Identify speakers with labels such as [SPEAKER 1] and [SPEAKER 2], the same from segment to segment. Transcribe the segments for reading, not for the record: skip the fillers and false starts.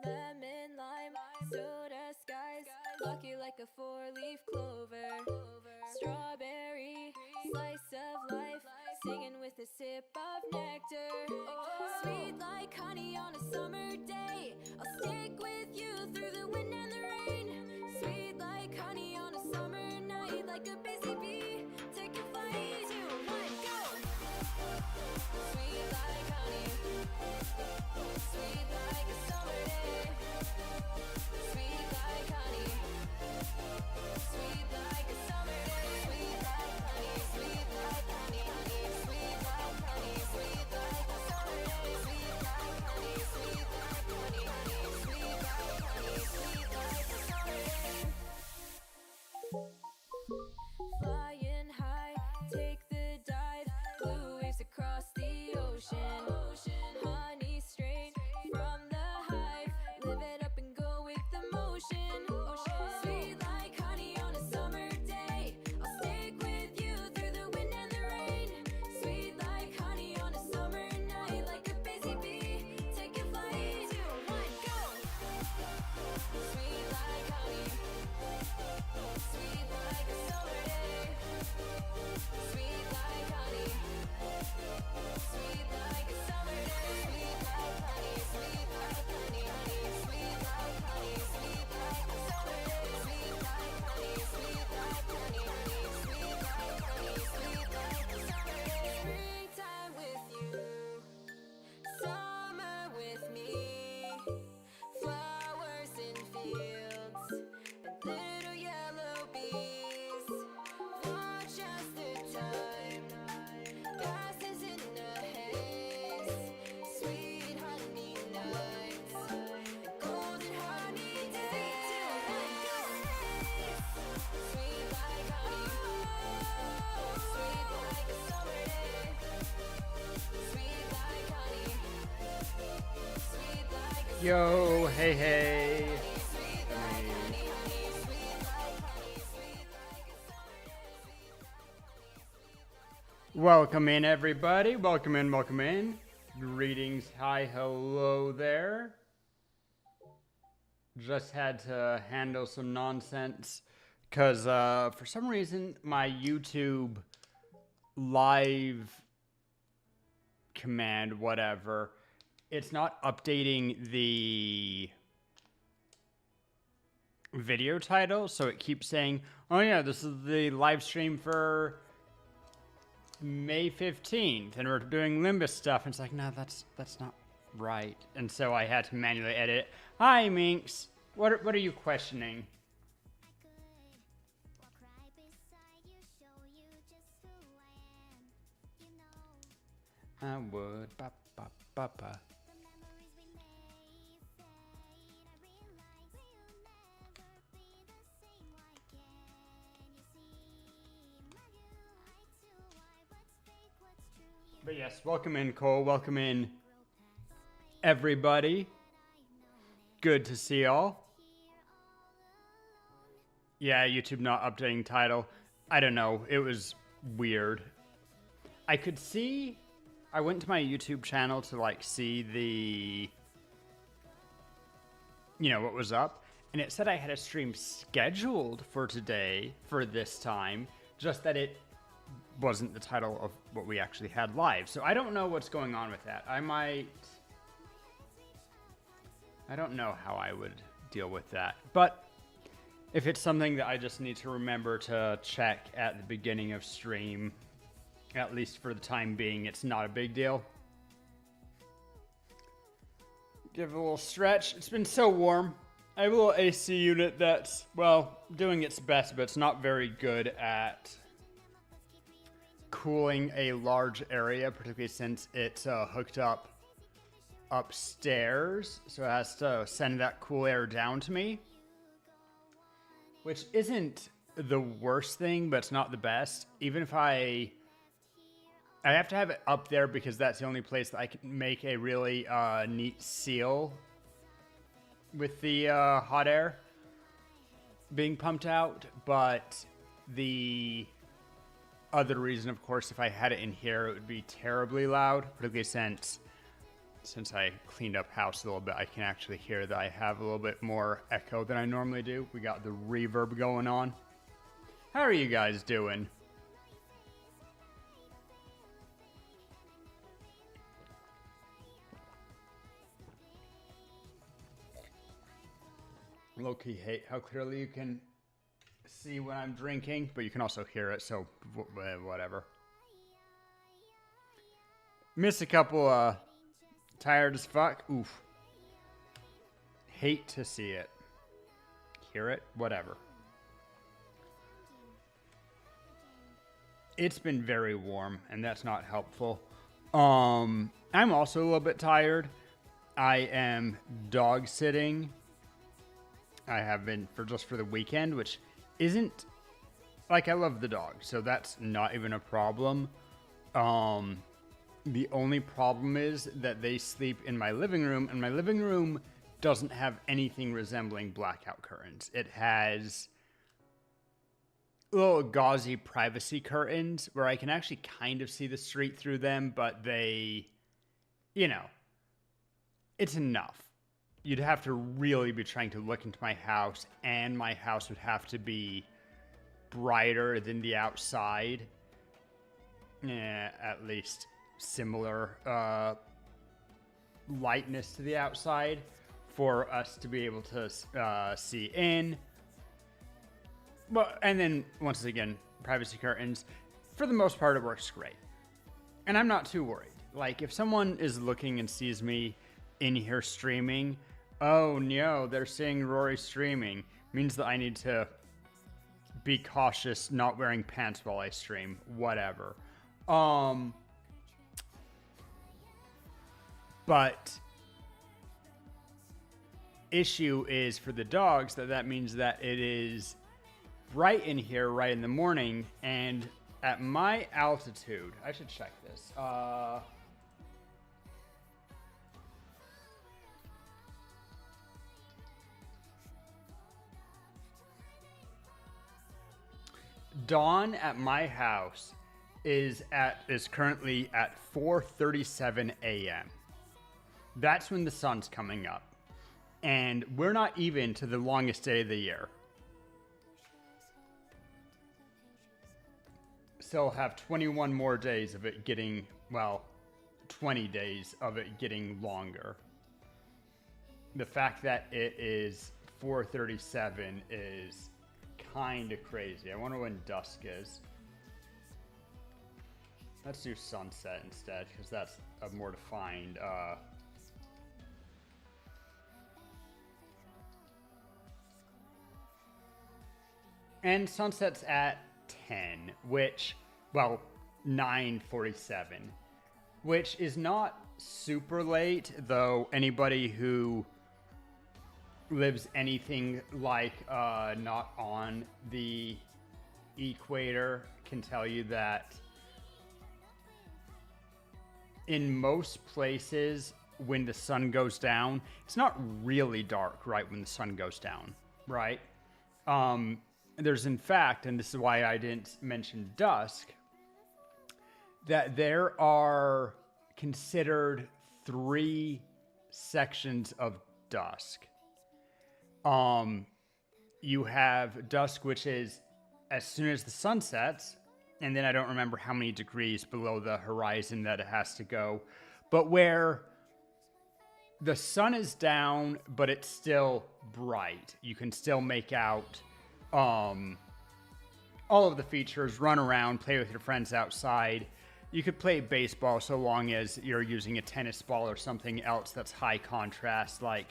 [SPEAKER 1] Lemon, lime, soda skies, lucky like a four-leaf clover. Strawberry, slice of life, singing with a sip of nectar. Sweet like honey on a summer day, I'll stick with you through the wind and the rain. Sweet like honey on a summer night, like a busy bee, take a flight, 2, 1, go! Sweet like honey, sweet like a summer day, sweet like honey, sweet like a summer day, sweet like honey, sweet like honey, honey, sweet like honey, sweet like a summer day, sweet like honey, sweet like honey, honey, sweet like honey, sweet like a summer day. Flying high, take the dive, blue waves across the ocean. Honey straight from the hive, live it up and go with the motion. Sweet like honey on a summer day, I'll stick with you through the wind and the rain. Sweet like honey on a summer night, like a busy bee, take a flight, 2, 1, go! Sweet like honey, sweet like
[SPEAKER 2] Yo, hey, hey. Welcome in, everybody. Welcome in, welcome in. Greetings, hi, hello there. Just had to handle some nonsense because for some reason my YouTube live command, whatever, it's not updating the video title, so it keeps saying, oh yeah, this is the live stream for May 15th, and we're doing Limbus stuff, and it's like, no, that's not right. And so I had to manually edit it. Hi, Minx. What are you questioning? I would. Ba, ba, ba, ba. But yes, welcome in, Cole. Welcome in, everybody. Good to see y'all. Yeah, YouTube not updating title. I don't know. It was weird. I could see... I went to my YouTube channel to, like, see the... you know, what was up. And it said I had a stream scheduled for today, for this time. Just that it wasn't the title of what we actually had live. So I don't know what's going on with that. I don't know how I would deal with that. But if it's something that I just need to remember to check at the beginning of stream, at least for the time being, it's not a big deal. Give it a little stretch. It's been so warm. I have a little AC unit that's, well, doing its best, but it's not very good at cooling a large area, particularly since it's hooked up upstairs, so it has to send that cool air down to me, which isn't the worst thing, but it's not the best. Even if I have to have it up there because that's the only place that I can make a really neat seal with the hot air being pumped out. But the other reason, of course, if I had it in here, it would be terribly loud, particularly since I cleaned up house a little bit. I can actually hear that I have a little bit more echo than I normally do. We got the reverb going on. How are you guys doing? Low-key hate how clearly you can see when I'm drinking, but you can also hear it, so whatever. Missed a couple, tired as fuck. Oof. Hate to see it. Hear it? Whatever. It's been very warm, and that's not helpful. I'm also a little bit tired. I am dog sitting. I have been for the weekend, which isn't, like, I love the dog, so that's not even a problem. The only problem is that they sleep in my living room, and my living room doesn't have anything resembling blackout curtains. It has little gauzy privacy curtains where I can actually kind of see the street through them, but they, you know, it's enough. You'd have to really be trying to look into my house, and my house would have to be brighter than the outside. At least similar lightness to the outside for us to be able to see in. But, and then, once again, privacy curtains. For the most part, it works great. And I'm not too worried. Like, if someone is looking and sees me in here streaming, oh no, they're seeing Rory streaming, means that I need to be cautious not wearing pants while I stream, whatever. But issue is for the dogs that means that it is bright in here right in the morning, and at my altitude, I should check this. Dawn at my house is currently at 4:37 a.m. That's when the sun's coming up. And we're not even to the longest day of the year. So I'll have 21 more days of it getting, well, 20 days of it getting longer. The fact that it is 4:37 is kind of crazy. I wonder when dusk is. Let's do sunset instead, because that's a more defined. And sunset's at 10, which, well, 9:47, which is not super late, though anybody who lives anything like not on the equator can tell you that in most places when the sun goes down, it's not really dark right when the sun goes down, right? There's in fact, and this is why I didn't mention dusk, that there are considered 3 sections of dusk. You have dusk, which is as soon as the sun sets, and then I don't remember how many degrees below the horizon that it has to go, but where the sun is down, but it's still bright. You can still make out all of the features, run around, play with your friends outside. You could play baseball so long as you're using a tennis ball or something else that's high contrast, like,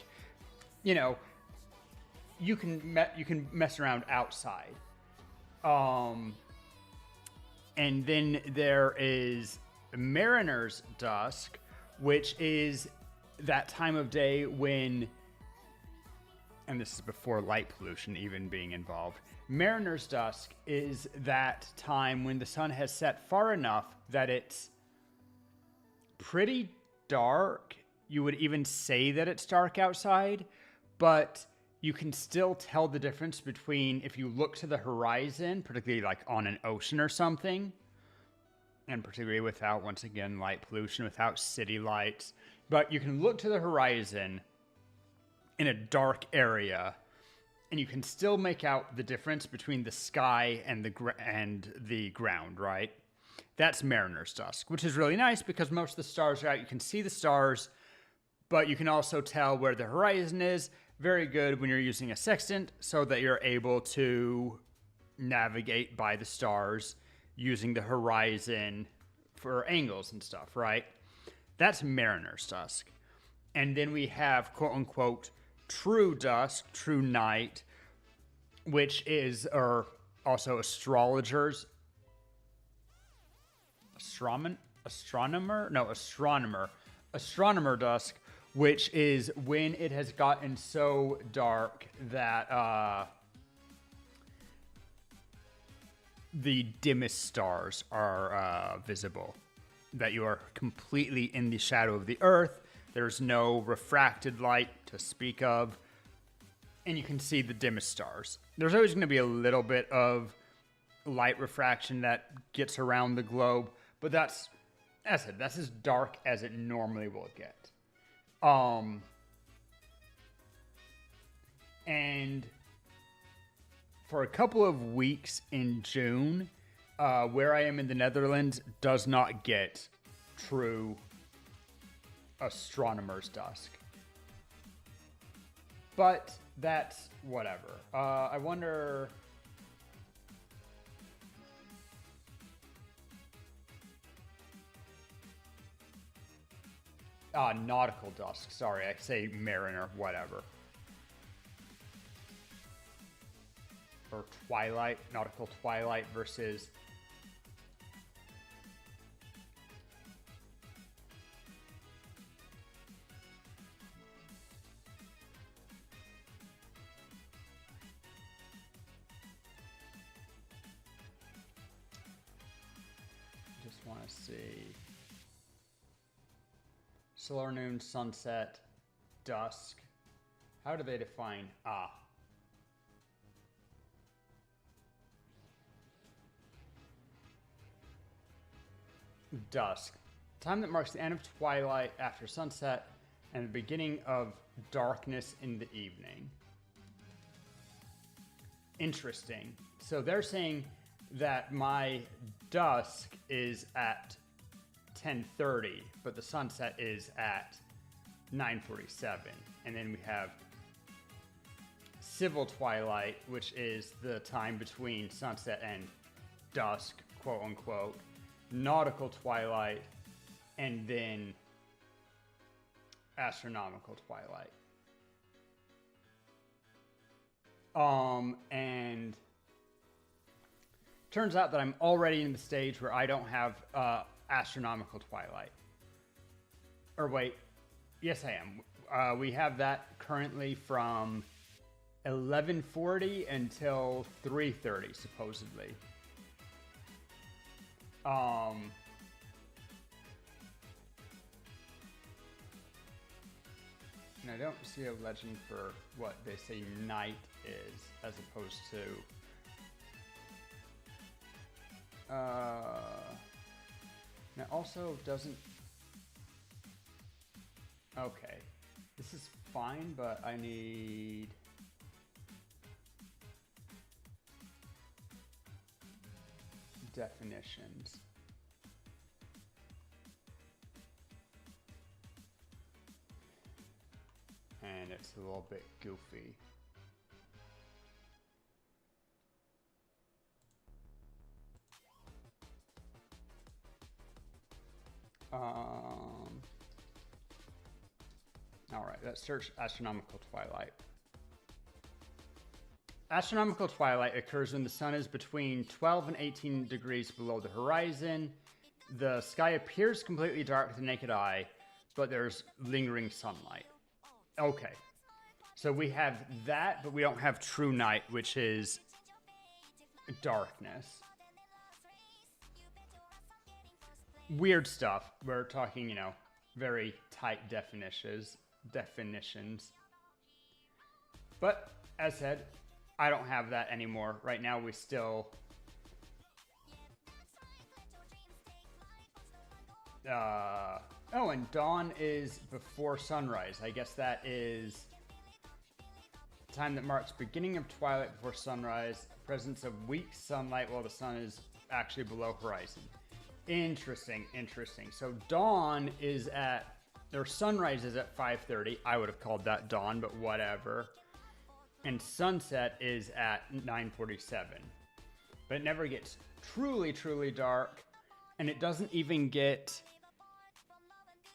[SPEAKER 2] you know, you can mess around outside. And then there is Mariner's Dusk, which is that time of day when, and this is before light pollution even being involved, Mariner's Dusk is that time when the sun has set far enough that it's pretty dark. You would even say that it's dark outside, but you can still tell the difference between if you look to the horizon, particularly like on an ocean or something, and particularly without, once again, light pollution, without city lights, but you can look to the horizon in a dark area, and you can still make out the difference between the sky and the ground, right? That's Mariner's Dusk, which is really nice because most of the stars are out. You can see the stars, but you can also tell where the horizon is. Very good when you're using a sextant so that you're able to navigate by the stars using the horizon for angles and stuff, right? That's Mariner's Dusk. And then we have, quote unquote, true dusk, true night, which is, or also astrologers, astronomer dusk, which is when it has gotten so dark that the dimmest stars are visible, that you are completely in the shadow of the earth. There's no refracted light to speak of, and you can see the dimmest stars. There's always going to be a little bit of light refraction that gets around the globe, but that's as dark as it normally will get. And for a couple of weeks in June, where I am in the Netherlands does not get true astronomer's dusk. But that's whatever. I wonder. Nautical dusk. Sorry, I say mariner, whatever. Or twilight, nautical twilight versus. Just want to see. Solar noon, sunset, dusk. How do they define? dusk, time that marks the end of twilight after sunset and the beginning of darkness in the evening. Interesting. So they're saying that my dusk is at 10:30, but the sunset is at 9:47. And then we have civil twilight, which is the time between sunset and dusk, quote unquote, nautical twilight, and then astronomical twilight. And turns out that I'm already in the stage where I don't have astronomical twilight. Or wait, yes I am. We have that currently from 11:40 until 3:30 supposedly. And I don't see a legend for what they say night is, as opposed to and it also doesn't. Okay, this is fine, but I need definitions. And it's a little bit goofy. All right, let's search astronomical twilight. Astronomical twilight occurs when the sun is between 12 and 18 degrees below the horizon. The sky appears completely dark to the naked eye, but there's lingering sunlight. Okay, so we have that, but we don't have true night, which is darkness. Weird stuff. We're talking, very tight definitions. But as said, I don't have that anymore. Right now we still oh, and dawn is before sunrise. I guess that is time that marks beginning of twilight before sunrise, presence of weak sunlight while the sun is actually below horizon. Interesting. So dawn is at, or sunrise is at 5:30. I would have called that dawn, but whatever. And sunset is at 9:47. But it never gets truly dark, and it doesn't even get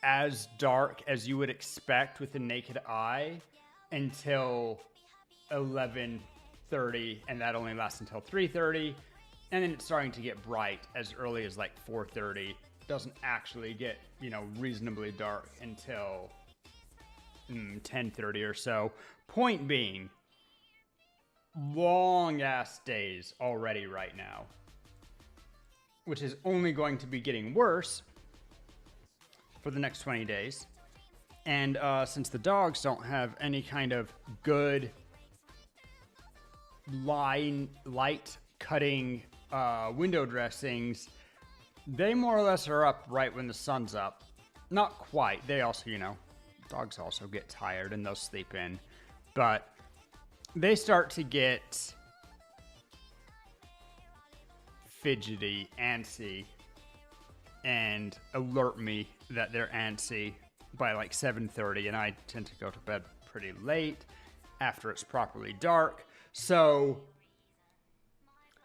[SPEAKER 2] as dark as you would expect with the naked eye until 11:30, and that only lasts until 3:30. And then it's starting to get bright as early as like 4:30. Doesn't actually get, reasonably dark until 10:30 or so. Point being, long ass days already right now, which is only going to be getting worse for the next 20 days. And since the dogs don't have any kind of good light cutting window dressings, they more or less are up right when the sun's up. Not quite. They also, dogs also get tired and they'll sleep in. But they start to get fidgety, antsy, and alert me that they're antsy by like 7:30, and I tend to go to bed pretty late after it's properly dark. So,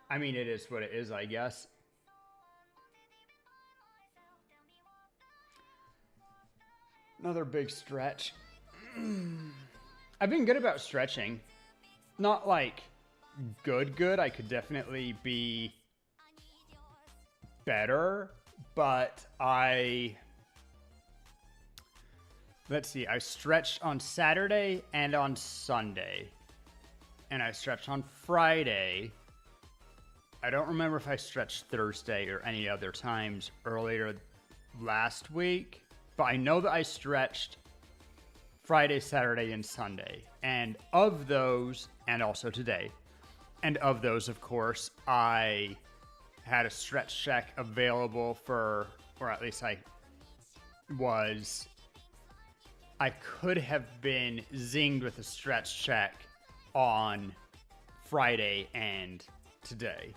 [SPEAKER 2] I mean, it is what it is, I guess. Another big stretch. I've been good about stretching. Not like good. I could definitely be better, but let's see, I stretched on Saturday and on Sunday. And I stretched on Friday. I don't remember if I stretched Thursday or any other times earlier last week, but I know that I stretched Friday, Saturday, and Sunday. And of those, and also today, and of those, of course, I had a stretch check available for or at least I was, I could have been zinged with a stretch check on Friday and today.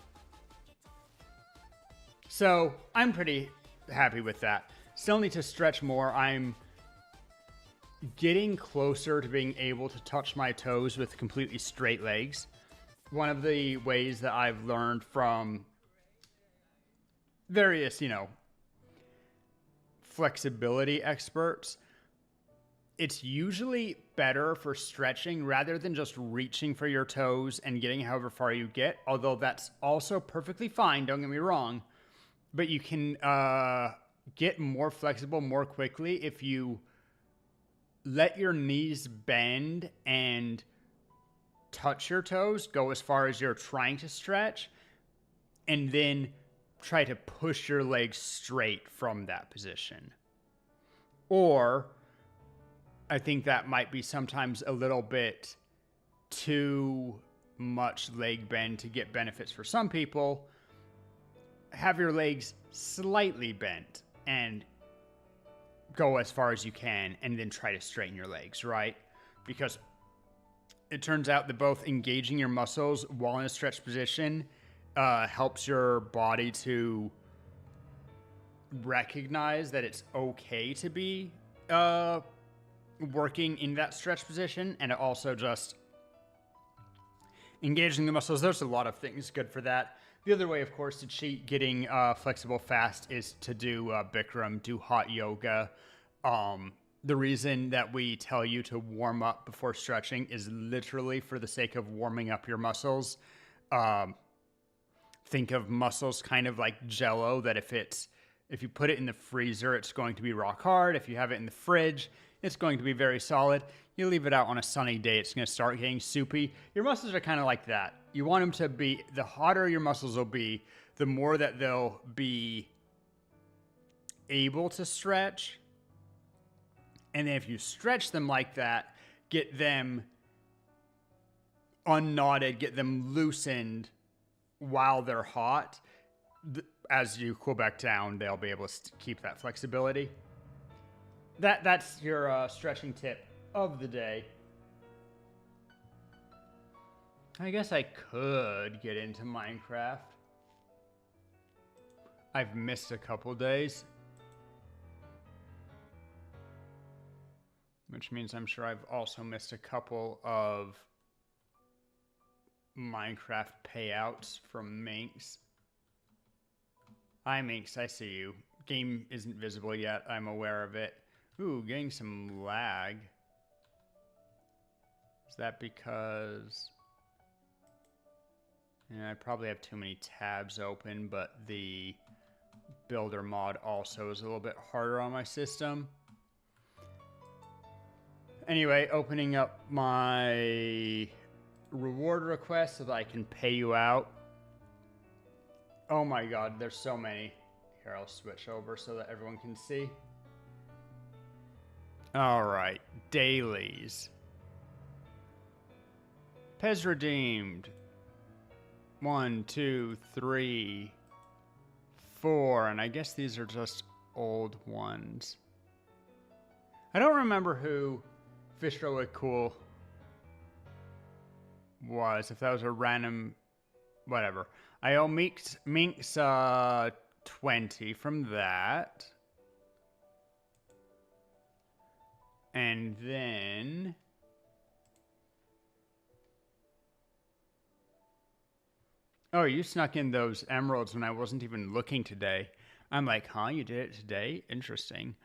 [SPEAKER 2] So I'm pretty happy with that. Still need to stretch more. I'm getting closer to being able to touch my toes with completely straight legs. One of the ways that I've learned from various, flexibility experts, it's usually better for stretching rather than just reaching for your toes and getting however far you get, although that's also perfectly fine, don't get me wrong. But you can get more flexible more quickly if you let your knees bend and touch your toes, go as far as you're trying to stretch, and then try to push your legs straight from that position. Or I think that might be sometimes a little bit too much leg bend to get benefits for some people. Have your legs slightly bent and go as far as you can and then try to straighten your legs, right? Because it turns out that both engaging your muscles while in a stretch position helps your body to recognize that it's okay to be working in that stretch position, and it also just engaging the muscles. There's a lot of things good for that. The other way, of course, to cheat getting flexible fast is to do Bikram, do hot yoga. The reason that we tell you to warm up before stretching is literally for the sake of warming up your muscles. Think of muscles kind of like Jell-O, that if you put it in the freezer, it's going to be rock hard. If you have it in the fridge, it's going to be very solid. You leave it out on a sunny day, it's going to start getting soupy. Your muscles are kind of like that. You want them to be, the hotter your muscles will be, the more that they'll be able to stretch. And then if you stretch them like that, get them unknotted, get them loosened while they're hot, as you cool back down, they'll be able to keep that flexibility. That's your stretching tip of the day. I guess I could get into Minecraft. I've missed a couple days, which means I'm sure I've also missed a couple of Minecraft payouts from Minx. Hi Minx, I see you. Game isn't visible yet, I'm aware of it. Ooh, getting some lag. Is that because... Yeah, I probably have too many tabs open, but the builder mod also is a little bit harder on my system. Anyway, opening up my reward request so that I can pay you out. Oh my god, there's so many. Here, I'll switch over so that everyone can see. Alright, dailies. Pez redeemed. 1, 2, 3, 4, and I guess these are just old ones. I don't remember who Fishrow Cool was, if that was a random, whatever. I owe Minx 20 from that. And then... Oh, you snuck in those emeralds when I wasn't even looking today. I'm like, huh, you did it today? Interesting.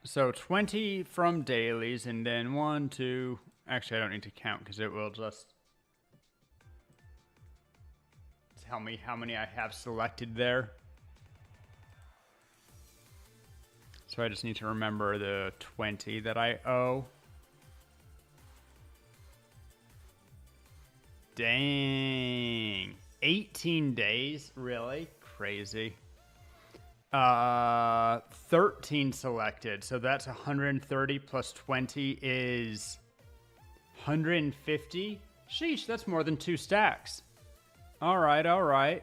[SPEAKER 2] So 20 from dailies, and then 1, 2... Actually, I don't need to count because it will just tell me how many I have selected there. So I just need to remember the 20 that I owe. Dang. 18 days? Really? Crazy. 13 selected. So that's 130 plus 20 is 150. Sheesh, that's more than 2 stacks. Alright, alright.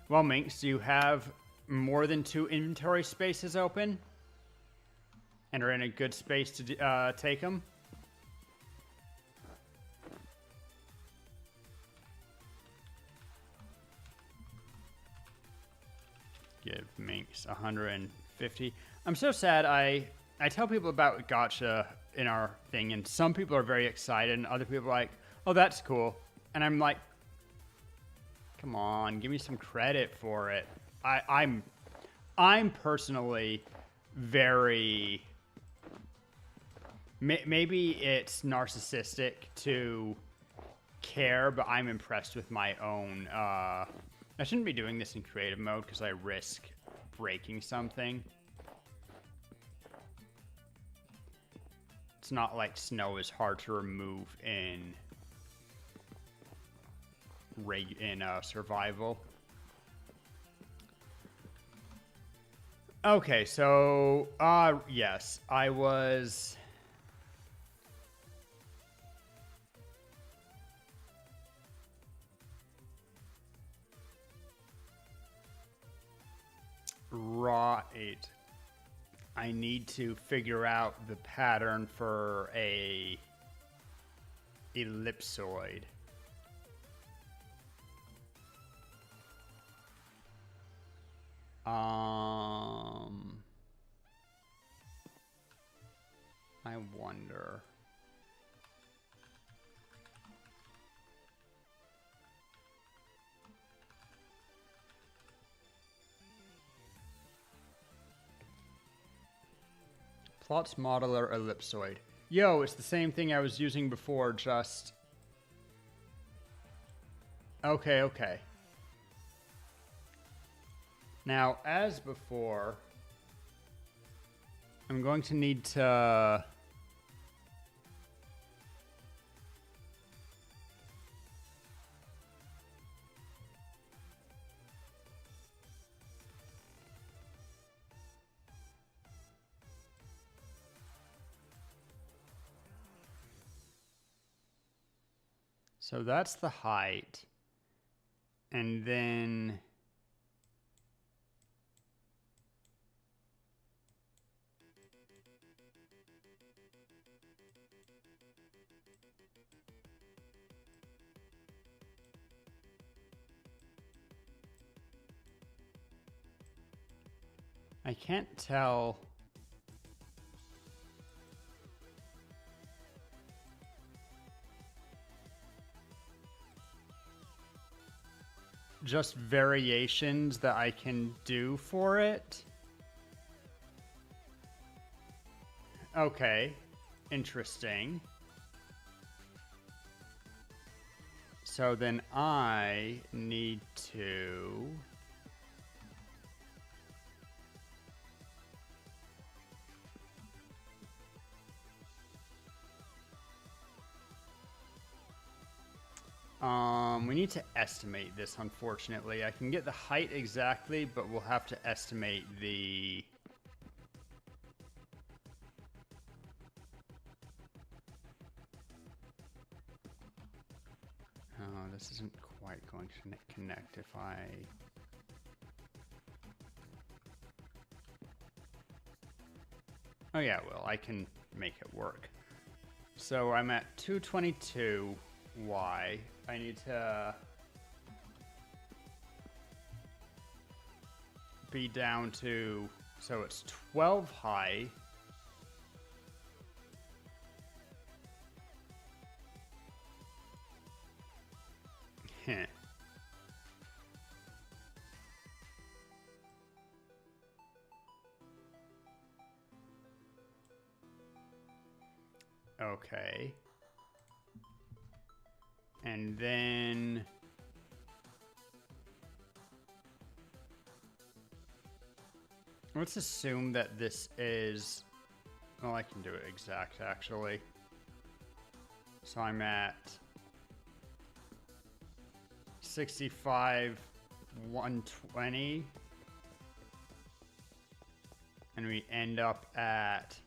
[SPEAKER 2] Well, Minx, do you have more than 2 inventory spaces open? And are in a good space to take them? Give Minx 150. I'm so sad. I tell people about Gotcha in our thing, and some people are very excited, and other people are like, oh, that's cool. And I'm like, come on, give me some credit for it. I'm personally very... Maybe it's narcissistic to care, but I'm impressed with my own... I shouldn't be doing this in creative mode because I risk breaking something. It's not like snow is hard to remove in survival. Okay, so yes, I was right. I need to figure out the pattern for a ellipsoid. I wonder. Plots modeler ellipsoid. Yo, it's the same thing I was using before, just... Okay. Now, as before, I'm going to need to... So that's the height. And then... I can't tell... just variations that I can do for it. Okay, interesting. So then I need to... we need to estimate this, unfortunately. I can get the height exactly, but we'll have to estimate the... Oh, this isn't quite going to connect if I... Oh yeah, well, I can make it work. So I'm at 222 Y. I need to be down to, so it's 12 high. Heh. Okay. And then... let's assume that this is... well, I can do it exact, actually. So I'm at 65, 120. And we end up at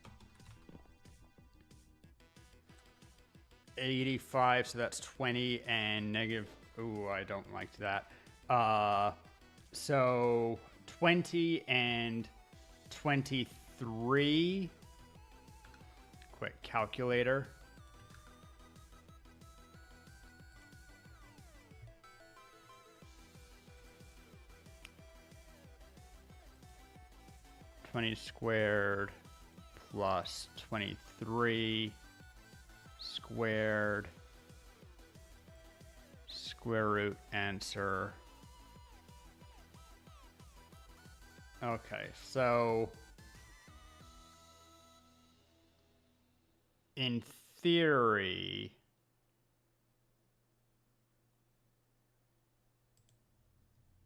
[SPEAKER 2] 85, so that's 20 and negative... ooh, I don't like that. So 20 and 23. Quick calculator. Squared plus 23 squared, square root answer. Okay, so in theory,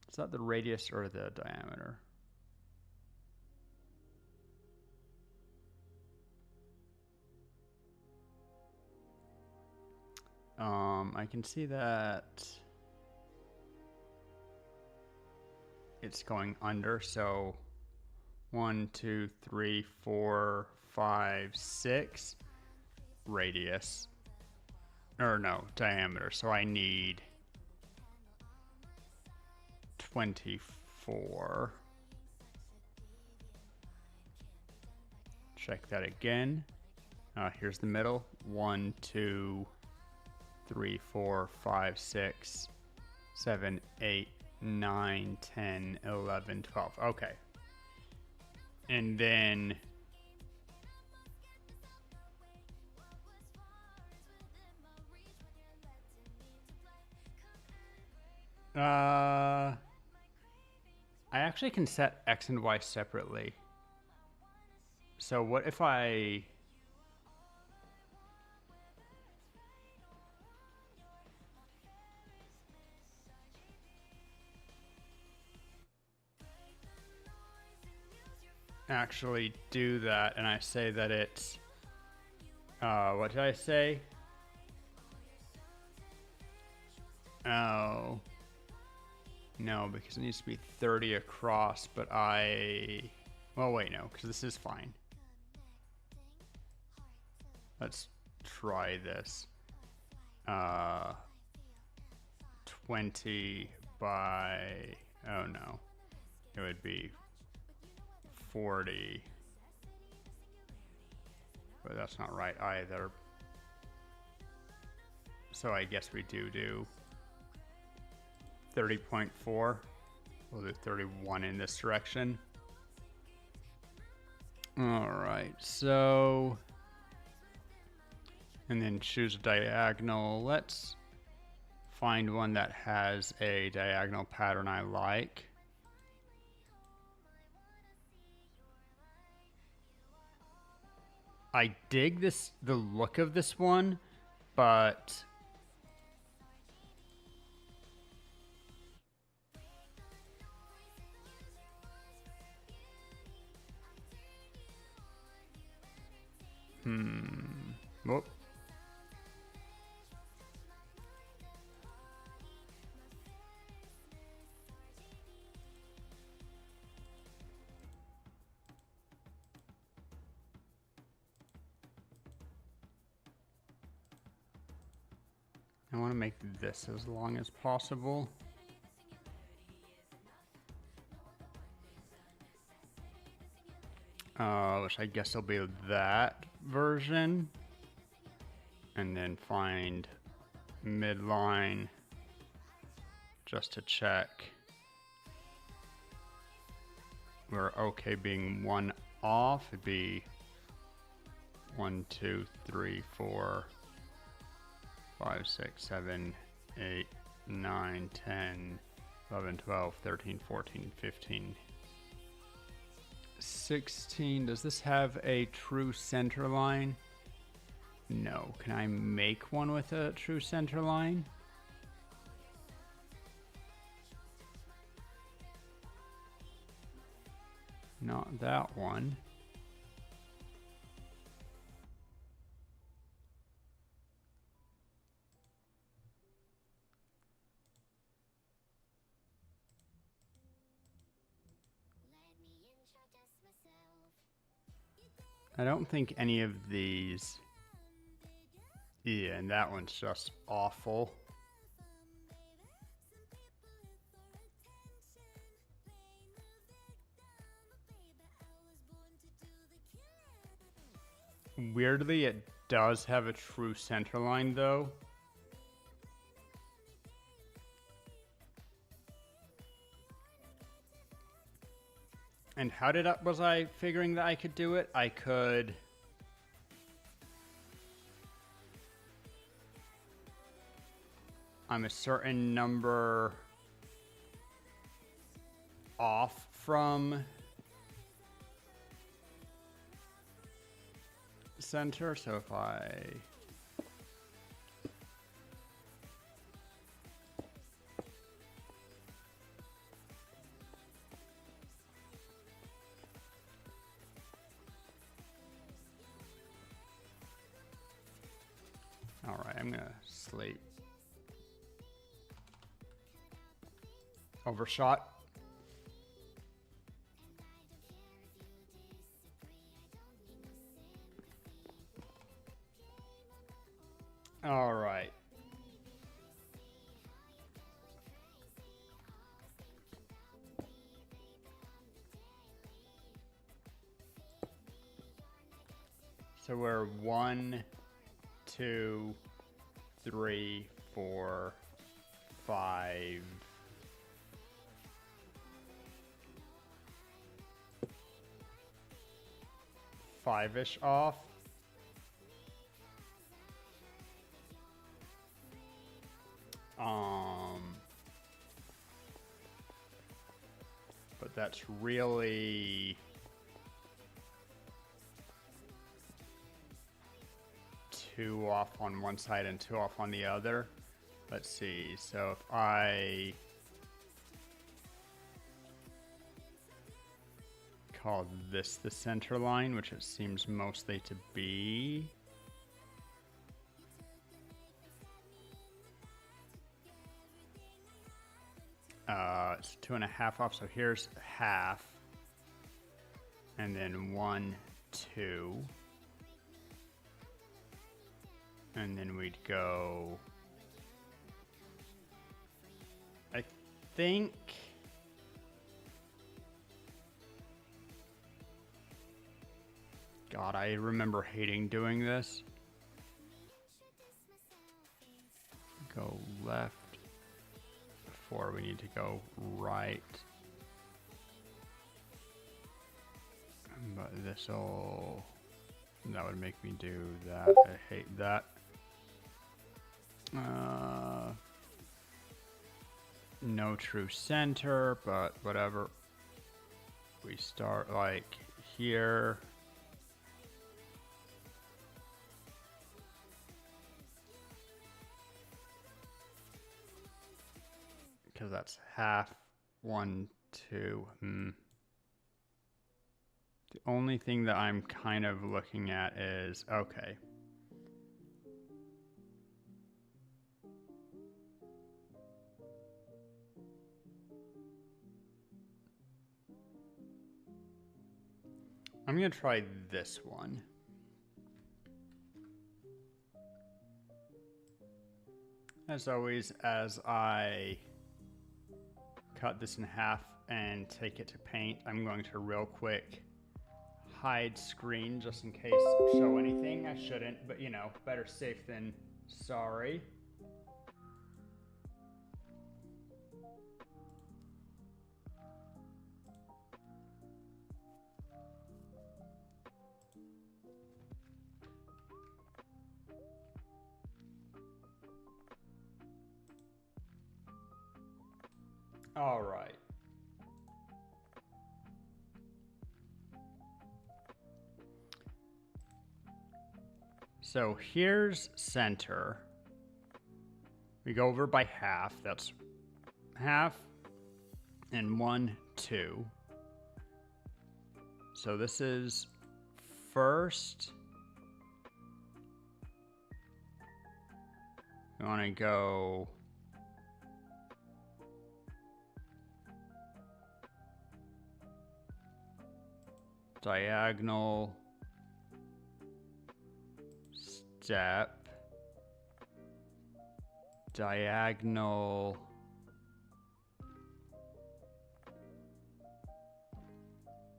[SPEAKER 2] is that the radius or the diameter? I can see that it's going under, so 1, 2, 3, 4, 5, 6 radius, or no, diameter. So I need 24. Check that again. Here's the middle. 1, 2, 3, 4, 5, 6, 7, 8, 9, 10, 11, 12. Okay. And then I actually can set X and Y separately. So what if I actually do that and I say that it's what did I say? Oh no, because it needs to be 30 across, but well, wait, no, because this is fine. Let's try this. 20 by, oh no, it would be 40, but that's not right either. So I guess we do 30.4. We'll do 31 in this direction. All right, so, and then choose a diagonal. Let's find one that has a diagonal pattern I like. I dig the look of this one, but whoop. I want to make this as long as possible. Which I guess will be that version. And then find midline just to check. We're okay being one off. It'd be 1, 2, 3, 4, 5, 6, 7, 8, 9, 10, 11, 12, 13, 14, 15, 16. Does this have a true center line? No. Can I make one with a true center line? Not that one. I don't think any of these. Yeah, and that one's just awful. Weirdly, it does have a true center line though. And how was I figuring that I could do it? I could... I'm a certain number off from center, so if I... All right, I'm gonna slate overshot. All right. So we're 1, 2, 3, 4, 5. Five-ish off. But that's really 2 off on one side and 2 off on the other. Let's see. So if I call this the center line, which it seems mostly to be. It's 2.5 off, so here's half. And then 1, 2. And then we'd go, I think, God, I remember hating doing this. Go left before we need to go right. But this'll, that would make me do that. I hate that. No true center, but whatever. We start like here. Because that's half, 1, 2. The only thing that I'm kind of looking at is, okay. I'm going to try this one. As always, as I cut this in half and take it to paint, I'm going to real quick hide screen just in case show anything. I shouldn't, but you know, better safe than sorry. All right. So here's center. We go over by half. That's half and 1, 2. So this is first. We want to go diagonal step, diagonal,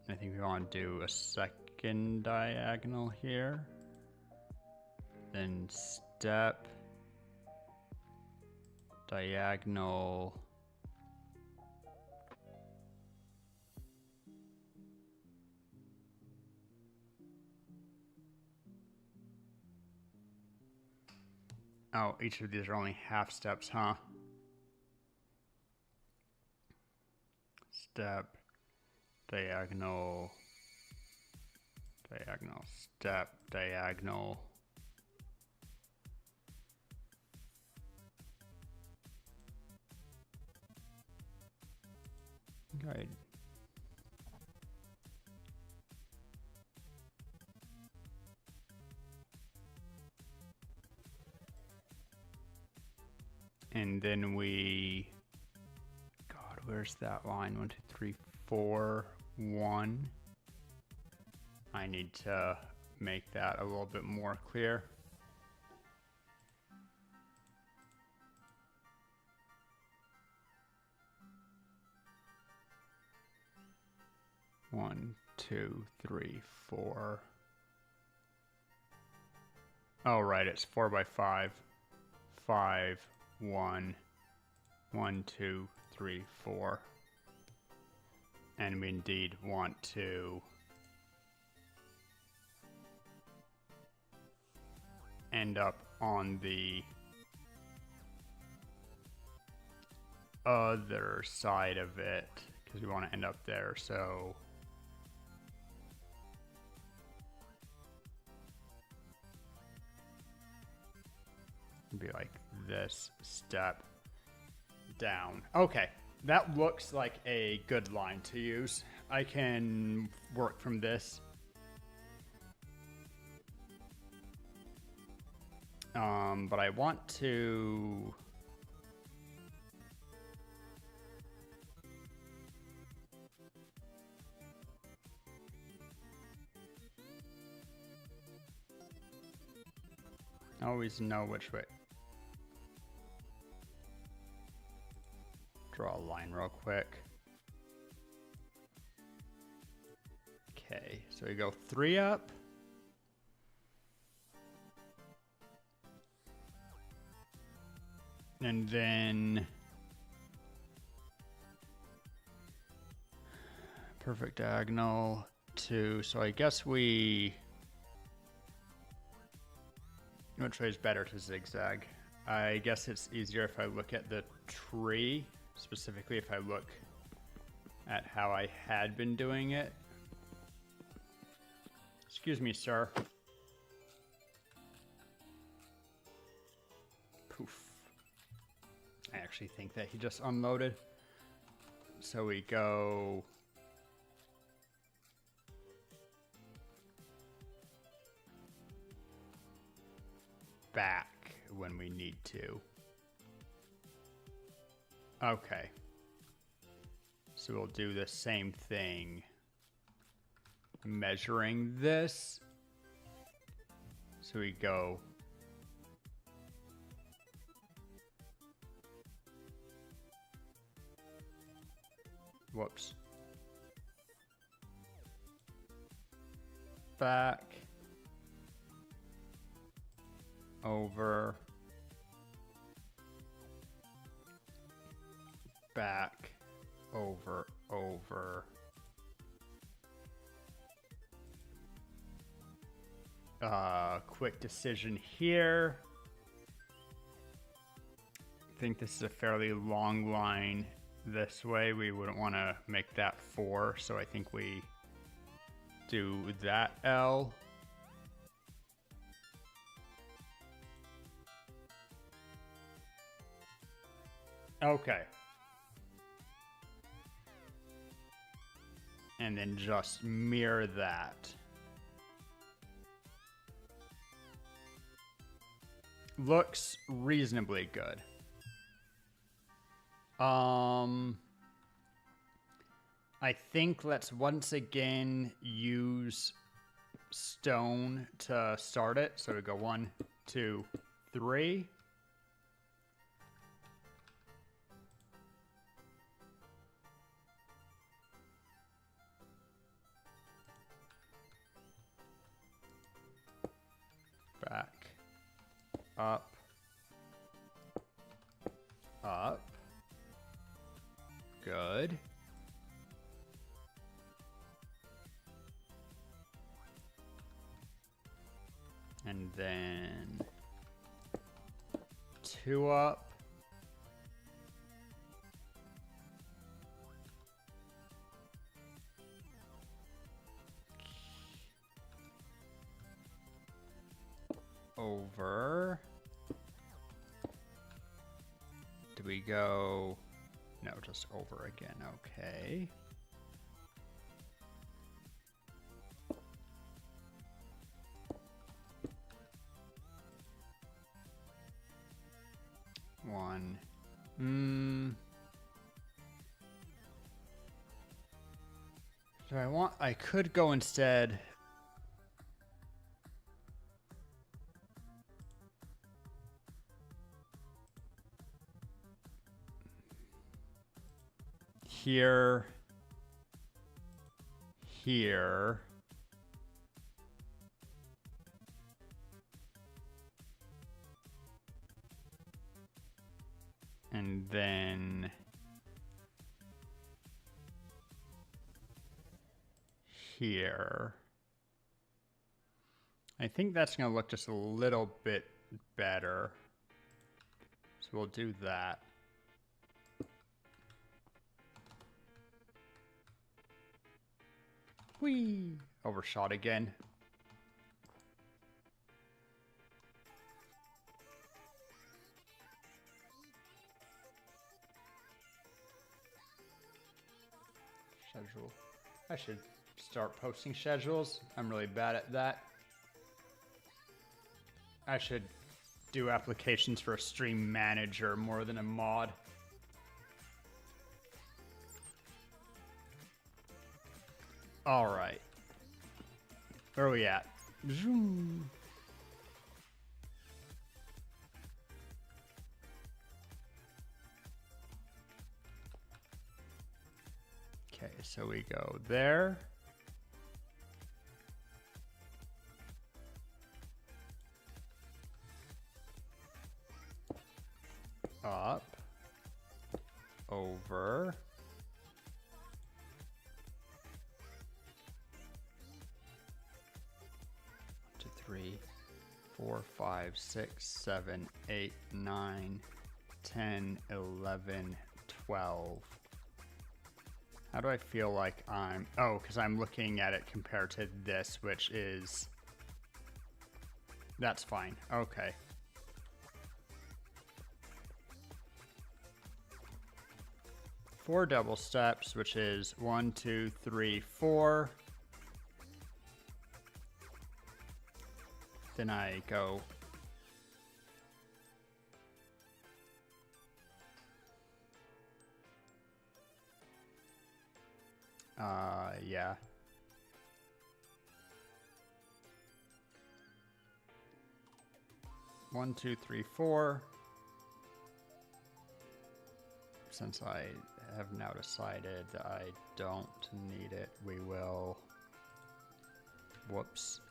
[SPEAKER 2] I think we want to do a second diagonal here. then step, diagonal, oh, each of these are only half steps, huh? Step, diagonal, diagonal, step, diagonal. Good. And then we, God, where's that line? 1, 2, 3, 4, 1. I need to make that a little bit more clear. One, 2, 3, 4. Oh, right, it's 4 by 5. 5, 1, 1, 2, 3, 4. And we indeed want to end up on the other side of it because we want to end up there. So it'd be like this, step down. Okay, that looks like a good line to use. I can work from this. But I want to always know which way. Draw a line real quick. Okay, so we go 3 up. And then perfect diagonal 2. So I guess which way is better to zigzag? I guess it's easier if I look at the tree, specifically if I look at how I had been doing it. Excuse me, sir. Poof. I actually think that he just unloaded. So we go back when we need to. Okay. So we'll do the same thing. Measuring this. So we go whoops. Back. Over. Back. Over. Over. Quick decision here. I think this is a fairly long line this way. We wouldn't want to make that 4, so I think we do that L. Okay. And then just mirror that. Looks reasonably good. I think let's once again use stone to start it. So we go 1, 2, 3. Back, up, up. Good. And then 2 up. Over. Do we go? No, just over again. Okay. One. Do I want? I could go instead. Here. Here. And then here. I think that's going to look just a little bit better. So we'll do that. Whee! Overshot again. Schedule. I should start posting schedules. I'm really bad at that. I should do applications for a stream manager more than a mod. All right. Where are we at? Zoom. Okay, so we go there. Up. Over. 3, 4, 5, 6, 7, 8, 9, 10, 11, 12. How do I feel like I'm... Oh, because I'm looking at it compared to this, which is... That's fine. Okay. Four double steps, which is 1, 2, 3, 4. Then I go... yeah. One, two, three, four. Since I have now decided that I don't need it, we will... Whoops.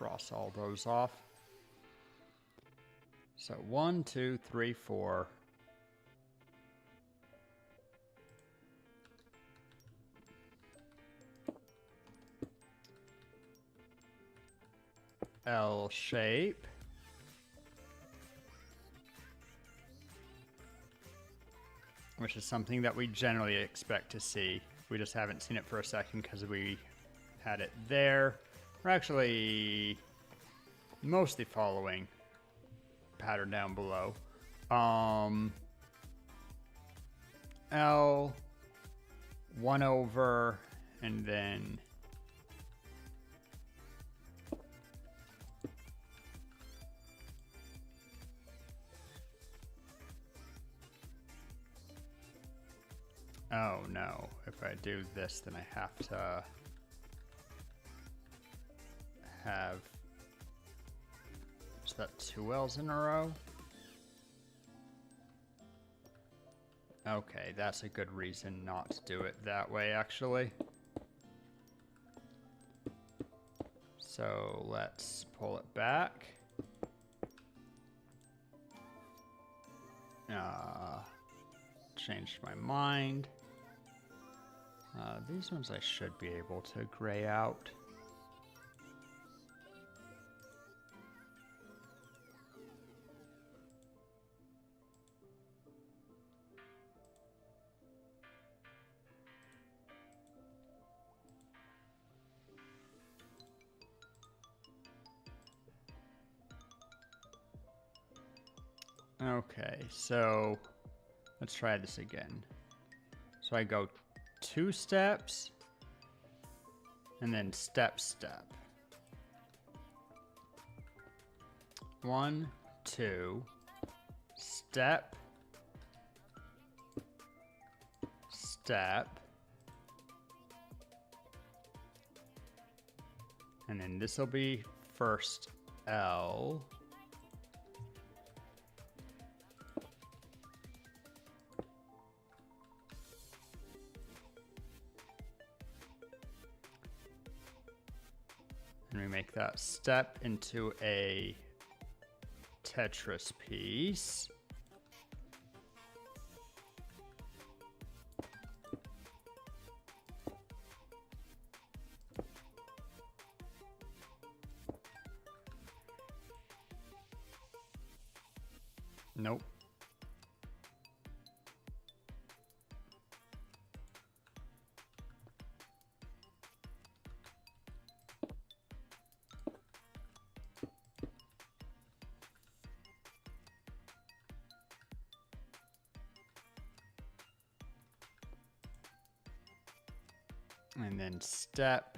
[SPEAKER 2] Cross all those off. So 1, 2, 3, 4. L shape. Which is something that we generally expect to see. We just haven't seen it for a second because we had it there. We're actually mostly following pattern down below. L, 1 over, and then oh no, if I do this, then I have to have, so that 2 L's in a row? Okay, that's a good reason not to do it that way, actually. So let's pull it back. Changed my mind. These ones I should be able to gray out. Okay, so let's try this again. So I go 2 steps and then step. 1, 2, step, and then this will be first L. And we make that step into a Tetris piece. Nope. And then step.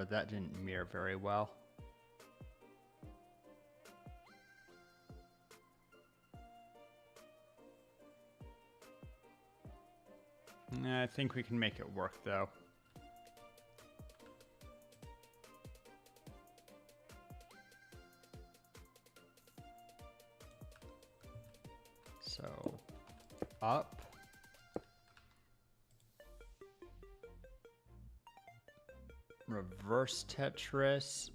[SPEAKER 2] That didn't mirror very well. I think we can make it work though. So, up. Reverse Tetris.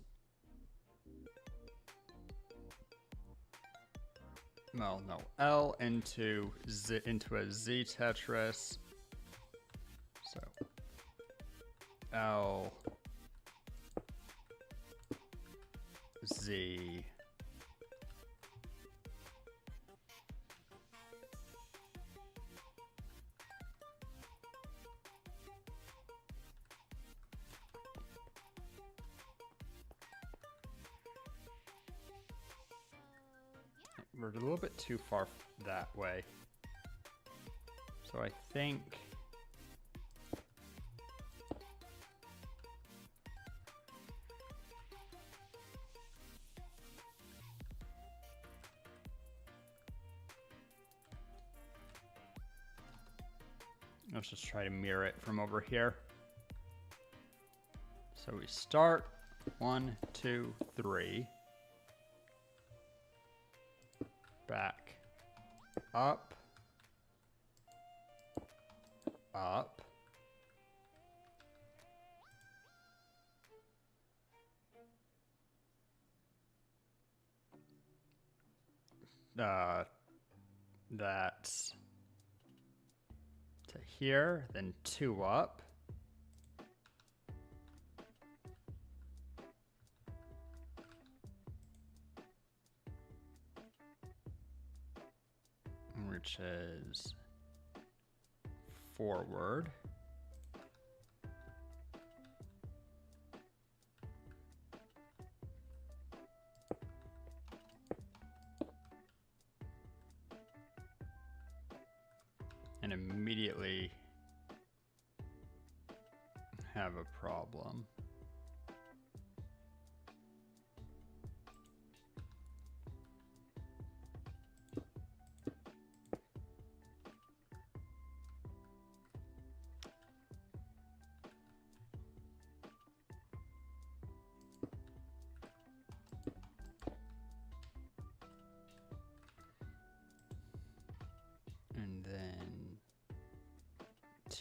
[SPEAKER 2] Well, no. L into a Z Tetris. So L Z We're a little bit too far that way. So I think let's just try to mirror it from over here. So we start 1, 2, 3. Back, up, up, that's to here, then 2 up. Which is forward. And immediately have a problem.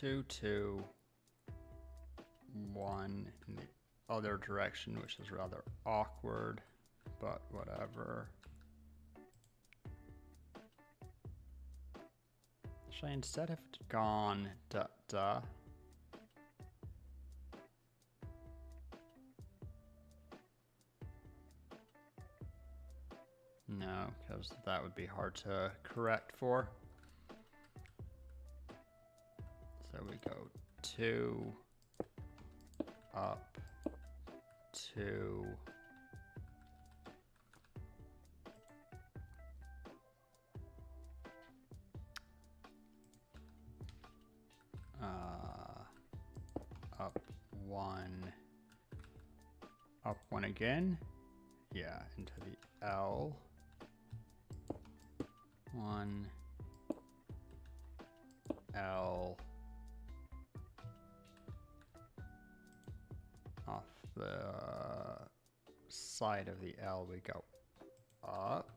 [SPEAKER 2] 2, 2, 1 in the other direction, which is rather awkward, but whatever. Should I instead have gone da da? No, because that would be hard to correct for. So we go 2, up, 2, up 1, up 1 again. Yeah, into the L. 1, L, off the side of the L we go up.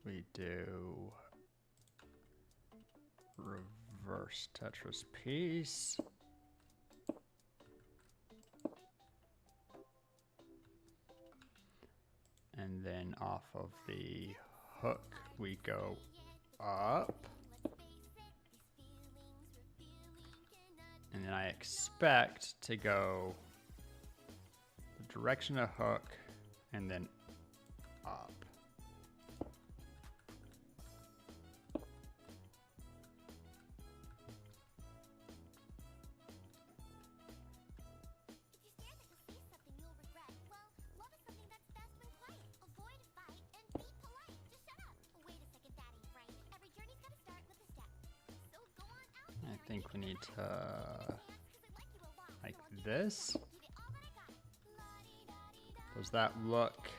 [SPEAKER 2] We do reverse Tetris piece. And then off of the hook, we go up. And then I expect to go the direction of hook and then up. I think we need to, like this. Does that look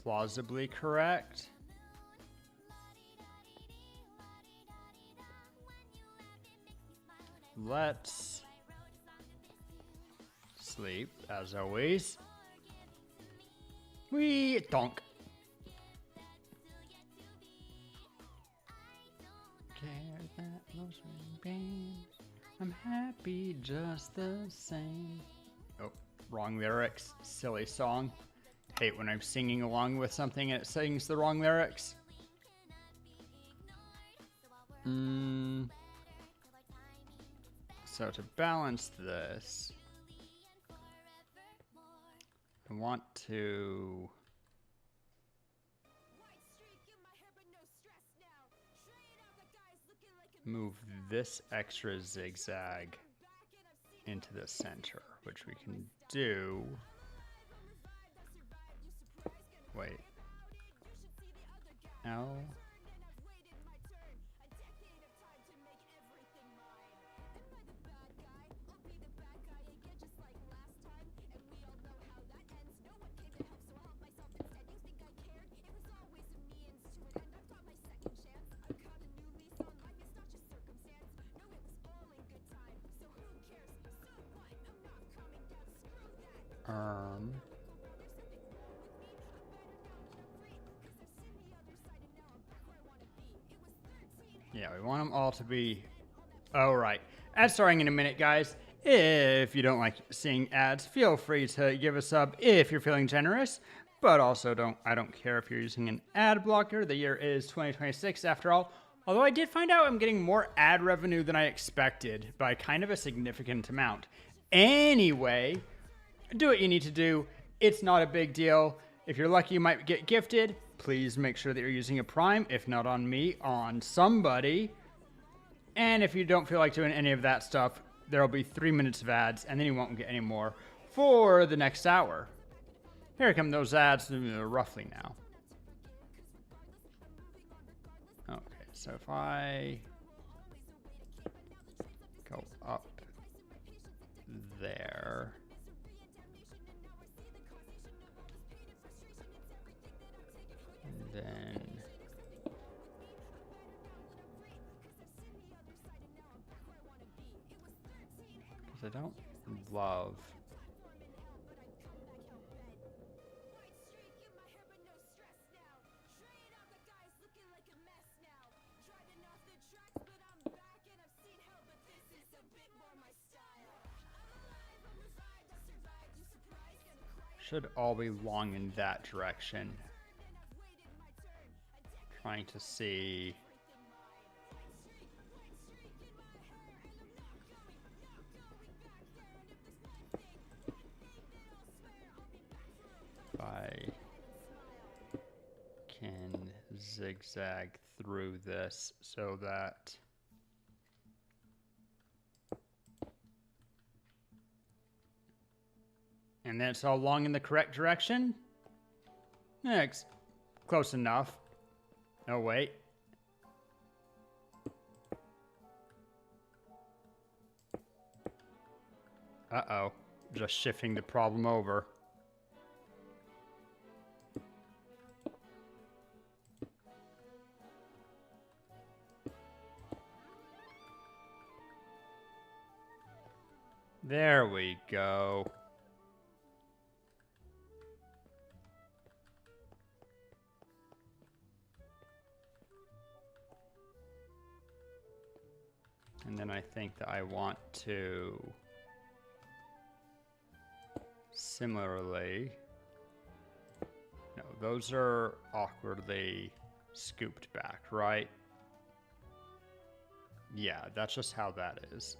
[SPEAKER 2] plausibly correct? Let's sleep, as always. We donk. That loves me, babe. I'm happy just the same. Oh, wrong lyrics. Silly song. Hate when I'm singing along with something and it sings the wrong lyrics. So to balance this, I want to move this extra zigzag into the center, which we can do. Wait. L. Yeah, we want them all to be... Oh, right. Ad starting in a minute, guys. If you don't like seeing ads, feel free to give a sub if you're feeling generous. But also, I don't care if you're using an ad blocker. The year is 2026, after all. Although I did find out I'm getting more ad revenue than I expected by kind of a significant amount. Anyway, do what you need to do. It's not a big deal. If you're lucky, you might get gifted. Please make sure that you're using a Prime, if not on me, on somebody. And if you don't feel like doing any of that stuff, there'll be 3 minutes of ads, and then you won't get any more for the next hour. Here come those ads, roughly now. Okay, so if I go up there... then because I don't love Should all be long in that direction. Trying to see. If I can zigzag through this so that and then it's all long in the correct direction. Next, close enough. No, wait. Uh-oh, just shifting the problem over. There we go. And then I think that I want to similarly, no, those are awkwardly scooped back, right? Yeah, that's just how that is.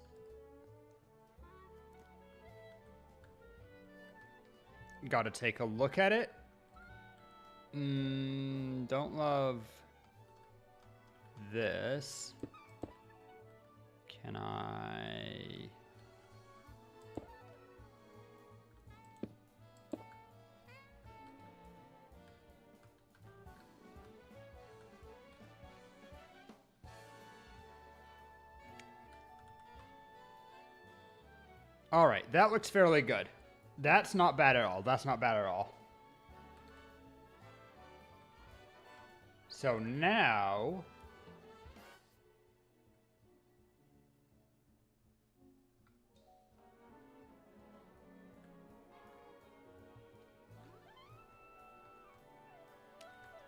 [SPEAKER 2] Got to take a look at it. Don't love this. Can I? All right, that looks fairly good. That's not bad at all. That's not bad at all. So now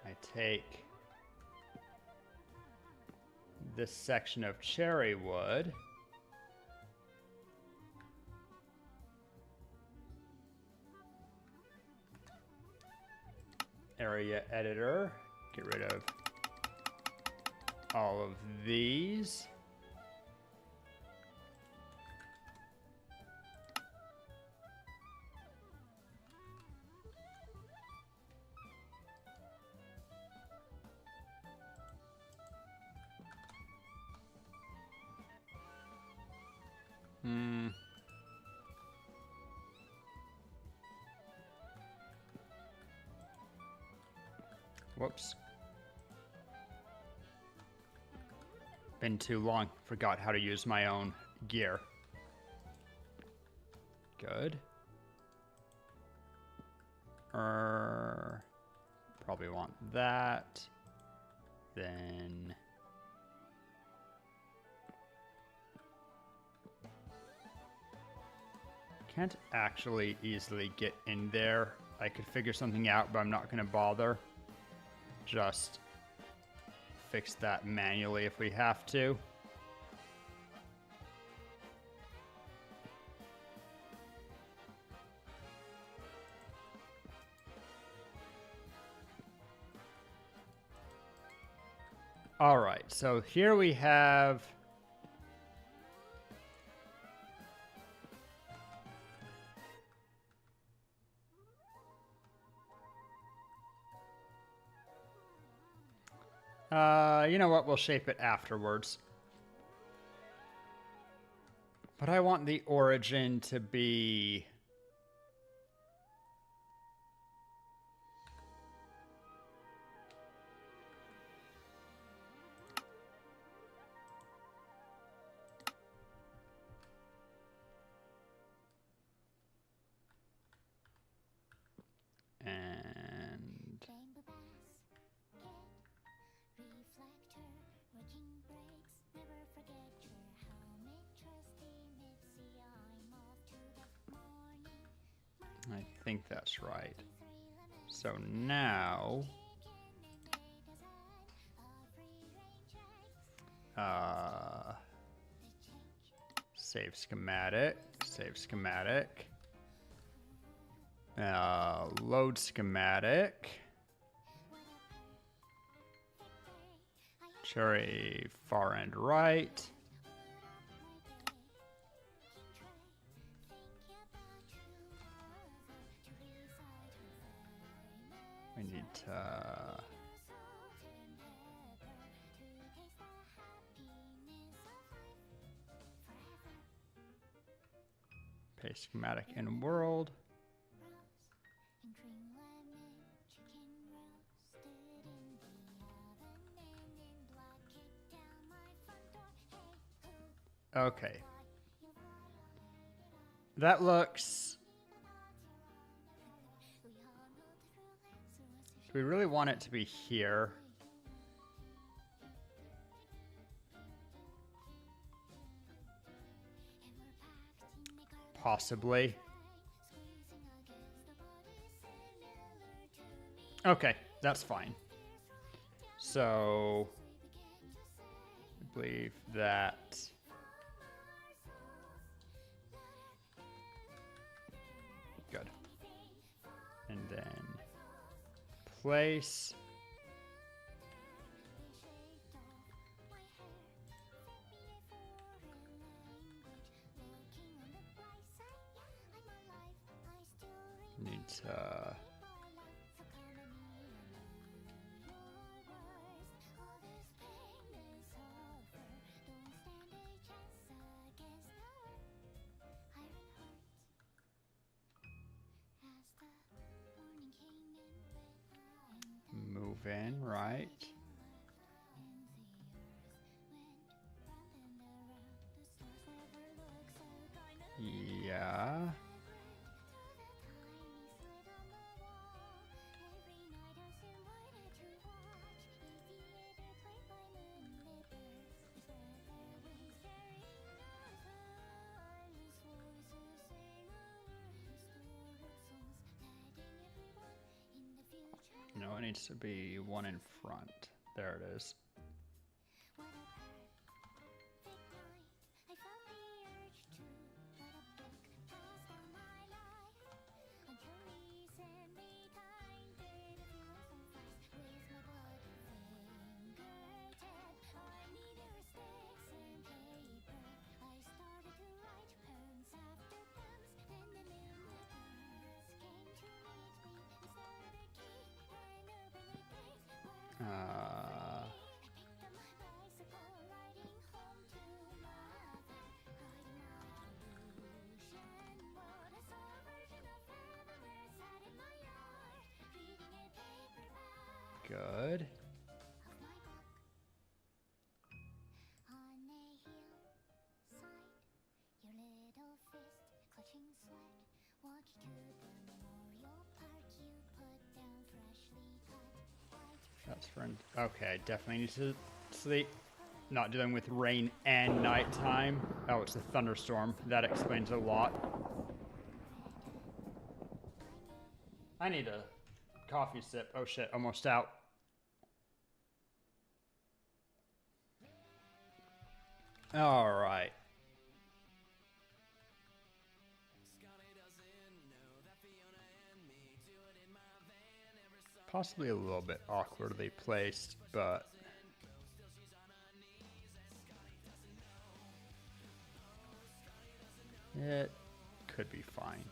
[SPEAKER 2] I take this section of cherry wood, area editor, get rid of all of these. Whoops. Been too long. Forgot how to use my own gear. Good. Probably want that. Then can't actually easily get in there. I could figure something out, but I'm not going to bother. Just fix that manually if we have to. All right, so here we have you know what? We'll shape it afterwards. But I want the origin to be I think that's right. So now, save schematic, save schematic. Load schematic. Cherry far end right. We need to paste schematic in world. Okay. That looks... Do we really want it to be here? Possibly. Okay, that's fine. So, I believe that... Good. And then place. Need to... Move in, right? Yeah. No, it needs to be one in front. There it is. Good. That's friend. Okay, definitely need to sleep. Not dealing with rain and nighttime. Oh, it's a thunderstorm. That explains a lot. I need a coffee sip. Oh shit, almost out. All right. Possibly a little bit awkwardly placed, but it could be fine.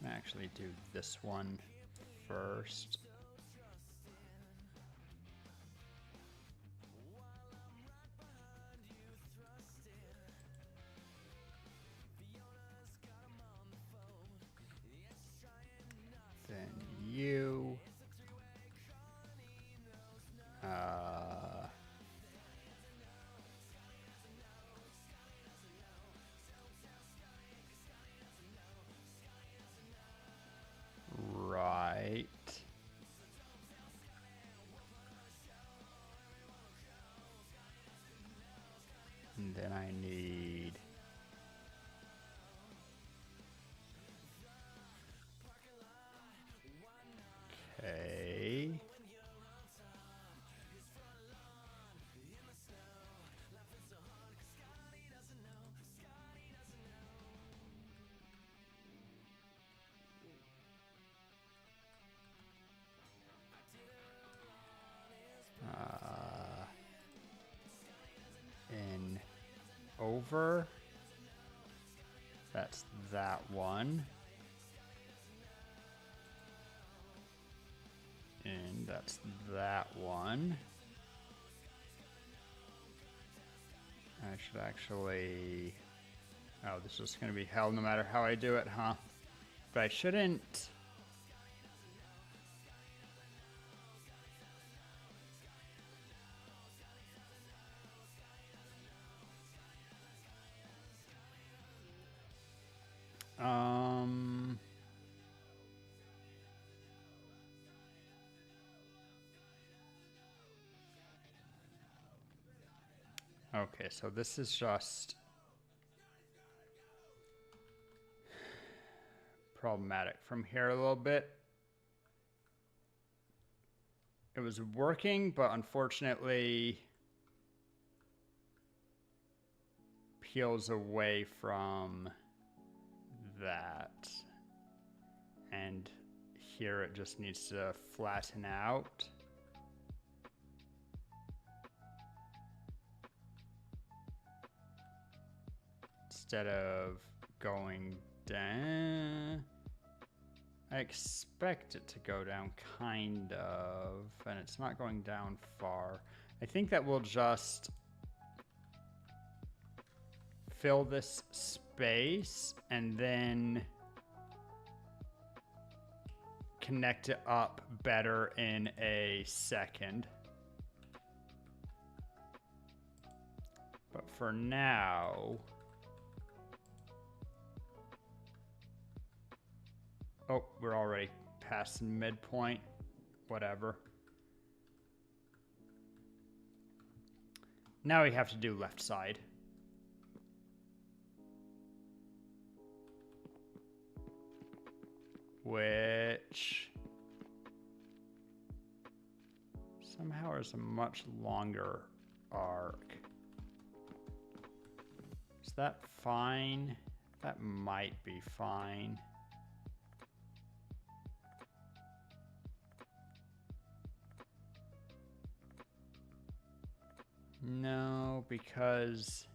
[SPEAKER 2] Actually do this one first. Then you. Right. over. That's that one. And that's that one. I should actually... Oh, this is going to be hell no matter how I do it, huh? But I shouldn't... Okay, so this is just problematic from here a little bit. It was working, but unfortunately peels away from that. And here it just needs to flatten out. Instead of going down. I expect it to go down kind of, and it's not going down far. I think that we'll just fill this space and then connect it up better in a second. But for now... Oh, we're already past midpoint. Whatever. Now we have to do left side. Which somehow is a much longer arc. Is that fine? That might be fine. No, because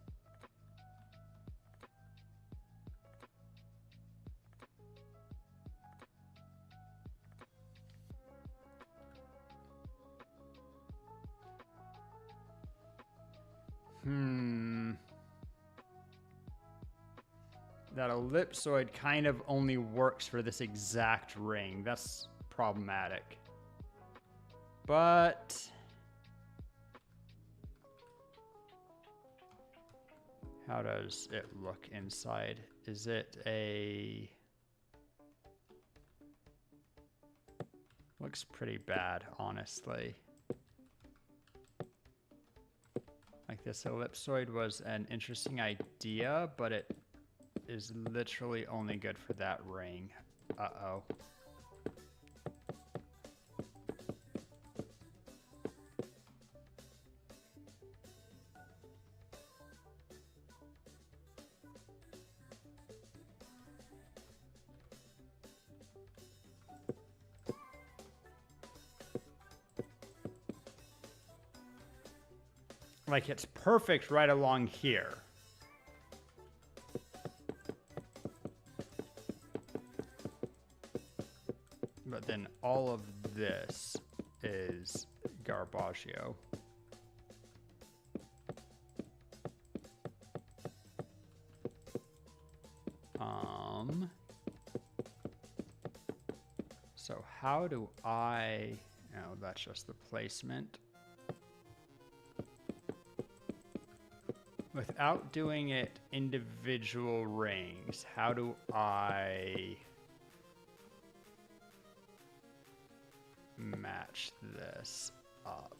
[SPEAKER 2] that ellipsoid kind of only works for this exact ring. That's problematic. But how does it look inside? Is it a... Looks pretty bad, honestly. Like, this ellipsoid was an interesting idea, but it is literally only good for that ring. Uh-oh. Like, it's perfect right along here. But then all of this is garbaggio. So how do I... Oh, that's just the placement. Without doing it individual rings, how do I match this up?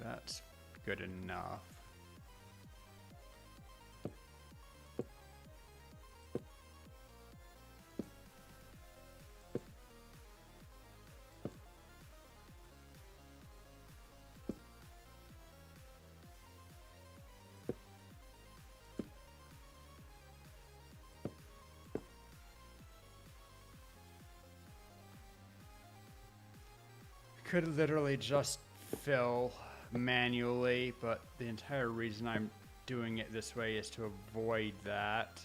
[SPEAKER 2] That's good enough. could literally just fill manually, but the entire reason I'm doing it this way is to avoid that.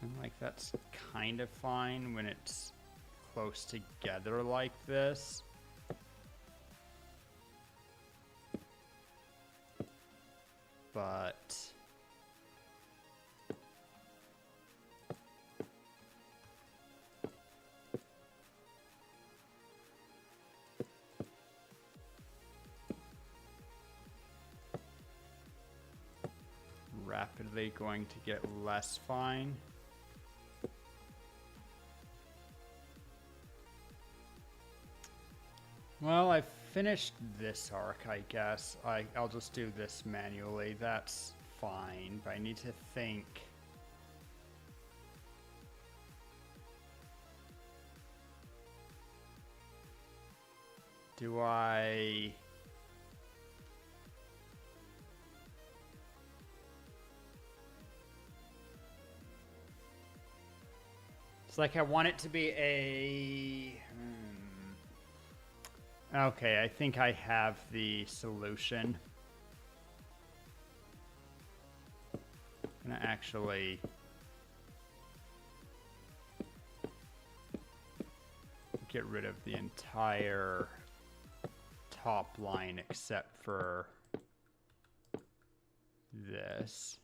[SPEAKER 2] And like that's kind of fine when it's close together like this. But rapidly going to get less fine. Well, I finished this arc, I guess. I'll just do this manually. That's fine, but I need to think. Do I... It's like I want it to be a... Okay, I think I have the solution. I'm gonna actually get rid of the entire top line except for this.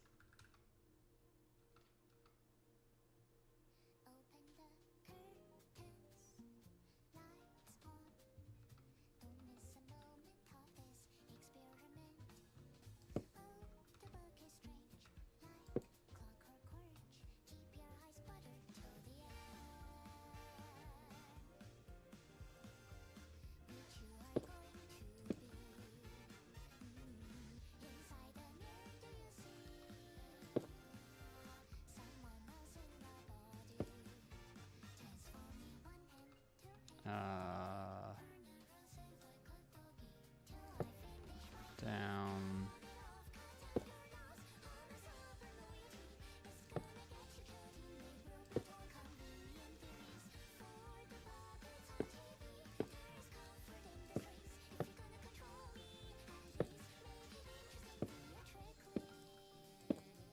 [SPEAKER 2] Down.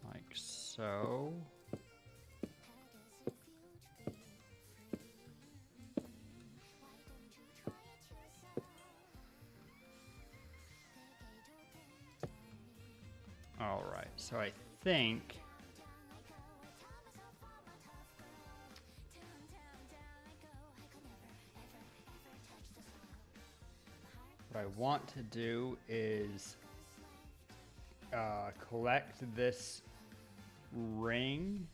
[SPEAKER 2] Like so. All right, so I think what I want to do is collect this ring.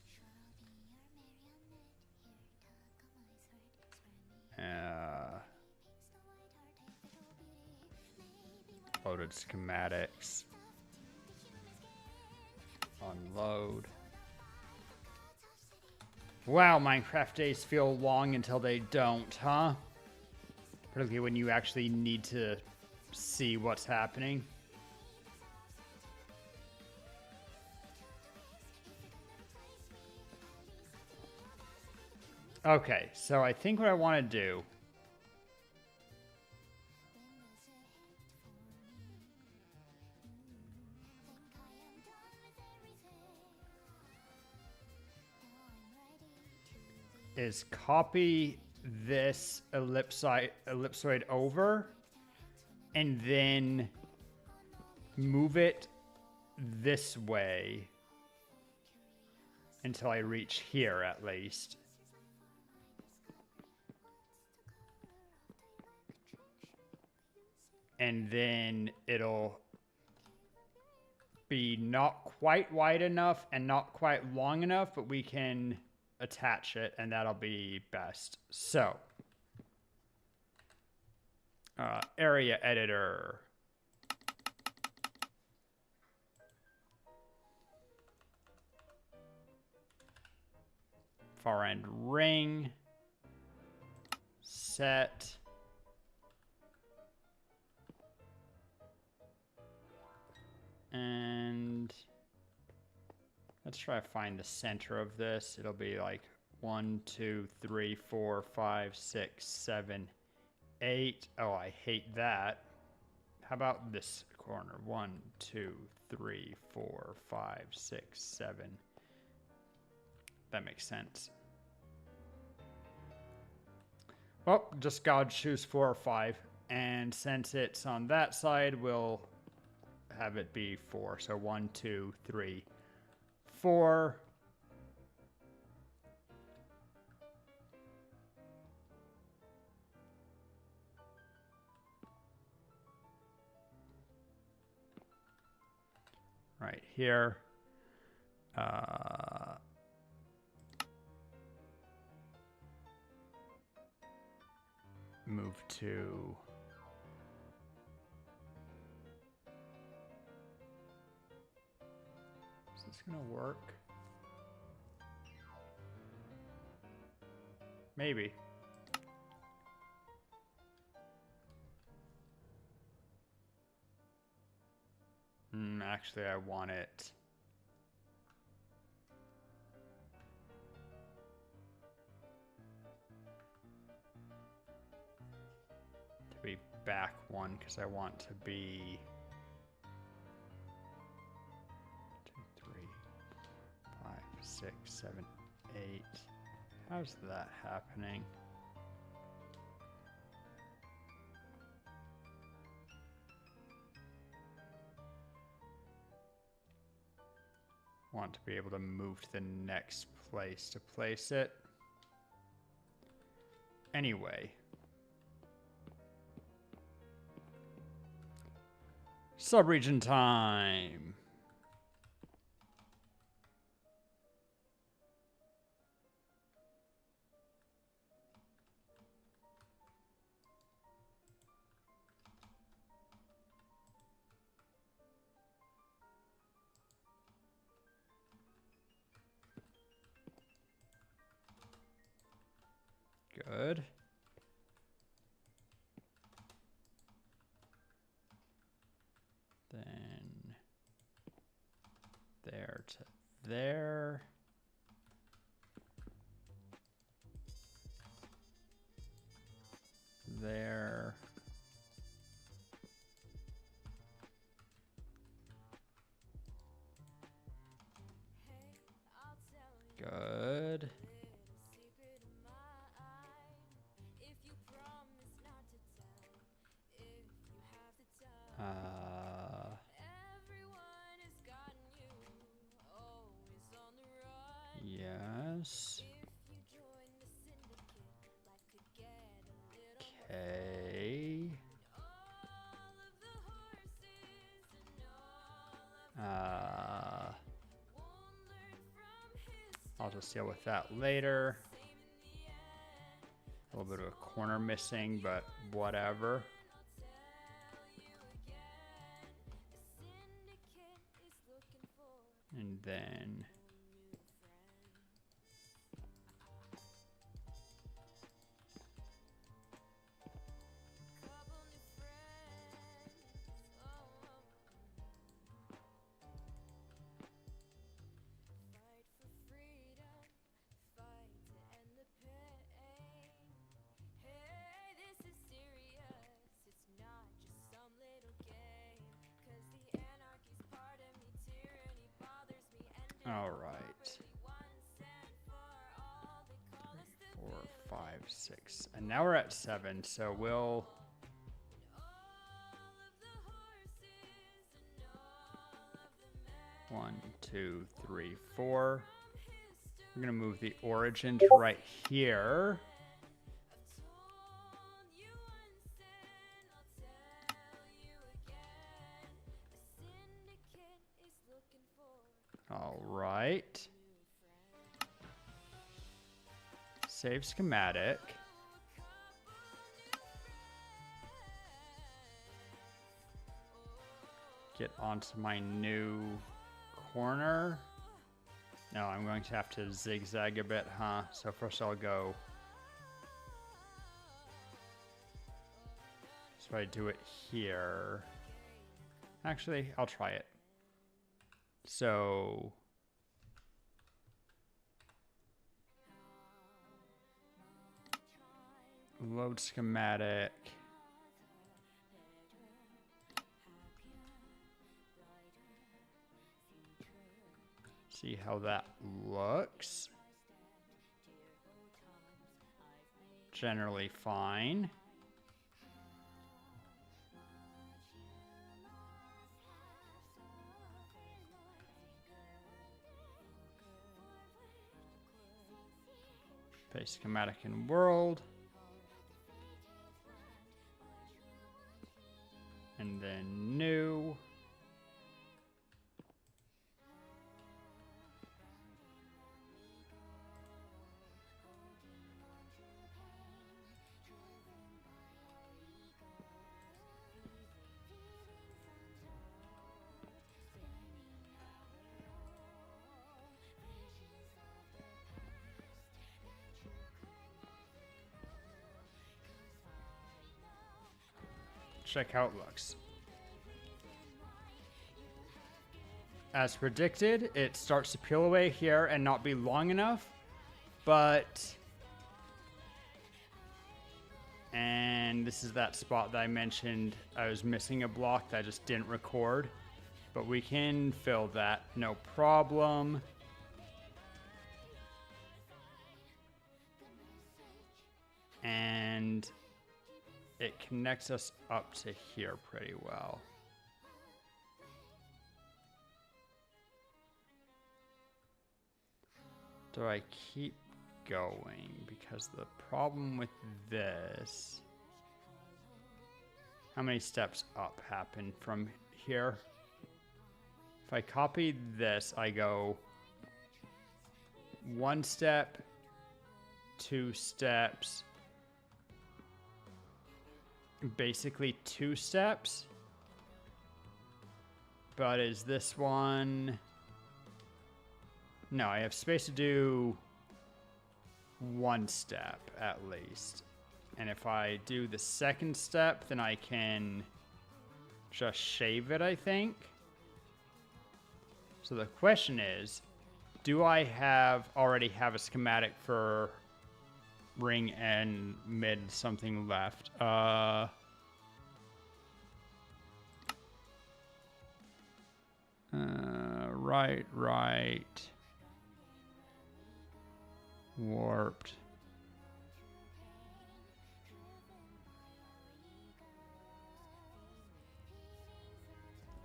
[SPEAKER 2] Loaded schematics. Unload. Wow, Minecraft days feel long until they don't, huh? Particularly when you actually need to see what's happening. Okay, so I think what I want to do is copy this ellipsoid over and then move it this way until I reach here at least. And then it'll be not quite wide enough and not quite long enough, but we can attach it and that'll be best. So, area editor. Far end ring. Set. And Let's try to find the center of this. It'll be like 1, 2, 3, 4, 5, 6, 7, 8. Oh, I hate that. How about this corner? 1, 2, 3, 4, 5, 6, 7. That makes sense. Well, just gotta choose 4 or 5. And since it's on that side, we'll have it be 4. So 1, 2, 3, 4. Right here. Move to is this gonna work? Maybe. Actually, I want it to be back 1 because I want to be 2, 3, 5, 6, 7, 8. How's that happening? Want to be able to move to the next place to place it. Anyway. Subregion time. Good. Then there to there. There. Good. Yes. Okay. I'll just deal with that later. A little bit of a corner missing, but whatever. And then all right. 3, 4, 5, 6. And now we're at 7, so we'll 1, 2, 3, 4. We're gonna move the origin to right here. All right. Save schematic. Get onto my new corner. No, I'm going to have to zigzag a bit, huh? So first I'll go. So I do it here. Actually, I'll try it. So Load schematic. See how that looks. Generally fine. Paste schematic in world. And then new. Check how it looks. As predicted, it starts to peel away here and not be long enough, but... And this is that spot that I mentioned I was missing a block that I just didn't record, but we can fill that, no problem. And it connects us up to here pretty well. Do I keep going? Because the problem with this... How many steps up happen from here? If I copy this, I go 1 step, 2 steps, basically 2 steps. But is this one... No, I have space to do 1 step at least. And if I do the 2nd step, then I can just shave it, I think. So the question is, do I already have a schematic for ring and mid something left? Right. Warped.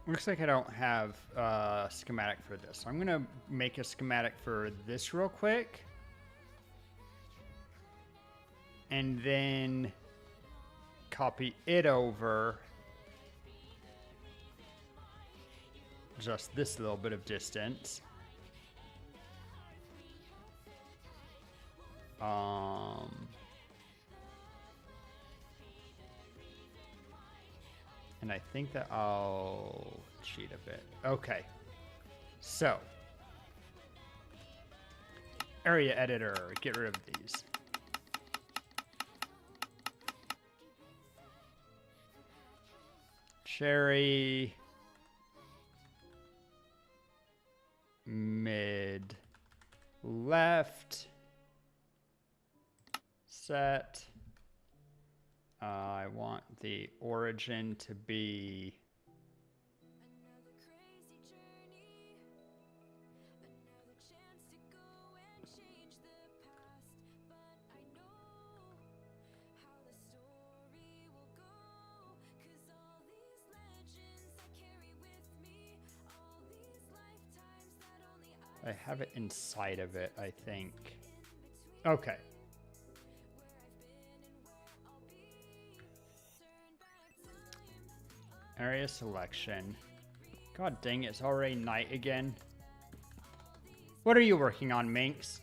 [SPEAKER 2] Looks like I don't have a schematic for this. So I'm going to make a schematic for this real quick. And then copy it over. Just this little bit of distance. And I think that I'll cheat a bit. Okay. So, area editor, get rid of these. Cherry. Mid. Left. Set. I want the origin to be I have it inside of it, I think. Okay. Area selection. God dang, it's already night again. What are you working on, Minx?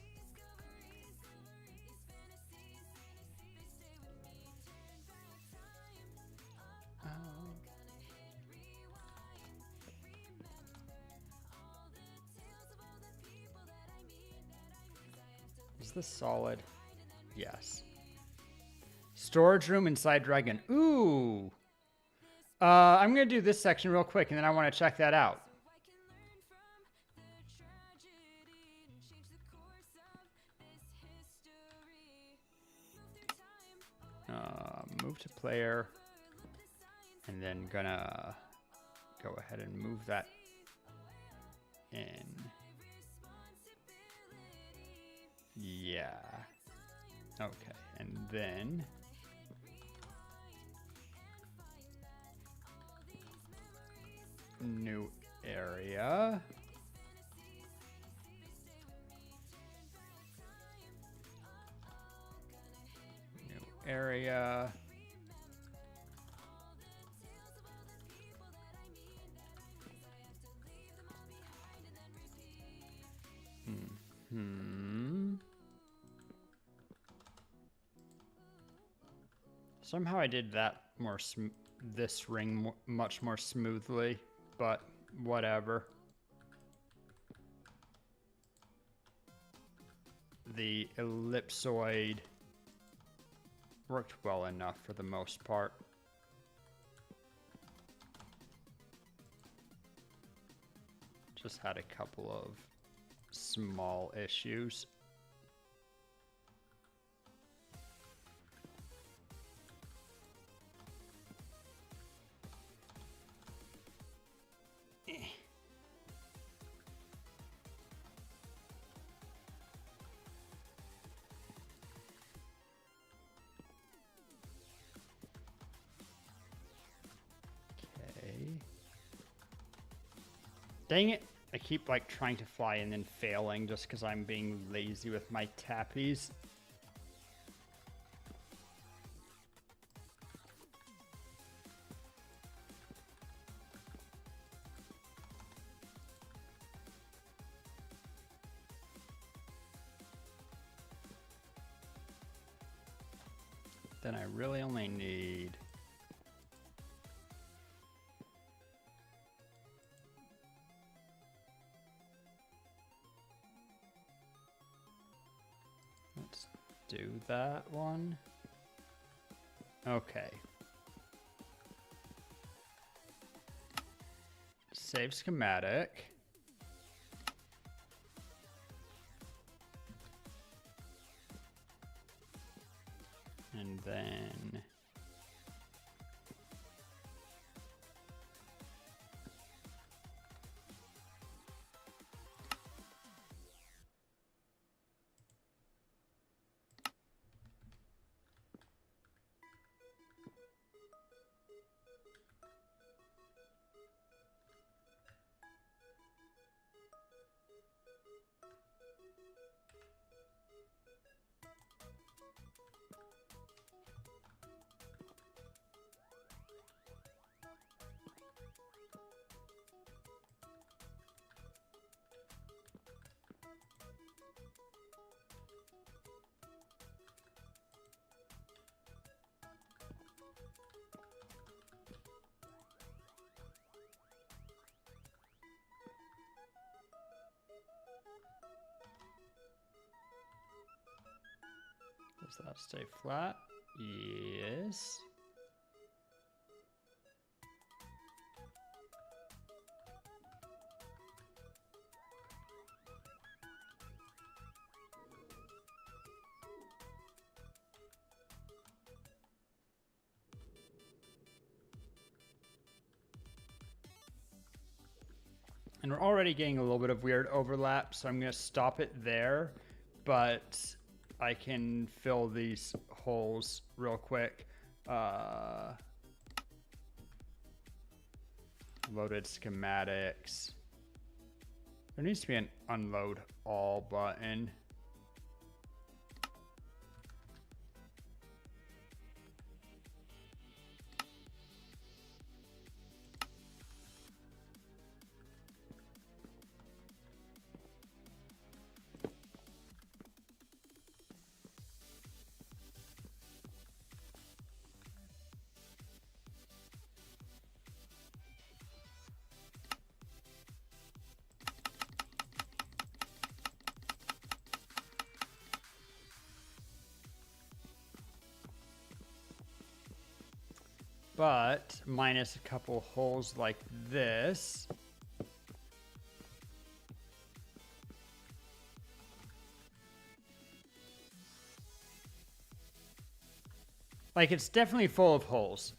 [SPEAKER 2] Is this solid? Yes. Storage room inside Dragon. Ooh. I'm going to do this section real quick, and then I want to check that out. move to player, and then gonna go ahead and move that in. Yeah. Okay, and then new area. New area. Somehow I did that more this ring much more smoothly, but whatever. The ellipsoid worked well enough for the most part. Just had a couple of small issues. Dang it. I keep like trying to fly and then failing just because I'm being lazy with my tappies. Then I really only need do that one. Okay. Save schematic. And then does that stay flat? Yes. And we're already getting a little bit of weird overlap, so I'm going to stop it there. But I can fill these holes real quick. Loaded schematics. There needs to be an unload all button. But minus a couple holes like this. Like, it's definitely full of holes.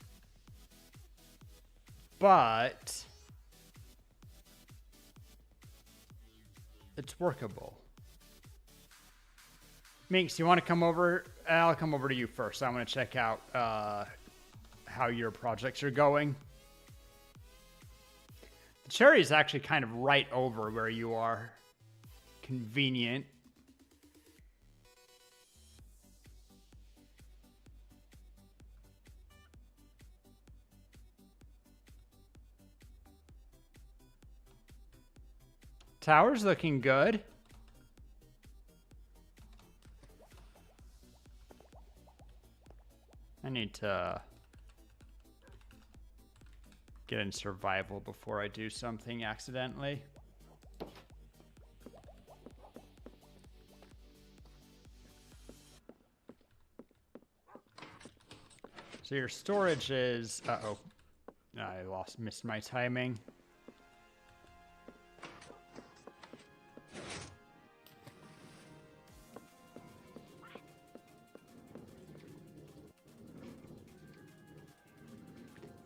[SPEAKER 2] But it's workable. Minx, you want to come over? I'll come over to you first. I want to check out how your projects are going. The cherry is actually kind of right over where you are. Convenient. Tower's looking good. I need to get in survival before I do something accidentally. So your storage is... Uh-oh. I missed my timing.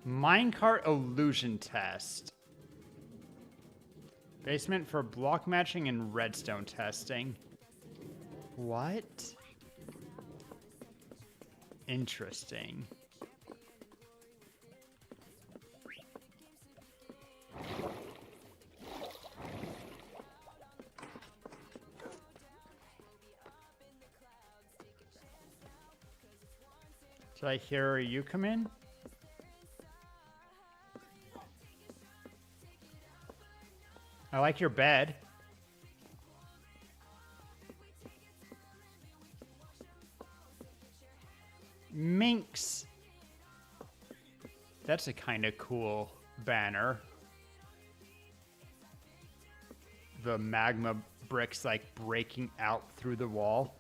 [SPEAKER 2] Minecart illusion test. Basement for block matching and redstone testing. What? Interesting. Did I hear you come in? I like your bed. Minx. That's a kind of cool banner. The magma bricks like breaking out through the wall.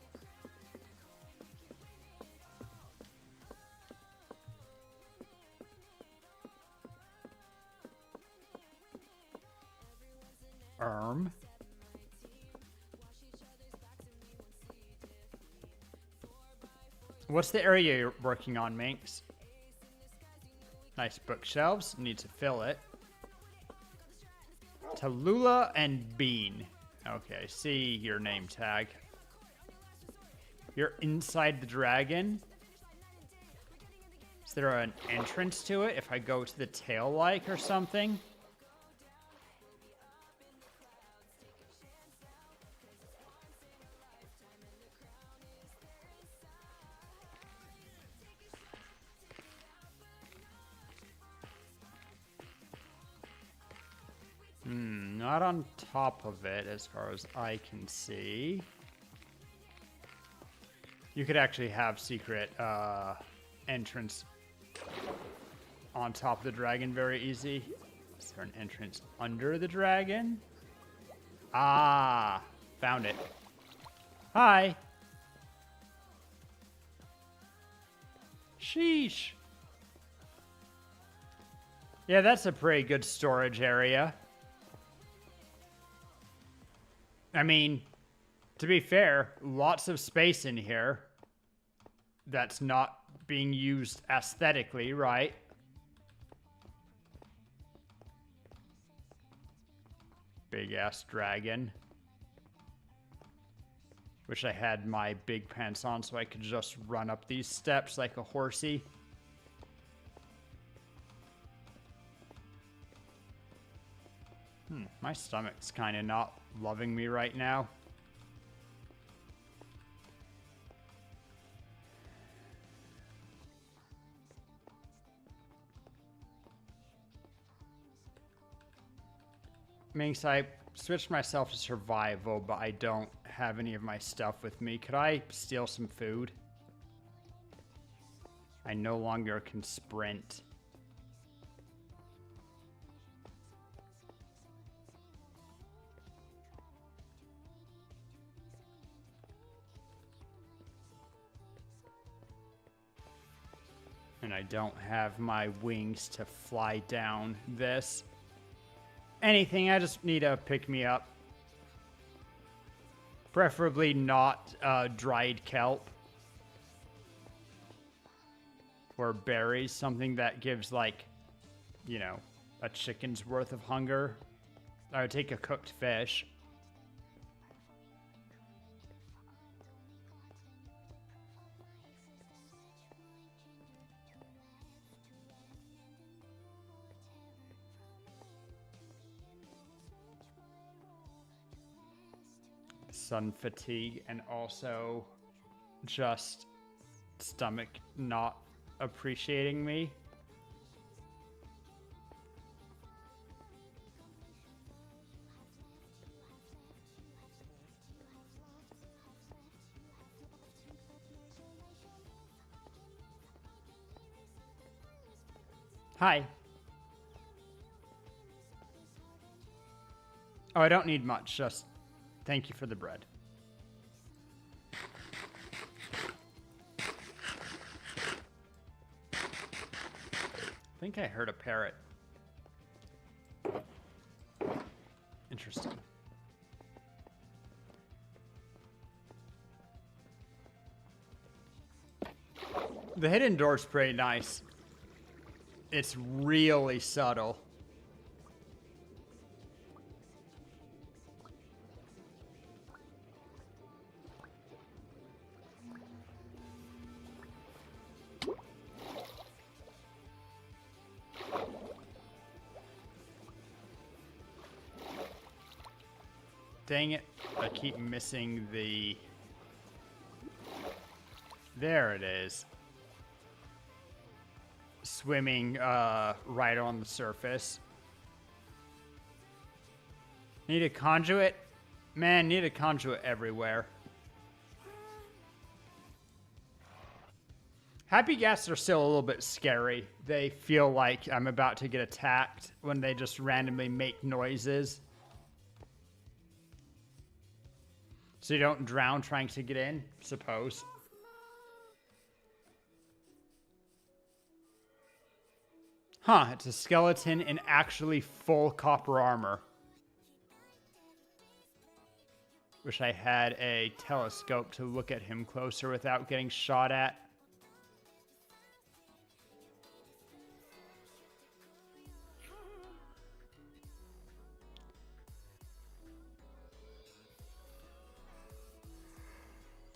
[SPEAKER 2] What's the area you're working on, Minx? Nice bookshelves. Need to fill it. Tallulah and Bean. Okay, see your name tag. You're inside the dragon. Is there an entrance to it if I go to the tail like or something? Not on top of it as far as I can see. You could actually have secret entrance on top of the dragon very easy. Is there an entrance under the dragon? Ah, found it. Hi. Sheesh. Yeah, that's a pretty good storage area. I mean, to be fair, lots of space in here that's not being used aesthetically, right? Big ass dragon. Wish I had my big pants on so I could just run up these steps like a horsey. My stomach's kind of not loving me right now. Minx, I switched myself to survival, but I don't have any of my stuff with me. Could I steal some food? I no longer can sprint. And I don't have my wings to fly down this. Anything, I just need to pick me up. Preferably not dried kelp. or berries, something that gives like, you know, a chicken's worth of hunger. I would take a cooked fish. Sun fatigue and also just stomach not appreciating me. Hi. Oh, I don't need much, just thank you for the bread. I think I heard a parrot. Interesting. The hidden door's pretty nice. It's really subtle. Dang it, I keep missing the... There it is. Swimming right on the surface. Need a conduit? Man, need a conduit everywhere. Happy guests are still a little bit scary. They feel like I'm about to get attacked when they just randomly make noises. So you don't drown trying to get in, suppose. Huh, it's a skeleton in actually full copper armor. Wish I had a telescope to look at him closer without getting shot at.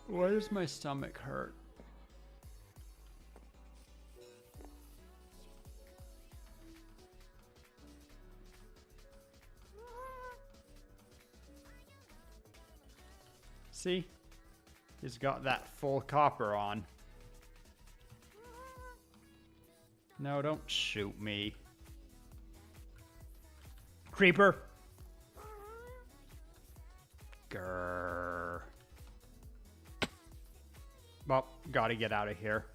[SPEAKER 2] Why does my stomach hurt? See? He's got that full copper on. No, don't shoot me. Creeper! Grrr. Well, gotta get out of here.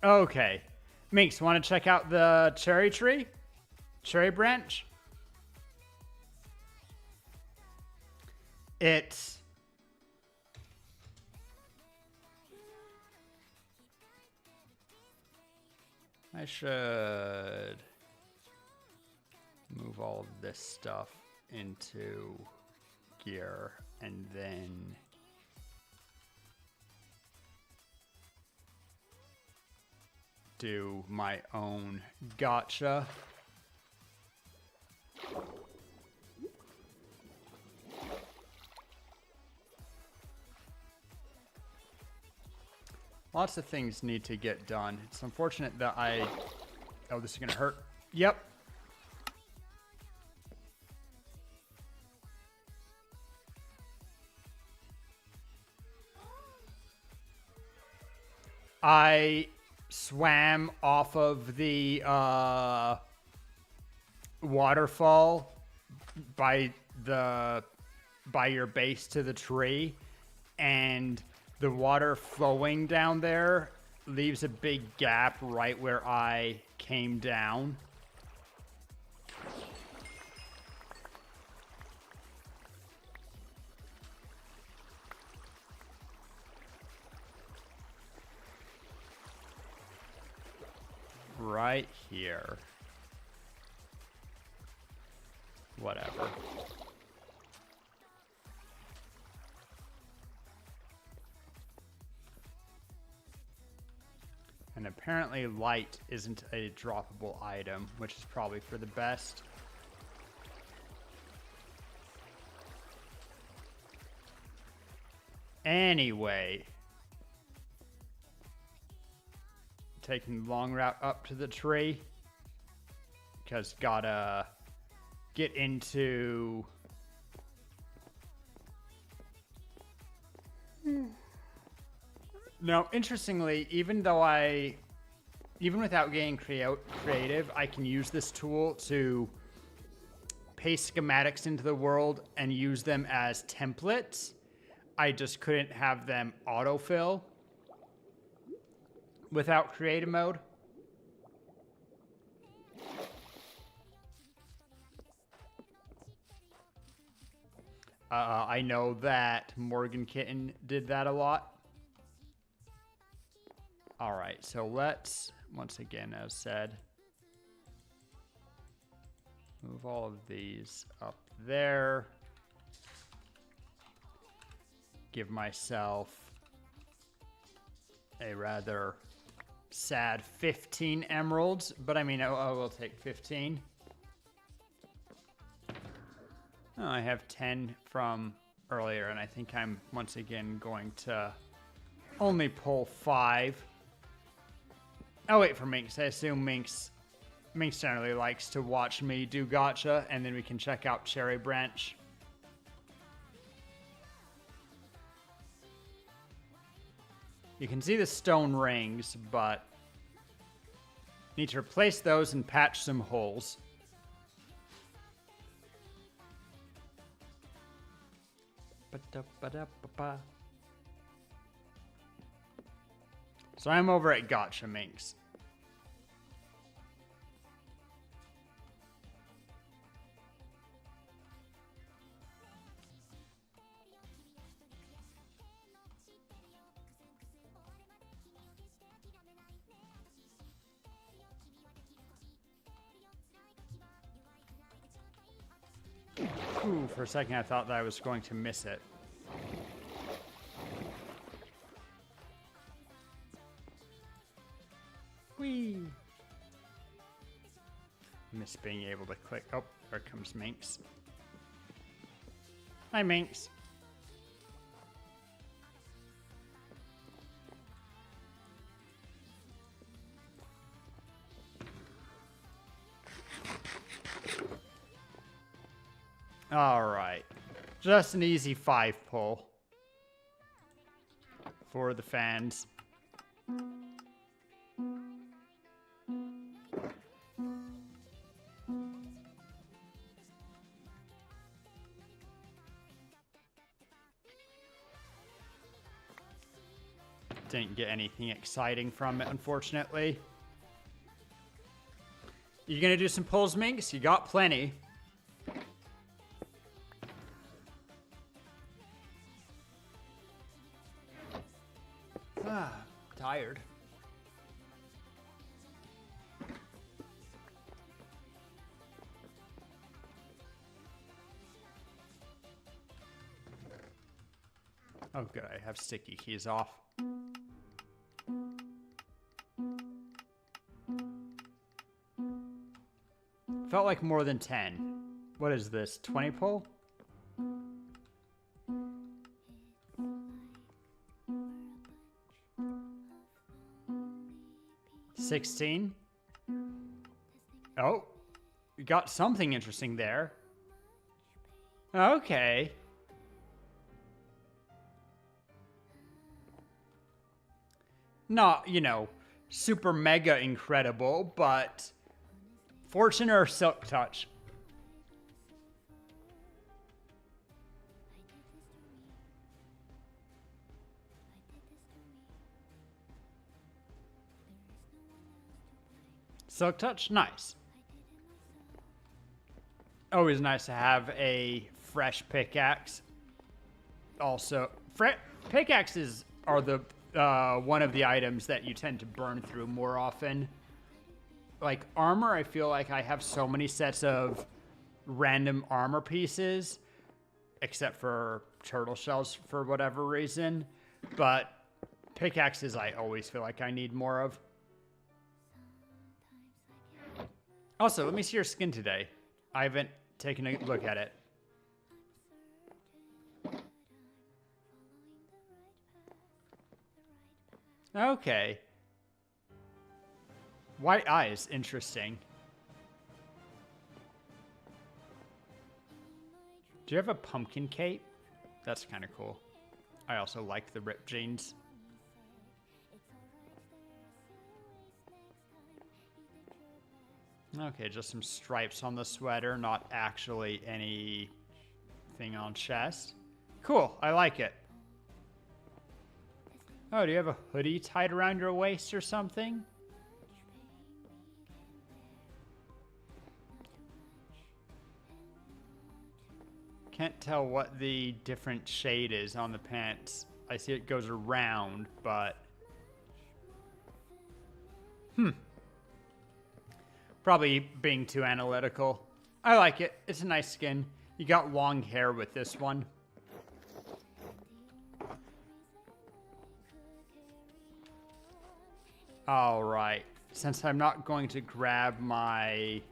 [SPEAKER 2] Okay. Minx, want to check out the cherry tree? Cherry branch? It's... I should move all of this stuff into gear and then do my own gotcha. Lots of things need to get done. It's unfortunate that oh, this is gonna hurt. Yep. I swam off of the waterfall by your base to the tree, and the water flowing down there leaves a big gap right where I came down. Right here. Whatever. And apparently light isn't a droppable item, which is probably for the best. Anyway, taking the long route up to the tree because gotta get into now. Interestingly, even without getting creative, I can use this tool to paste schematics into the world and use them as templates. I just couldn't have them autofill without creative mode. I know that Morgan Kitten did that a lot. All right, so let's, once again, as said, move all of these up there. Give myself a rather sad 15 emeralds, but I mean, I will take 15. Oh, I have 10 from earlier, and I think I'm once again going to only pull 5. Oh, wait for Minx. I assume Minx generally likes to watch me do gacha, and then we can check out Cherry Branch. You can see the stone rings, but need to replace those and patch some holes. So I'm over at Gotcha Minx. Ooh, for a second I thought that I was going to miss it. Whee! Miss being able to click. Oh, there comes Minx. Hi, Minx. All right. Just an easy 5 pull for the fans. Didn't get anything exciting from it, unfortunately. You gonna do some pulls, Minx? You got plenty. Tired. Oh, good. I have sticky keys off. Felt like more than 10. What is this? 20 pull? 16. Oh, you got something interesting there. Okay. Not, you know, super mega incredible, but Fortune or Silk Touch? Silk Touch? Nice. Always nice to have a fresh pickaxe. Also, pickaxes are the one of the items that you tend to burn through more often. Like armor, I feel like I have so many sets of random armor pieces, except for turtle shells for whatever reason. But pickaxes, I always feel like I need more of. Also, let me see your skin today. I haven't taken a look at it. Okay. White eyes, interesting. Do you have a pumpkin cape? That's kind of cool. I also like the ripped jeans. Okay, just some stripes on the sweater, not actually anything on chest. Cool, I like it. Oh, do you have a hoodie tied around your waist or something? Can't tell what the different shade is on the pants. I see it goes around, but... Probably being too analytical. I like it. It's a nice skin. You got long hair with this one. All right. Since I'm not going to grab my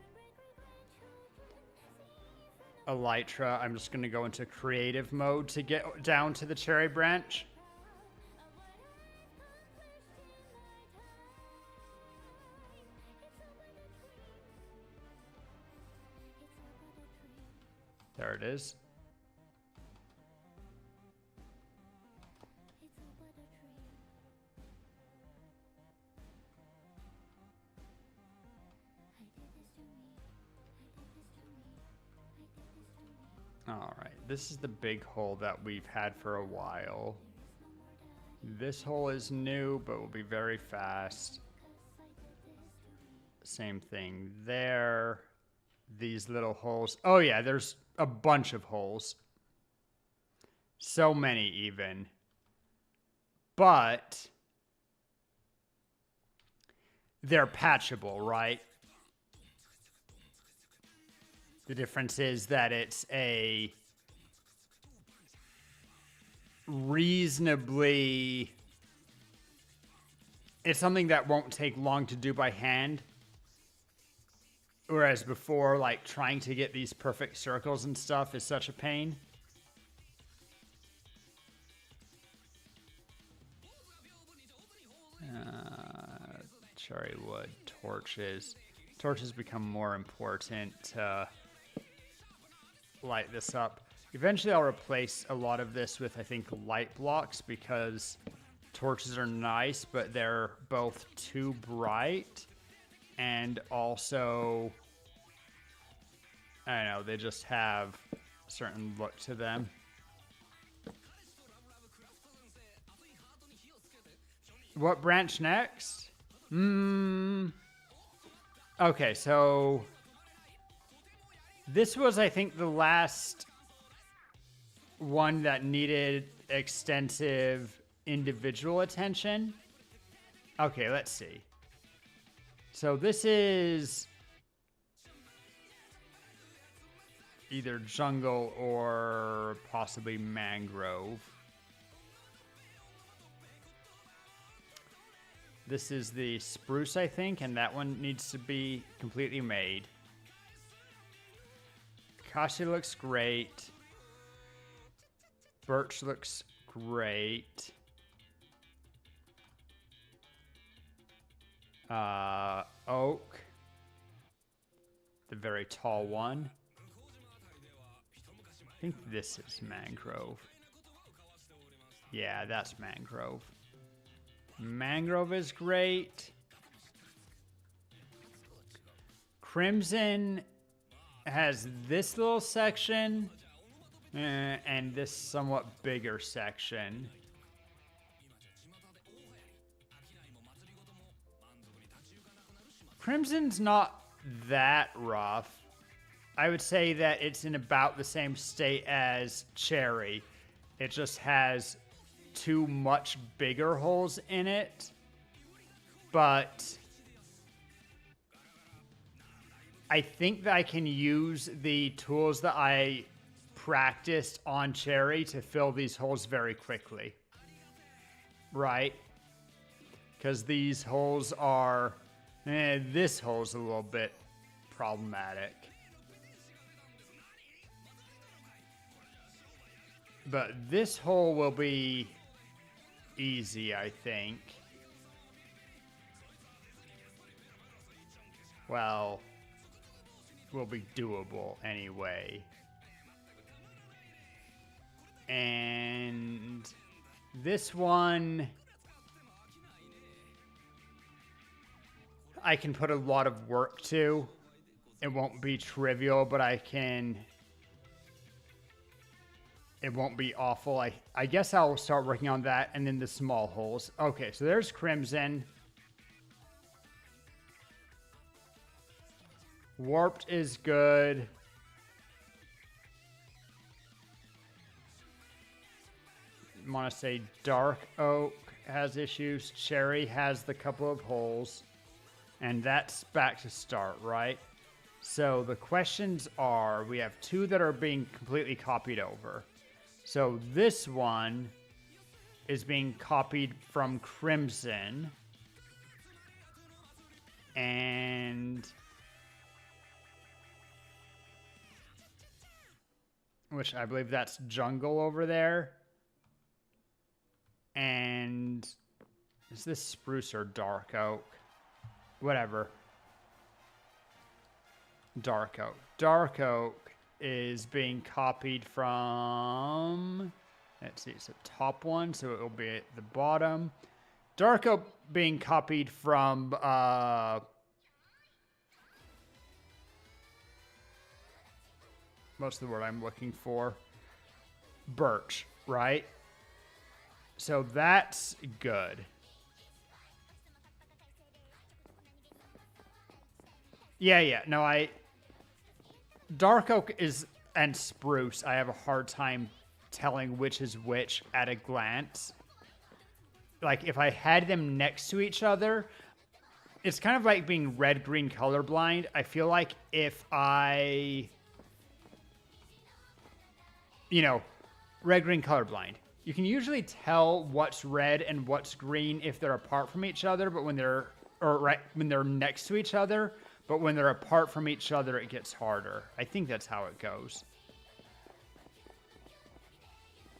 [SPEAKER 2] Elytra, I'm just going to go into creative mode to get down to the cherry branch. There it is. All right, this is the big hole that we've had for a while. This hole is new, but will be very fast. Same thing there. These little holes. Oh yeah, there's a bunch of holes. So many even. But they're patchable, right? The difference is that it's a reasonably... It's something that won't take long to do by hand. Whereas before, like, trying to get these perfect circles and stuff is such a pain. Cherry wood, torches. Torches become more important to light this up. Eventually I'll replace a lot of this with, I think, light blocks, because torches are nice, but they're both too bright. And also, I don't know, they just have a certain look to them. What branch next? Okay, so this was, I think, the last one that needed extensive individual attention. Okay, let's see. So this is either jungle or possibly mangrove. This is the spruce, I think, and that one needs to be completely made. Acacia looks great. Birch looks great. Oak. The very tall one. I think this is mangrove. Yeah, that's mangrove. Mangrove is great. Crimson has this little section and this somewhat bigger section. Crimson's not that rough. I would say that it's in about the same state as Cherry. It just has two much bigger holes in it, but I think that I can use the tools that I practiced on Cherry to fill these holes very quickly, right? Because these holes are, this hole's a little bit problematic. But this hole will be easy, I think. Well, will be doable anyway. And this one, I can put a lot of work to. It won't be trivial, but it won't be awful. I guess I'll start working on that, and then the small holes. Okay, so there's Crimson. Warped is good. I want to say Dark Oak has issues. Cherry has the couple of holes. And that's back to start, right? So the questions are, we have two that are being completely copied over. So this one is being copied from Crimson. And which I believe that's Jungle over there. And is this Spruce or Dark Oak? Whatever. Dark Oak. Dark Oak is being copied from, let's see, it's the top one, so it will be at the bottom. Dark Oak being copied from what's the word I'm looking for? Birch, right? So that's good. Yeah, no, Dark Oak is, and Spruce, I have a hard time telling which is which at a glance. Like, if I had them next to each other, it's kind of like being red-green colorblind. I feel like if red-green colorblind. You can usually tell what's red and what's green if they're apart from each other, but when they're next to each other. But when they're apart from each other, it gets harder. I think that's how it goes.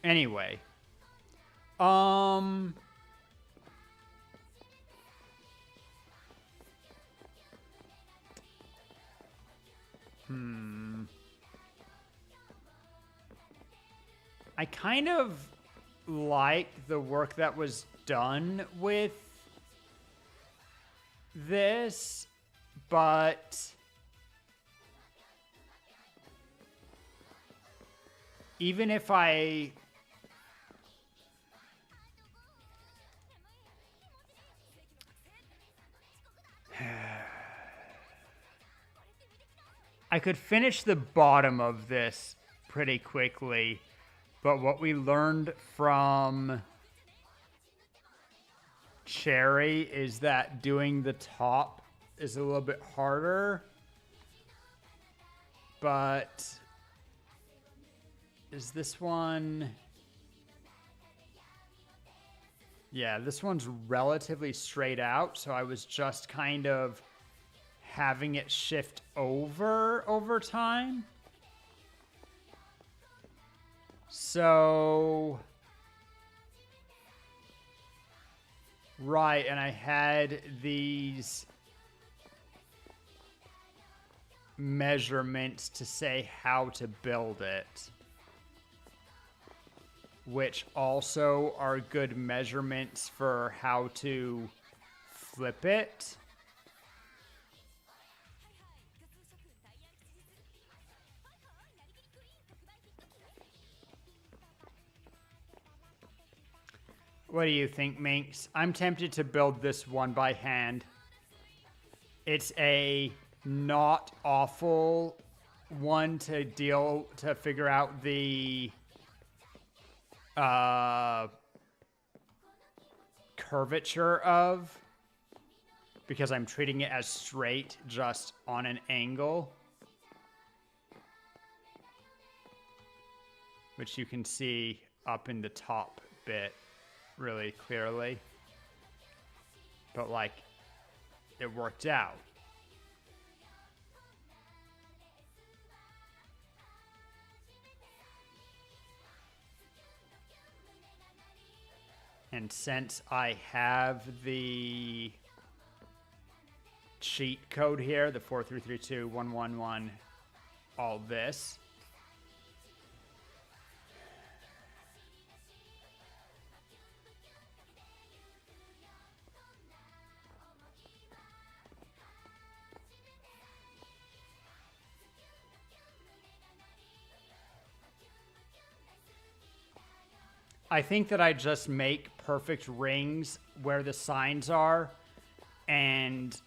[SPEAKER 2] Anyway. I kind of like the work that was done with this. But even if I could finish the bottom of this pretty quickly, but what we learned from Cherry is that doing the top is a little bit harder, but is this one? Yeah, this one's relatively straight out, so I was just kind of having it shift over time. So, right, and I had these measurements to say how to build it, which also are good measurements for how to flip it. What do you think, Minx? I'm tempted to build this one by hand. It's a not awful one to figure out the curvature of, because I'm treating it as straight, just on an angle, which you can see up in the top bit really clearly. But like, it worked out. And since I have the cheat code here, the 4332111, all this. I think that I just make perfect rings where the signs are and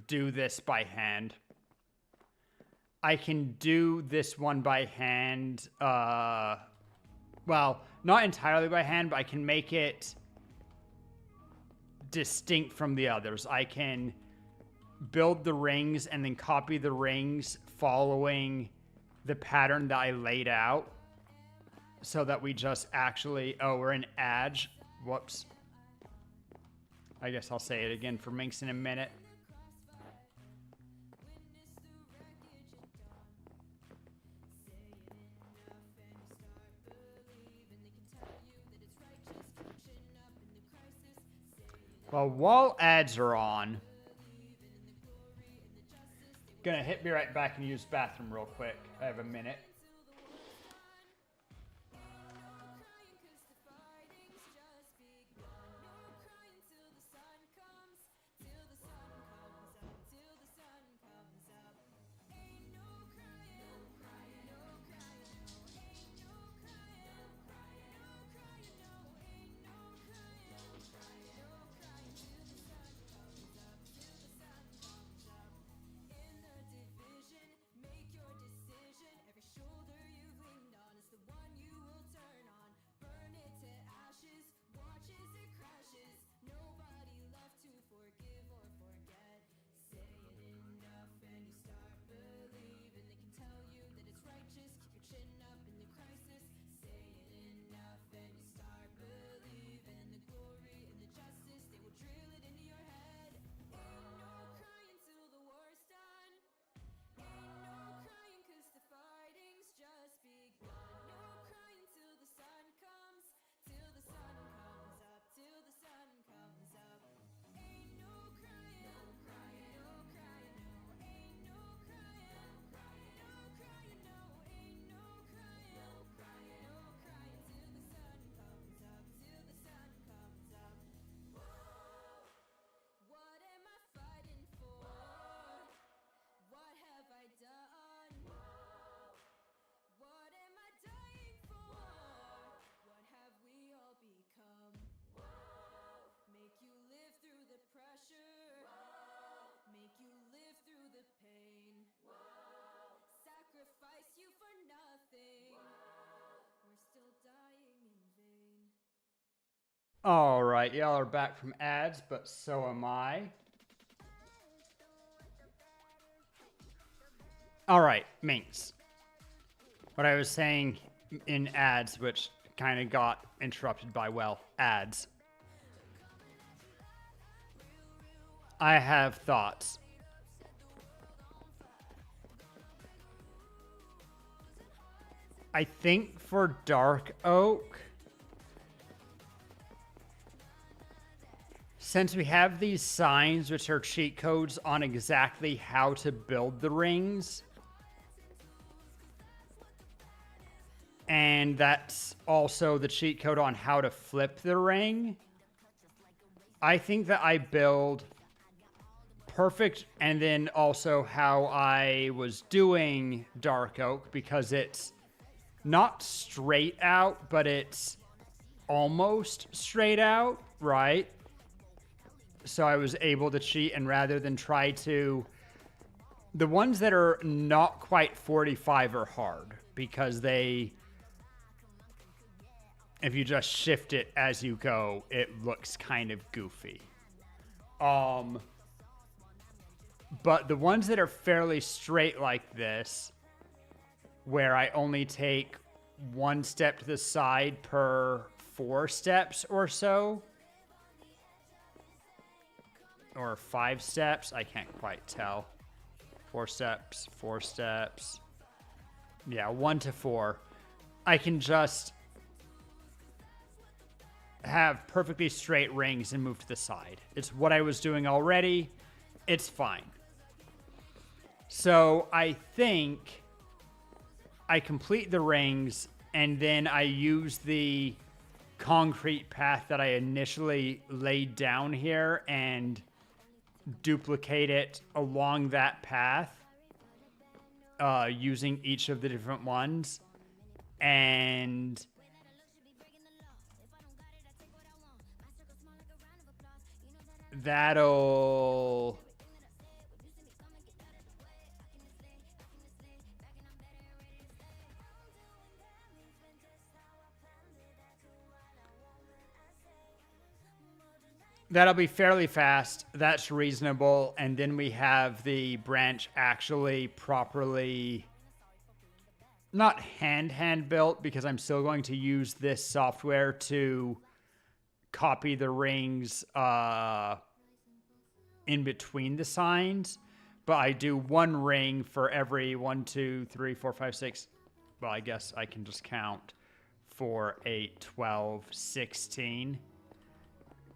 [SPEAKER 2] do this by hand. I can do this one by hand. Well, not entirely by hand, but I can make it distinct from the others. I can build the rings and then copy the rings following the pattern that I laid out so that we just actually, we're in Edge. Whoops. I guess I'll say it again for Minx in a minute. Well, while ads are on, gonna hit me right back and use bathroom real quick. I have a minute. All right, y'all are back from ads, but so am I. All right, Minx. What I was saying in ads, which kind of got interrupted by, well, ads. I have thoughts. I think for Dark Oak, since we have these signs, which are cheat codes on exactly how to build the rings, and that's also the cheat code on how to flip the ring, I think that I build perfect, and then also how I was doing Dark Oak, because it's not straight out, but it's almost straight out, right? So I was able to cheat, and rather than try to... The ones that are not quite 45 are hard, because they... If you just shift it as you go, it looks kind of goofy. But the ones that are fairly straight like this, where I only take one step to the side per 4 steps or so, or 5 steps, I can't quite tell. 4 steps, 4 steps. Yeah, 1 to 4. I can just have perfectly straight rings and move to the side. It's what I was doing already. It's fine. So I think I complete the rings and then I use the concrete path that I initially laid down here and duplicate it along that path using each of the different ones. And that'll be fairly fast. That's reasonable. And then we have the branch actually properly, not hand built, because I'm still going to use this software to copy the rings in between the signs. But I do 1 ring for every 1, 2, 3, 4, 5, 6. Well, I guess I can just count 4, 8, 12, 16.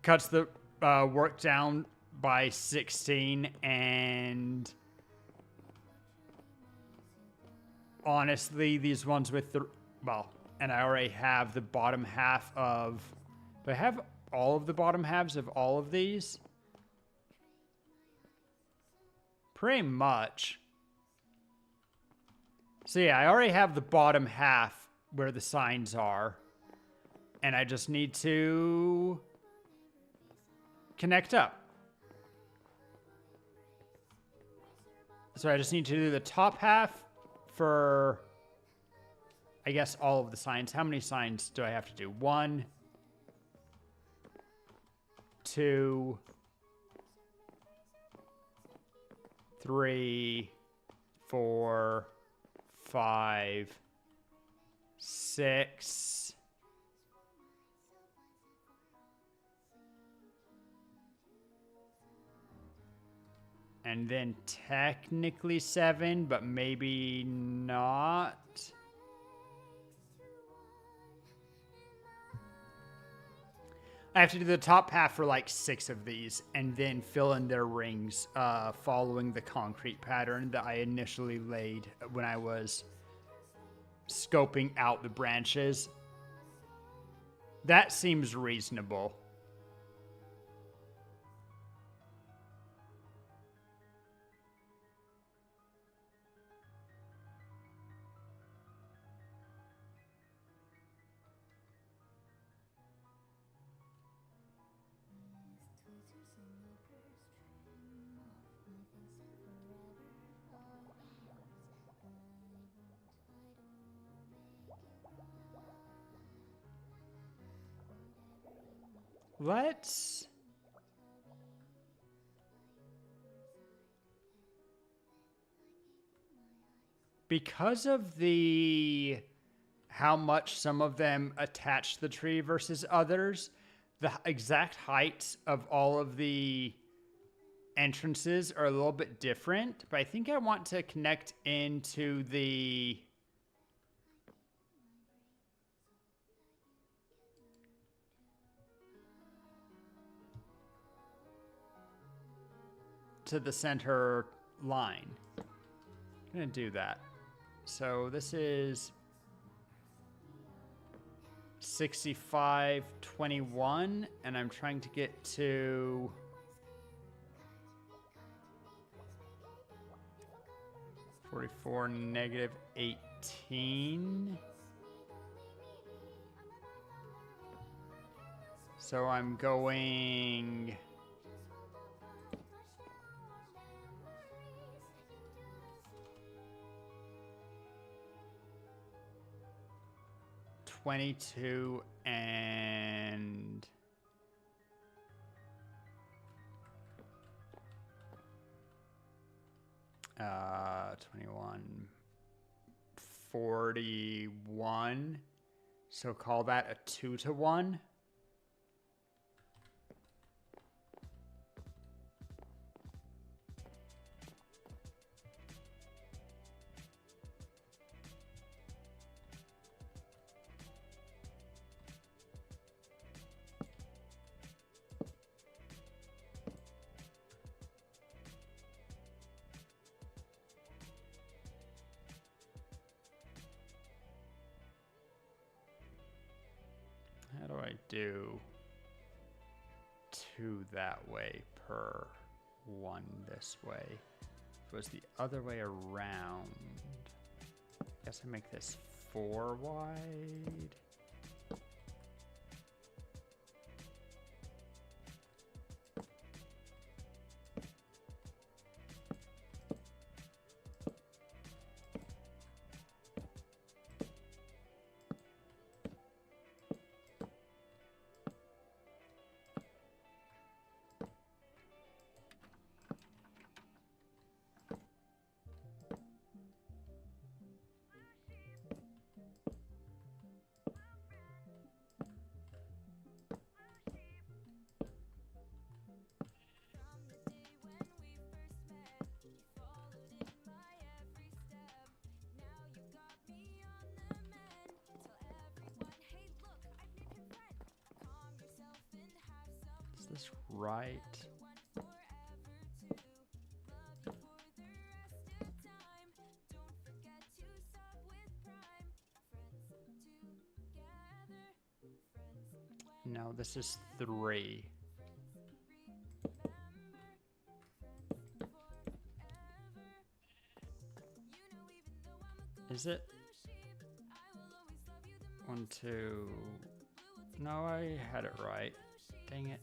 [SPEAKER 2] Cuts the work down by 16, and honestly, these ones with the, well, and I already have the bottom half of, do I have all of the bottom halves of all of these? Pretty much. So yeah, I already have the bottom half where the signs are, and I just need to connect up. So I just need to do the top half for, I guess, all of the signs. How many signs do I have to do? 1, 2, 3, 4, 5, 6. And then technically 7, but maybe not. I have to do the top half for like 6 of these and then fill in their rings following the concrete pattern that I initially laid when I was scoping out the branches. That seems reasonable. Let's... because of the how much some of them attach the tree versus others, the exact heights of all of the entrances are a little bit different, but I think I want to connect into the center line. I'm gonna do that. So this is 65-21, and I'm trying to get to -18. So I'm going 22 and 21, 41. So call that a 2-to-1. do 2 that way per 1 this way. If it was the other way around, I guess I make this 4 wide. Is this right? No, this is 3. Is it? 1, 2. No, I had it right. Dang it.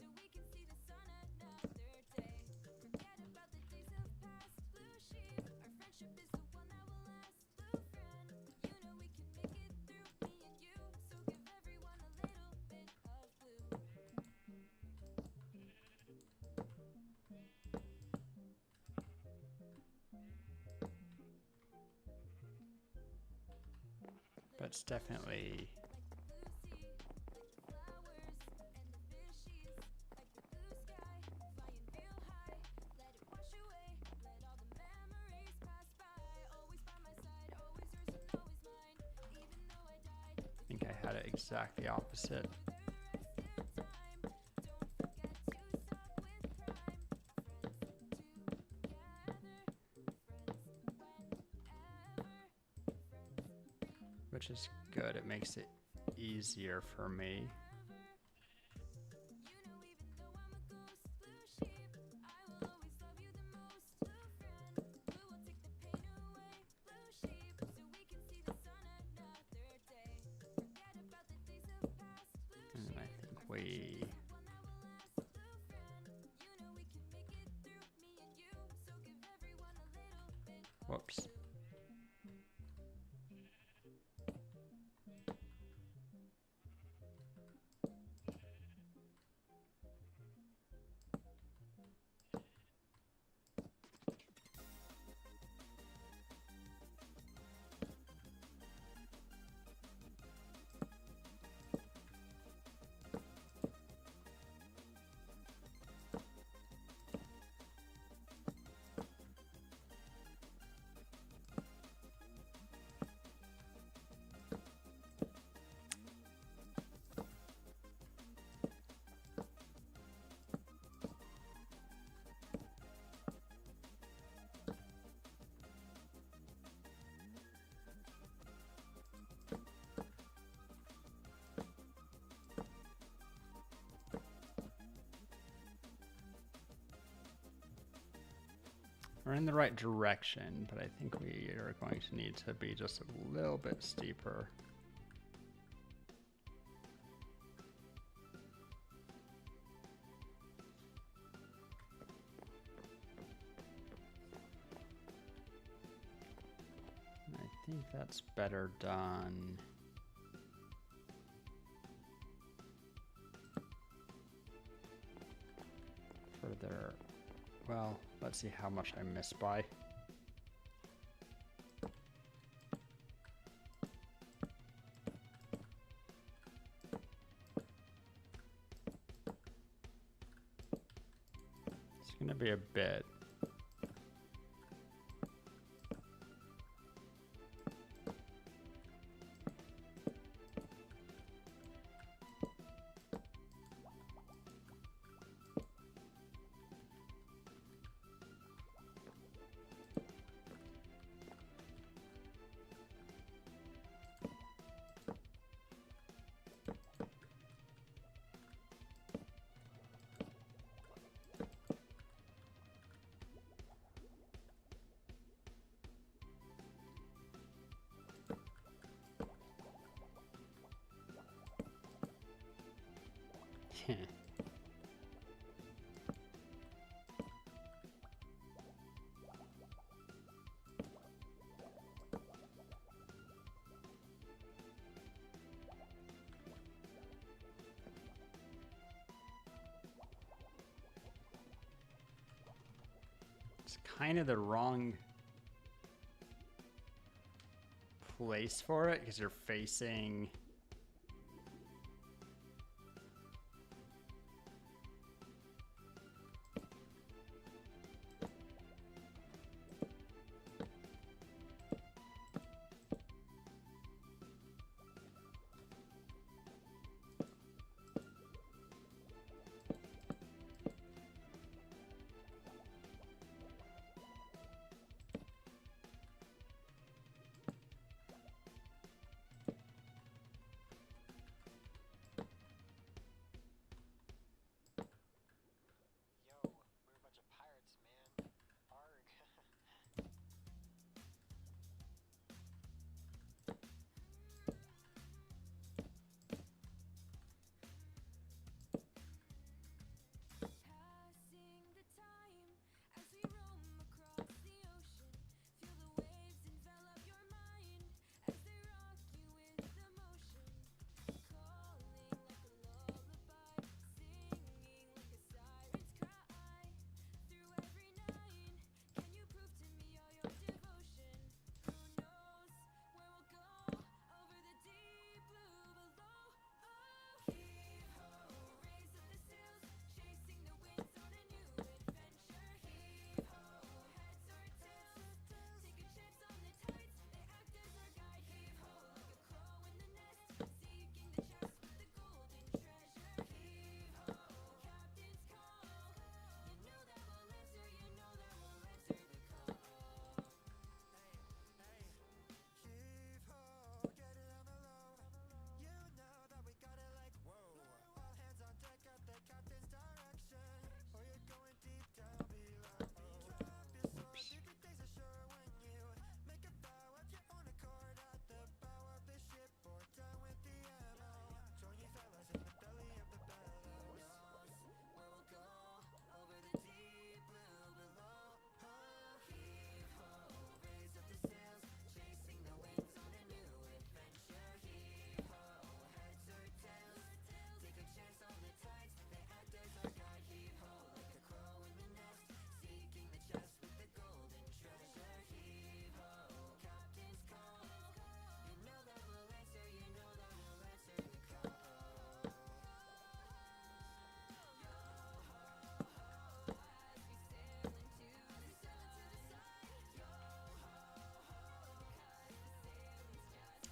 [SPEAKER 2] But it's definitely... I think I had it exactly opposite. Which is good, it makes it easier for me. And I think we... Whoops. We're in the right direction, but I think we are going to need to be just a little bit steeper. I think that's better done. Further. Well, let's see how much I missed by. It's going to be a bit. It's kind of the wrong place for it because you're facing...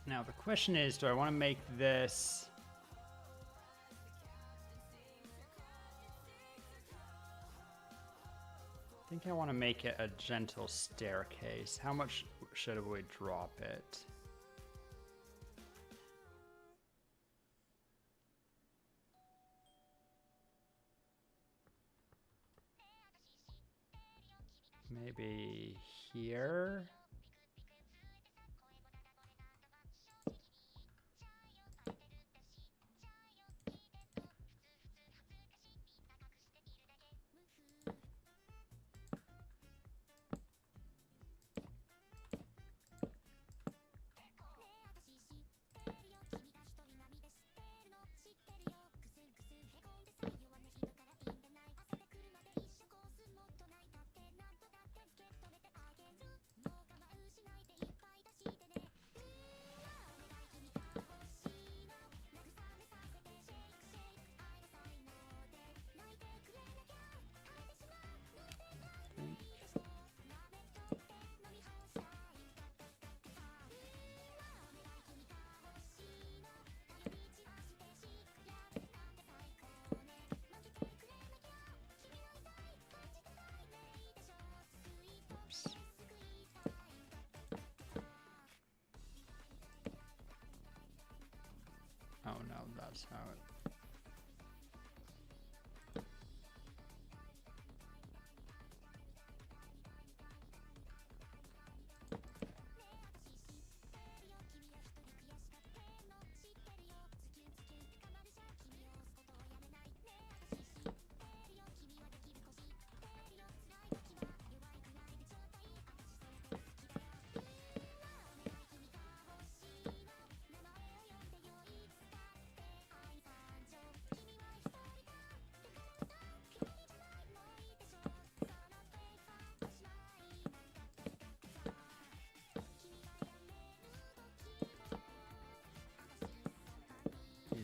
[SPEAKER 2] Now the question is, do I want to make this... I think I want to make it a gentle staircase. How much should we drop it? Maybe here? Oh no, that's how it...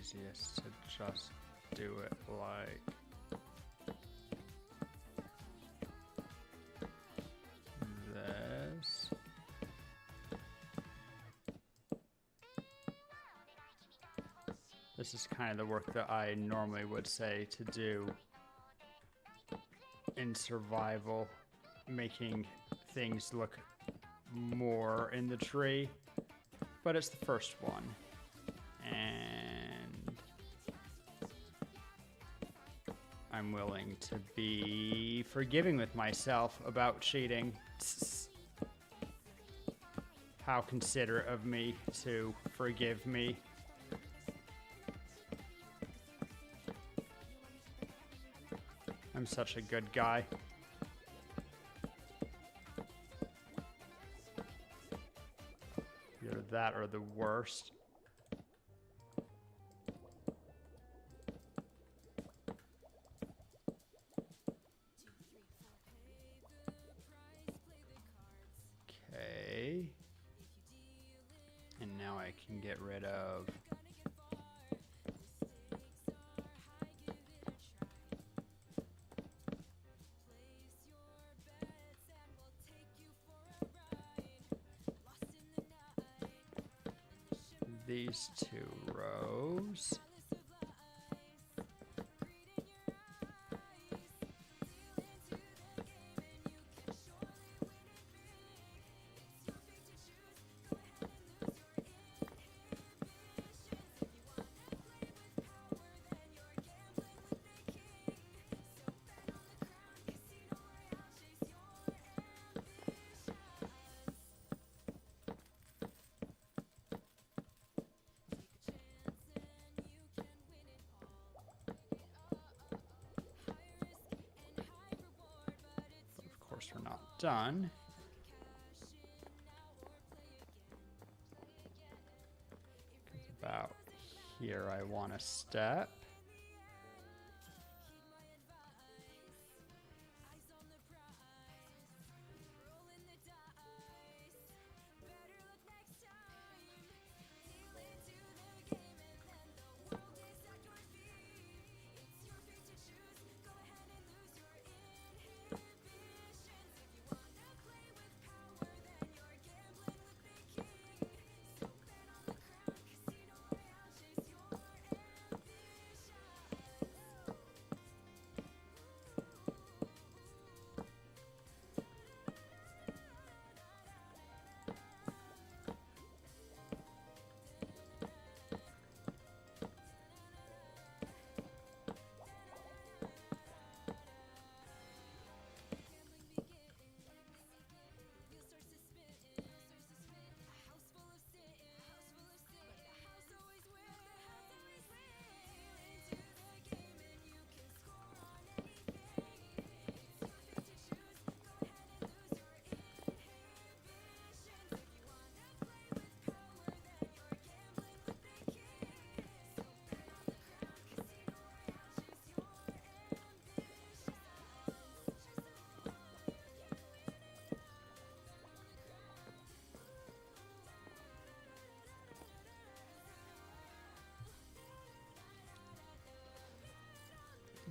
[SPEAKER 2] easiest to just do it like this. This is kind of the work that I normally would say to do in survival, making things look more in the tree, but it's the first one. And I'm willing to be forgiving with myself about cheating. How considerate of me to forgive me. I'm such a good guy. Either that or the worst. Okay. And now I can get rid of these 2 rows. We're not done. About here I want to step.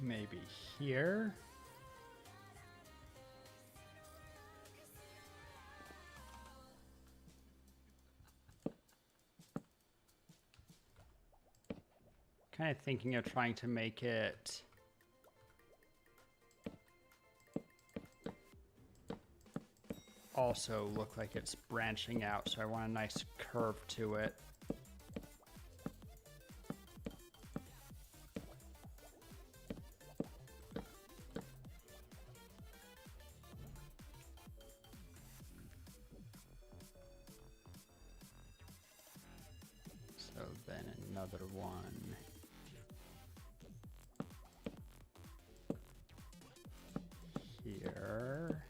[SPEAKER 2] Maybe here. Kind of thinking of trying to make it also look like it's branching out, so I want a nice curve to it. So then another one. Here.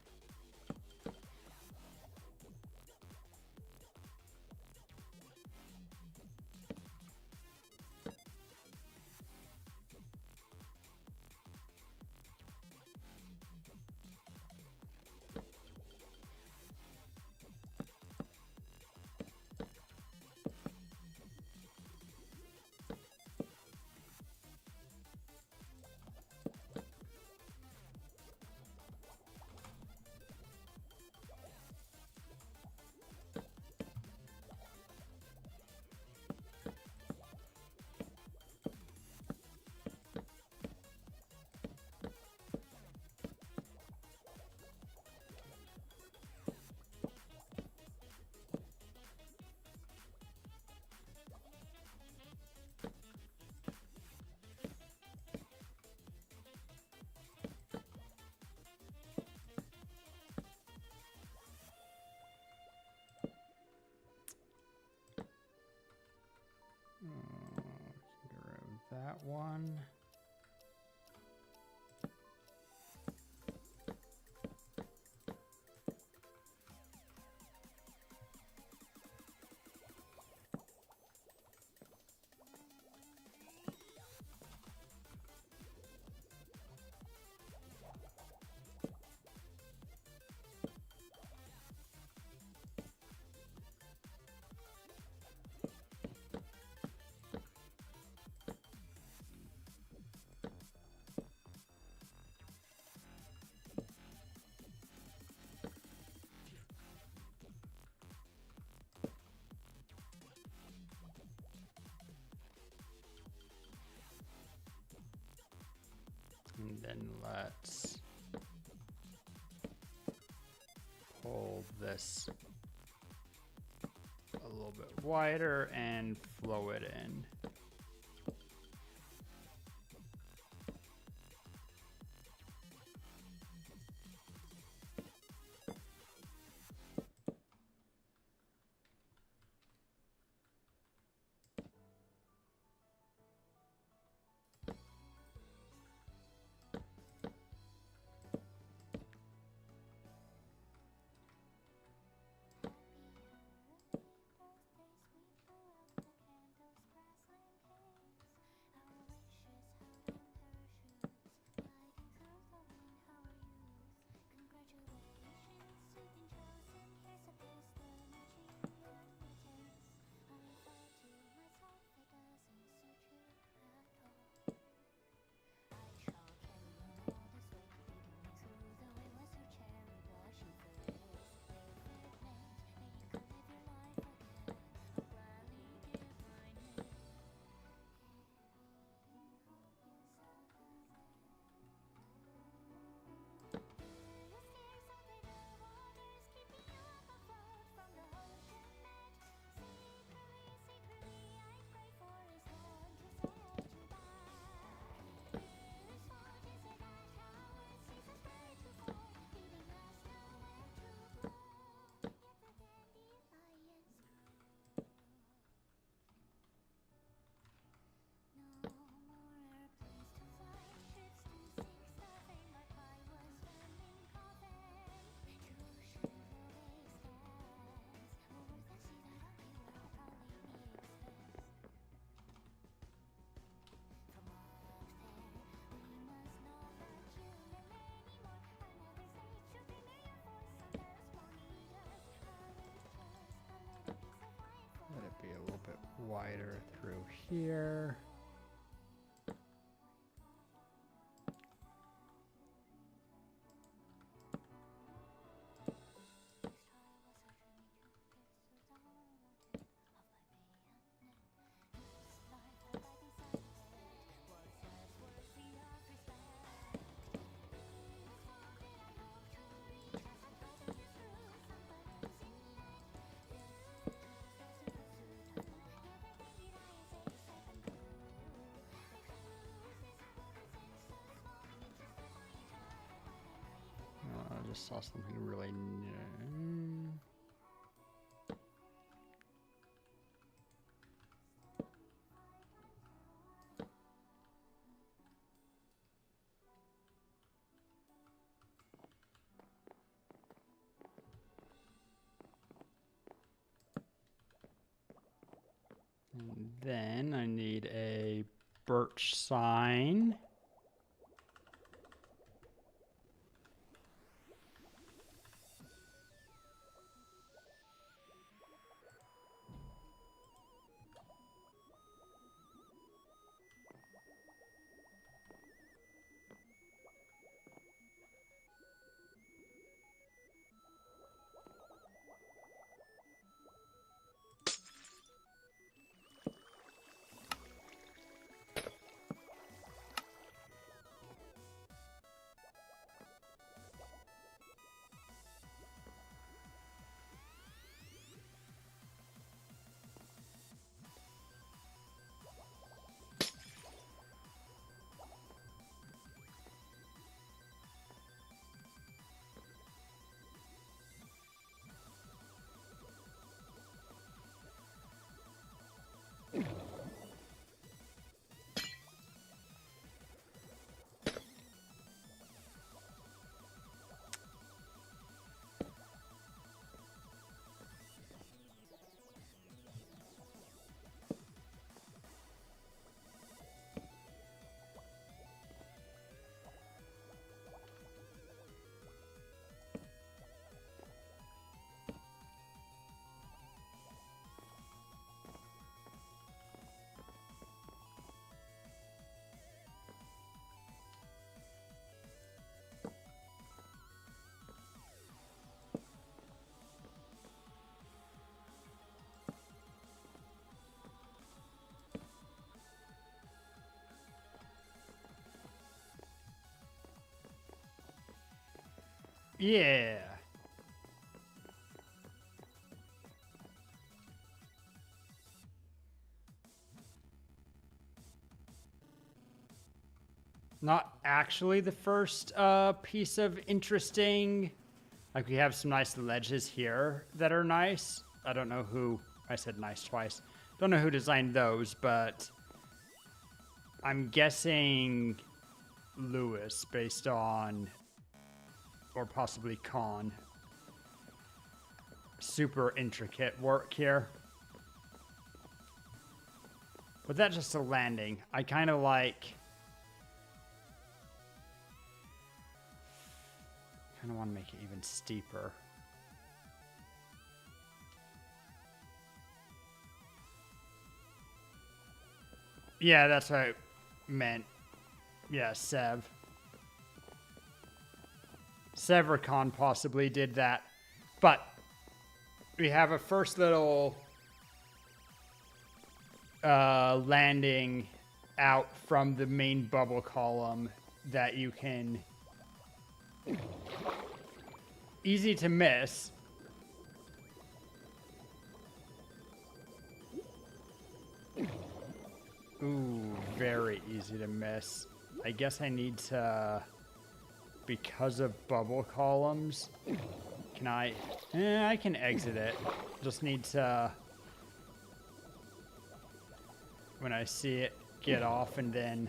[SPEAKER 2] that one. And then let's pull this a little bit wider and flow it in. Let it be a little bit wider through here. I just saw something really new. And then I need a birch sign. Yeah. Not actually the first piece of interesting. Like, we have some nice ledges here that are nice. I don't know who, I said nice twice. Don't know who designed those, but I'm guessing Lewis based on, or possibly Khan. Super intricate work here. But that's just a landing. I kind of like... kind of want to make it even steeper. Yeah, that's what I meant. Yeah, Sev. Sev or Khan possibly did that. But we have a first little landing out from the main bubble column that you can... easy to miss. Ooh, very easy to miss. I guess I need to, because of bubble columns, can I can exit it. Just need to, when I see it, get off and then,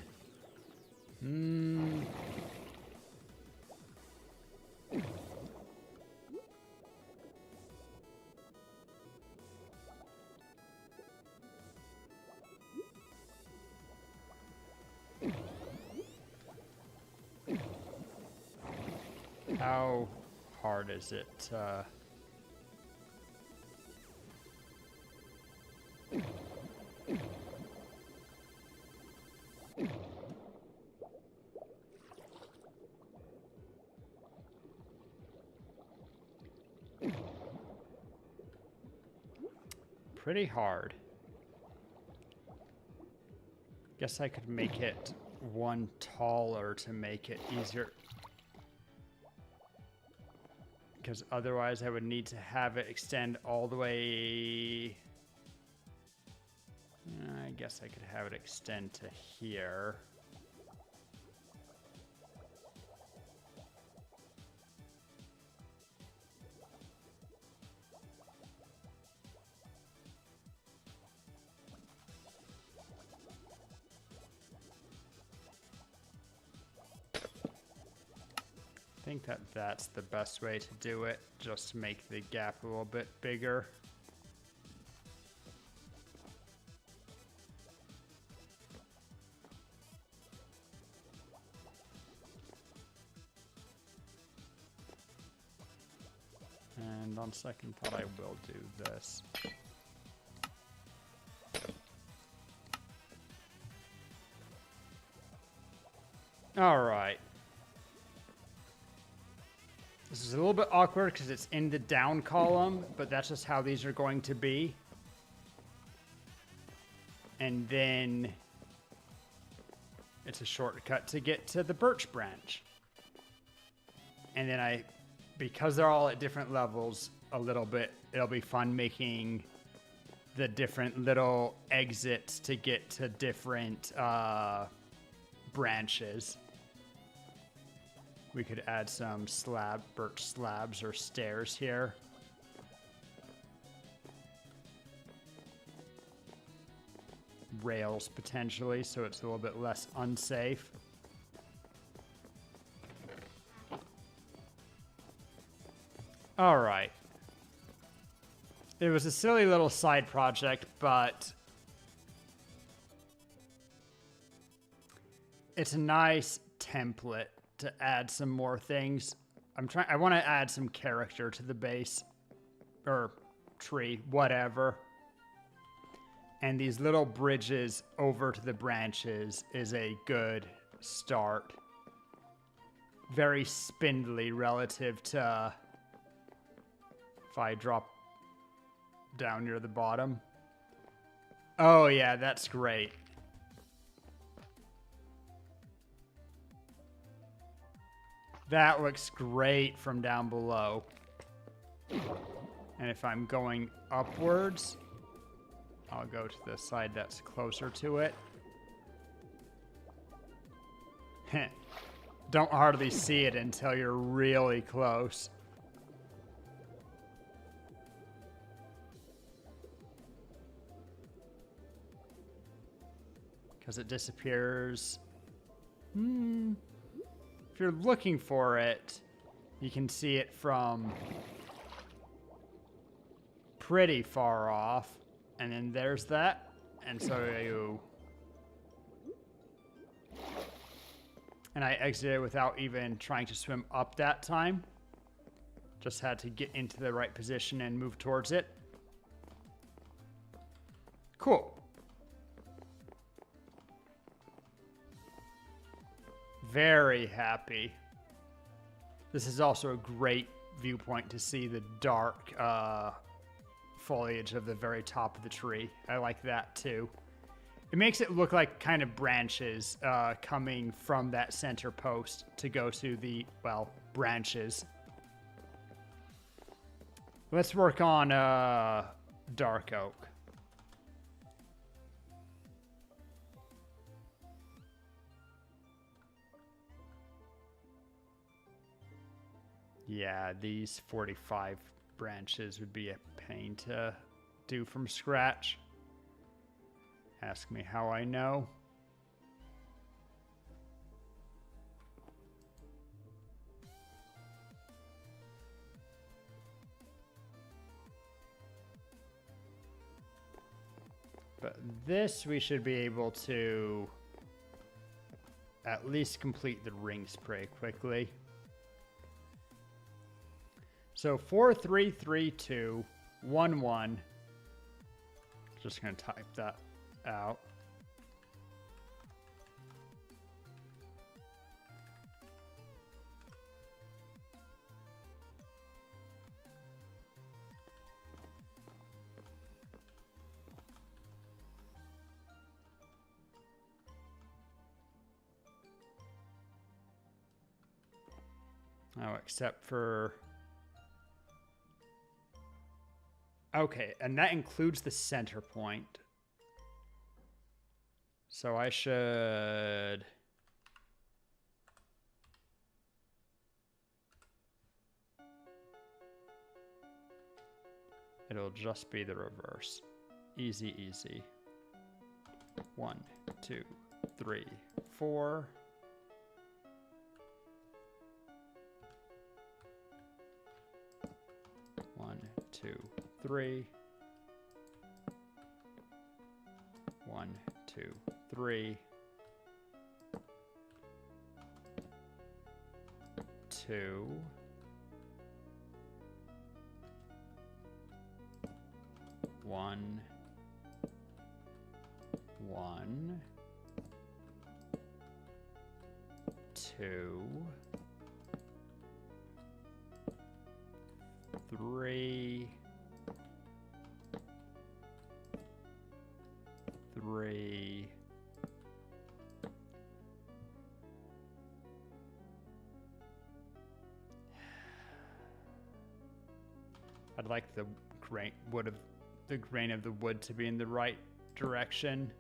[SPEAKER 2] how hard is it? Pretty hard. Guess I could make it one taller to make it easier. Because otherwise I would need to have it extend all the way. I guess I could have it extend to here. I think that that's the best way to do it, just to make the gap a little bit bigger. And on second thought, I will do this. All right. This is a little bit awkward because it's in the down column, but that's just how these are going to be. And then it's a shortcut to get to the birch branch. And then because they're all at different levels a little bit, it'll be fun making the different little exits to get to different branches. We could add some birch slabs or stairs here. Rails potentially, so it's a little bit less unsafe. All right. It was a silly little side project, but it's a nice template to add some more things. I want to add some character to the base or tree, whatever. And these little bridges over to the branches is a good start. Very spindly relative to if I drop down near the bottom. Oh yeah, that's great. That looks great from down below. And if I'm going upwards, I'll go to the side that's closer to it. Don't hardly see it until you're really close. Because it disappears. If you're looking for it, you can see it from pretty far off. And then there's that. And so you... And I exited without even trying to swim up that time. Just had to get into the right position and move towards it. Cool. Very happy. This is also a great viewpoint to see the dark foliage of the very top of the tree. I like that too. It makes it look like kind of branches coming from that center post to go to the, well, branches. Let's work on dark oak. Yeah, these 45 branches would be a pain to do from scratch. Ask me how I know. But this we should be able to at least complete the rings pretty quickly. So 4, 3, 3, 2, 1, 1. Just gonna type that out. Oh, except for... Okay, and that includes the center point. So I should... It'll just be the reverse. Easy, easy. 1, 2, 3, 4. One, 2, 3. 1, 2, 3. 2. 1. 1. 2. 3. 3. I'd like the grain of the wood to be in the right direction.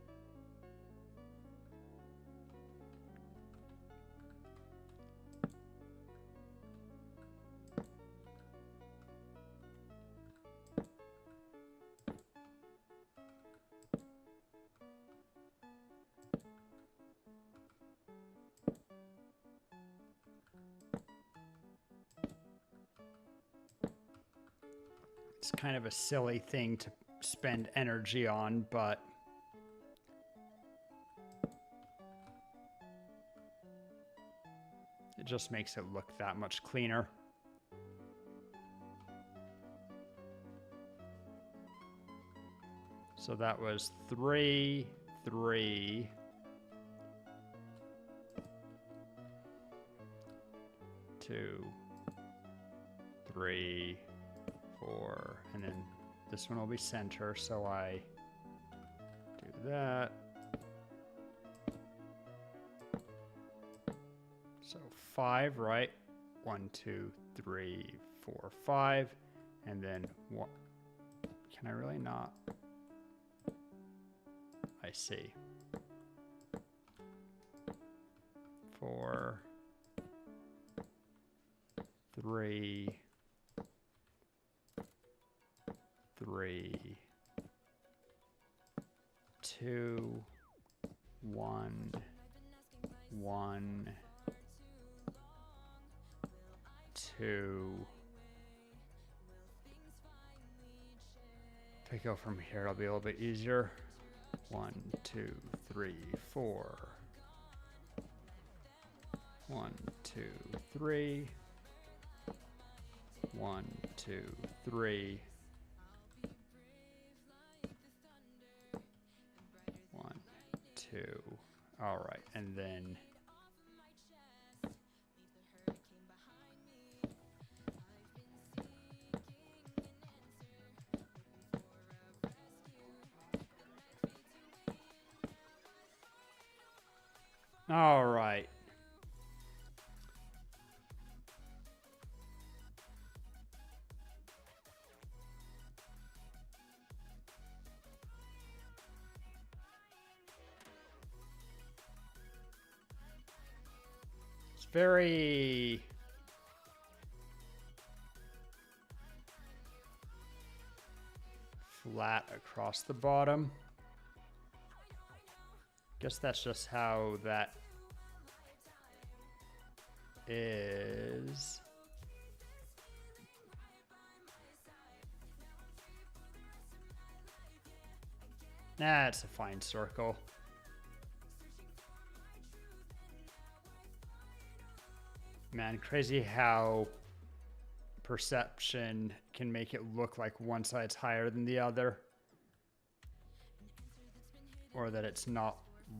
[SPEAKER 2] It's kind of a silly thing to spend energy on, but it just makes it look that much cleaner. So that was 3, 3. 2, 3, 4, and then this one will be center, so I do that. So 5, right? 1, 2, 3, 4, 5, and then one. Can I really not? I see. 4, 3, 3, 2, 1, 1, 2. If I go from here, it'll be a little bit easier. 1, 2, 3, 4. 1, 2, 3. 1, 2, 3. 1, 2. All right, and then all right. It's very flat across the bottom. Guess that's just how that is. Nah, it's a fine circle. Man, crazy how perception can make it look like one side's higher than the other. Or that it's not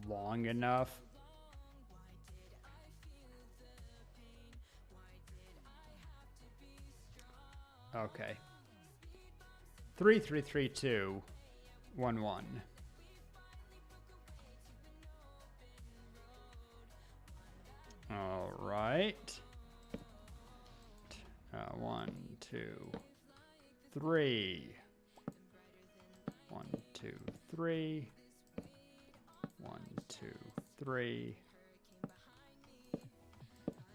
[SPEAKER 2] long enough. Okay. 3, 3, 3, 2, 1, 1. All right. 1, 2, 3. 1, 2, 3. 1, 2, 3.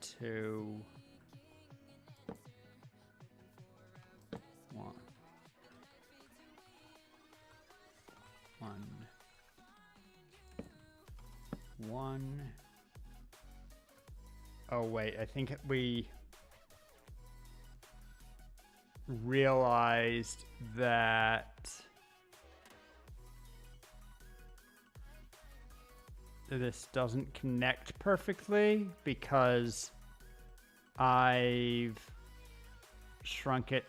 [SPEAKER 2] 2. 1. 1. Oh wait, I think we realized that this doesn't connect perfectly because I've shrunk it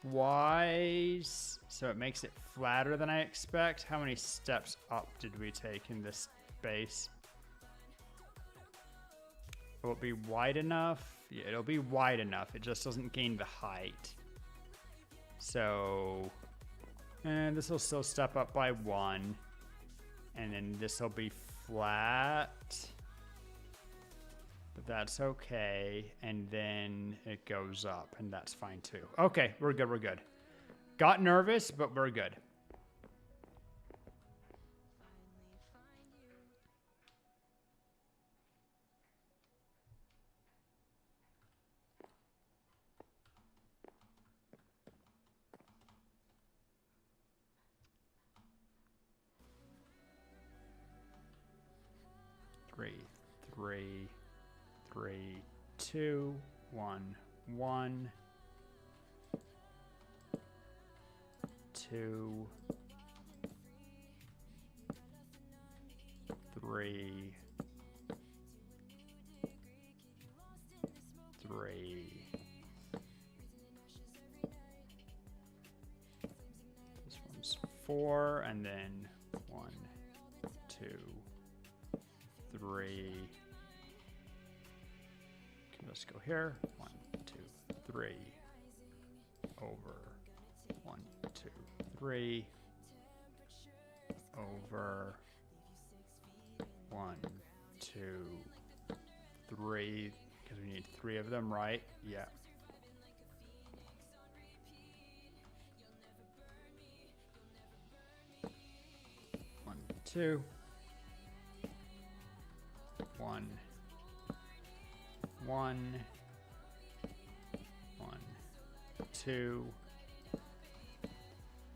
[SPEAKER 2] twice, so it makes it flatter than I expect. How many steps up did we take in this space? Will it be wide enough? Yeah, it'll be wide enough. It just doesn't gain the height. So, and this will still step up by 1. And then this will be flat. But that's okay. And then it goes up, and that's fine too. Okay, we're good, we're good. Got nervous, but we're good. Three, 2, 1, 1, 2, 3, 3. This one's 4, and then 1, 2, 3. Let's go here. 1, 2, 3. Over. 1, 2, 3. Over. 1, 2, 3. Because we need 3 of them, right? Yeah. One, two. 1, 1, 1, 2,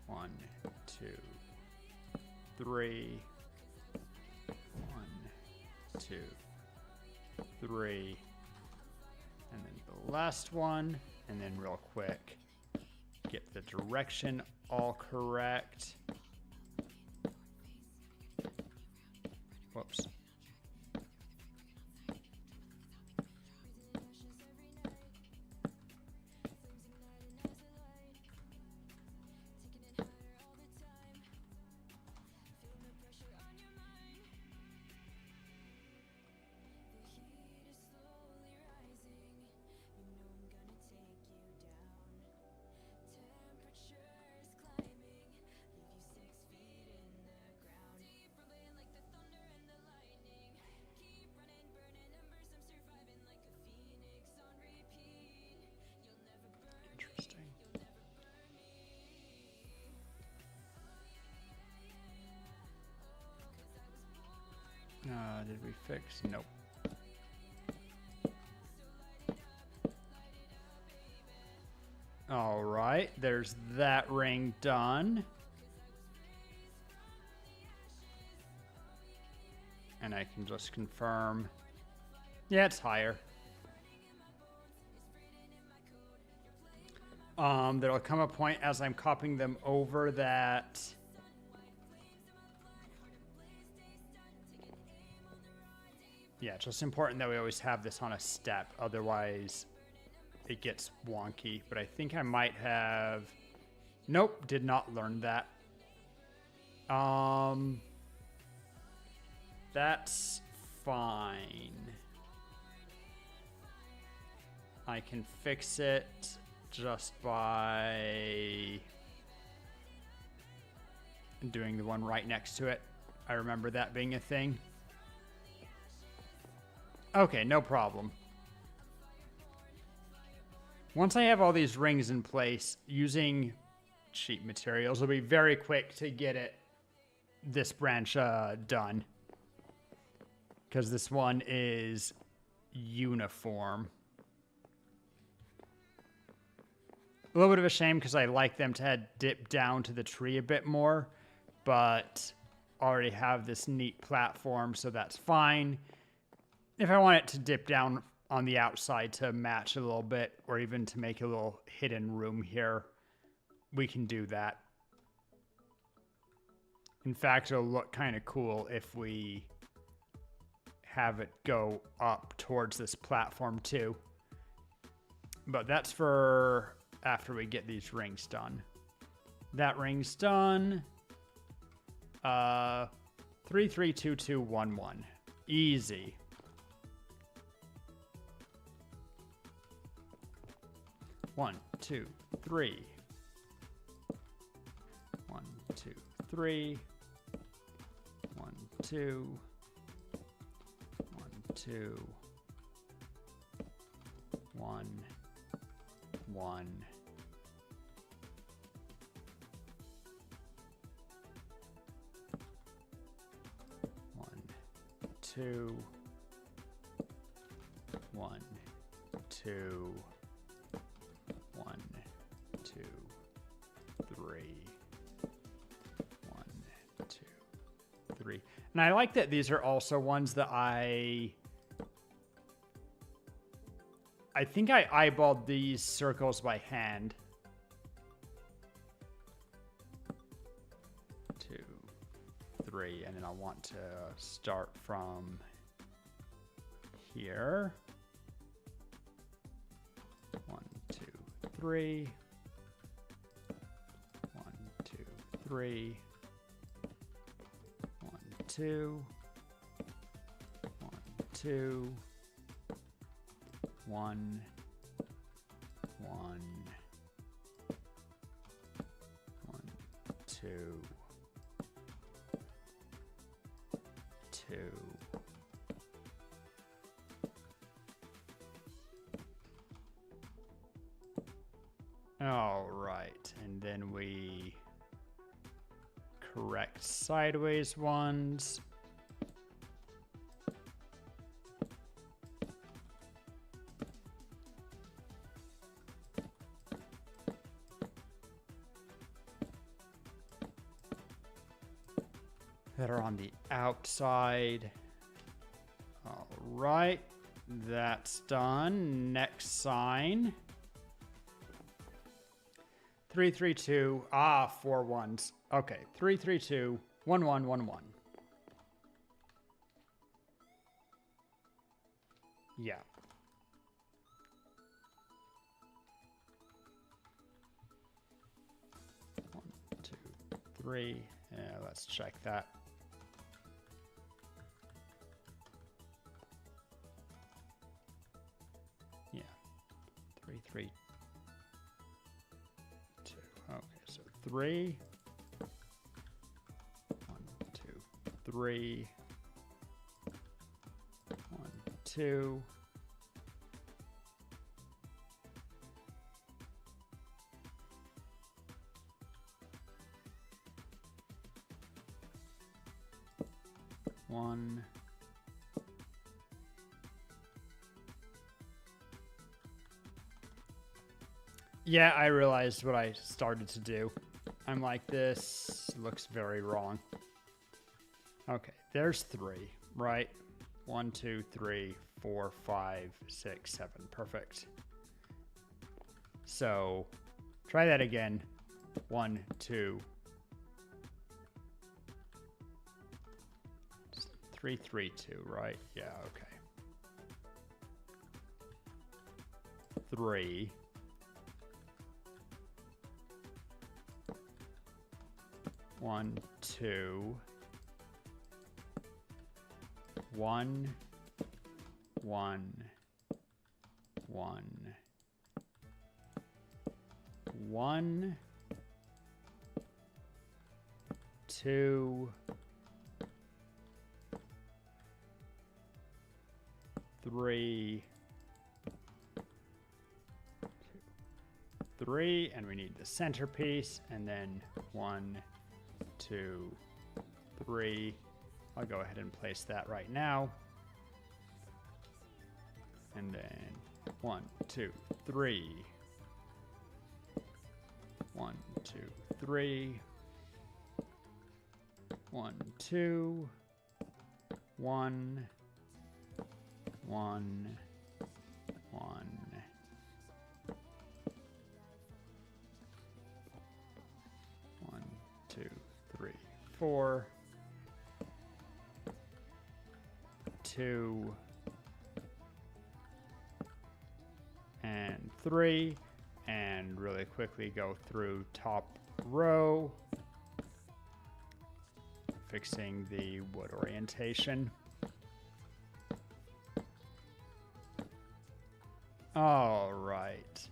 [SPEAKER 2] 1, 2, 3, 1, 2, 3, and then the last one, and then real quick, get the direction all correct. Whoops. Interesting. Did we fix? Nope. All right, there's that ring done. And I can just confirm. Yeah, it's higher. There'll come a point as I'm copying them over that yeah, it's just important that we always have this on a step, otherwise it gets wonky. But I think I might have, nope, did not learn that. That's fine. I can fix it just by doing the one right next to it. I remember that being a thing. Okay, no problem. Once I have all these rings in place, using cheap materials will be very quick to get this branch done. Because this one is uniform. A little bit of a shame because I like them to have dipped down to the tree a bit more, but already have this neat platform, so that's fine. If I want it to dip down on the outside to match a little bit, or even to make a little hidden room here, we can do that. In fact, it'll look kind of cool if we have it go up towards this platform too. But that's for after we get these rings done. That ring's done. 3, 3, 2, 2, 1, 1. Easy. One, two, three. 1, 2, 3. 1, 2. 1, 2. 1. 1. 1, 2. 1, 2. 1, 2, 3. 1, 2, 3. And I like that these are also ones that I think I eyeballed these circles by hand. 2, 3, and then I want to start from here. 1, 2, 3. 1, 2, 3. 1, 2. 1, 2. 1, 1, 1, 2, 2, All right, and then we correct sideways ones. That are on the outside. All right, that's done. Next sign. 3, 3, 2. 4 ones. Okay, 3, 3, 2. 1, 1, 1, 1. Yeah. One, 2, 3. Yeah, let's check that. Yeah. 3, 3, 2. Okay, so 3. 1, 2, 3. 1, 2. One. Yeah, I realized what I started to do. I'm like, this looks very wrong. Okay, there's 3, right? 1, 2, 3, 4, 5, 6, 7. Perfect. So try that again. 1, 2, 3, 3, 2, right? Yeah, okay. 3. 1, 2. 1, 1, 1. 1, 2, 3, 3, and we need the centerpiece, and then 1, 2, 3. I'll go ahead and place that right now. And then 1, 2, 3. 1, 2, 3. 1, 2. 1. 1. 1. 1, 2, 3, 4. 2. And 3. And really quickly go through top row, fixing the wood orientation. All right.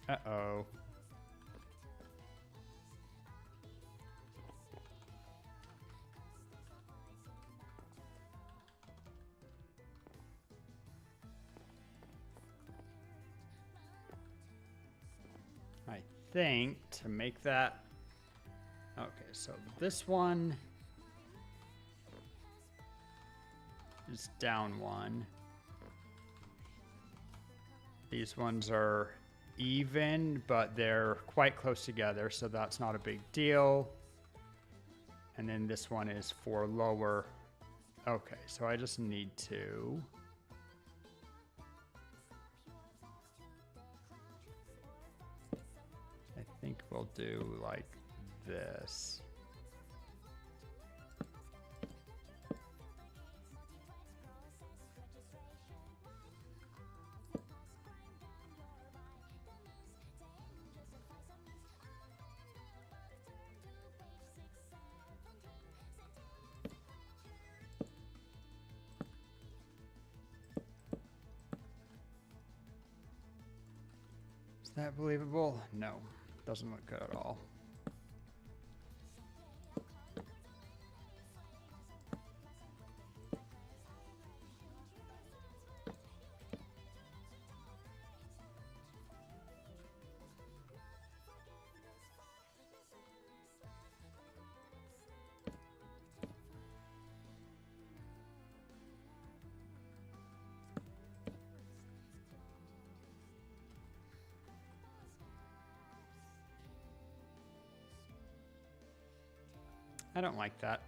[SPEAKER 2] Uh-oh. I think to make that, okay, so this one is down 1. These ones are even, but they're quite close together, so that's not a big deal. And then this one is for lower. Okay, so I just need to I think we'll do like this. Is that believable? No, doesn't look good at all. I don't like that.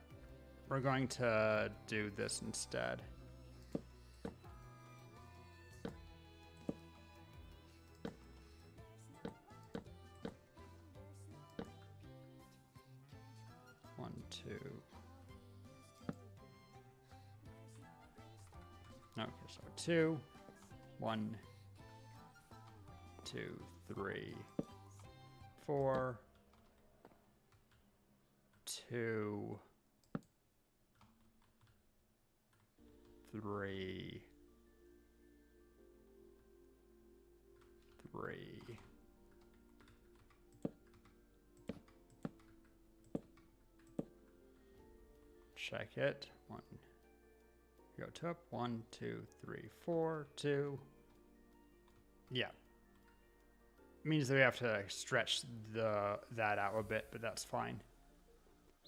[SPEAKER 2] We're going to do this instead. One, two. Okay, so 2, 1, 2, 3, 4, 2, 3, 3. Check it. 1. Go to up. 1, 2, 3, 4, 2. Yeah. Means that we have to stretch that out a bit, but that's fine.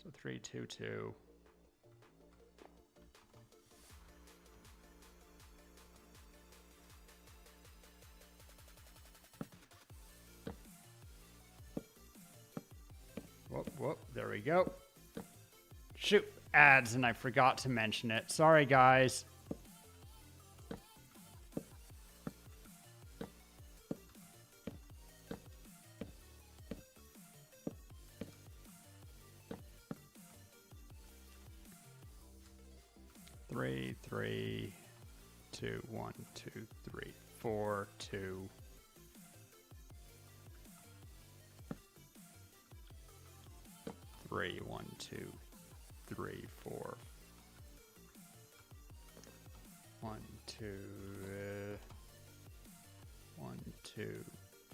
[SPEAKER 2] So 3, 2, 2. Whoop, whoop, there we go. Shoot, ads, and I forgot to mention it. Sorry, guys. Three, 3, 2, 1, 2, 3, 4, 2. 3, 1, 2, 3, 4. 1, 2, 1, 2,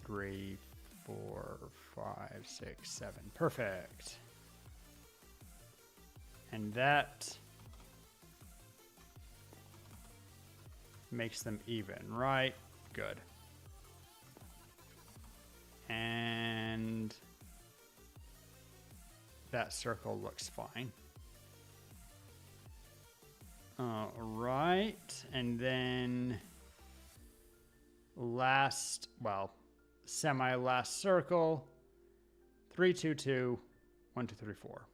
[SPEAKER 2] 3, 4, 5, 6, 7. Perfect. And that makes them even, right? Good. And that circle looks fine. All right, and then last, well, semi-last circle, 3, 2, 2, 1, 2, 3, 4.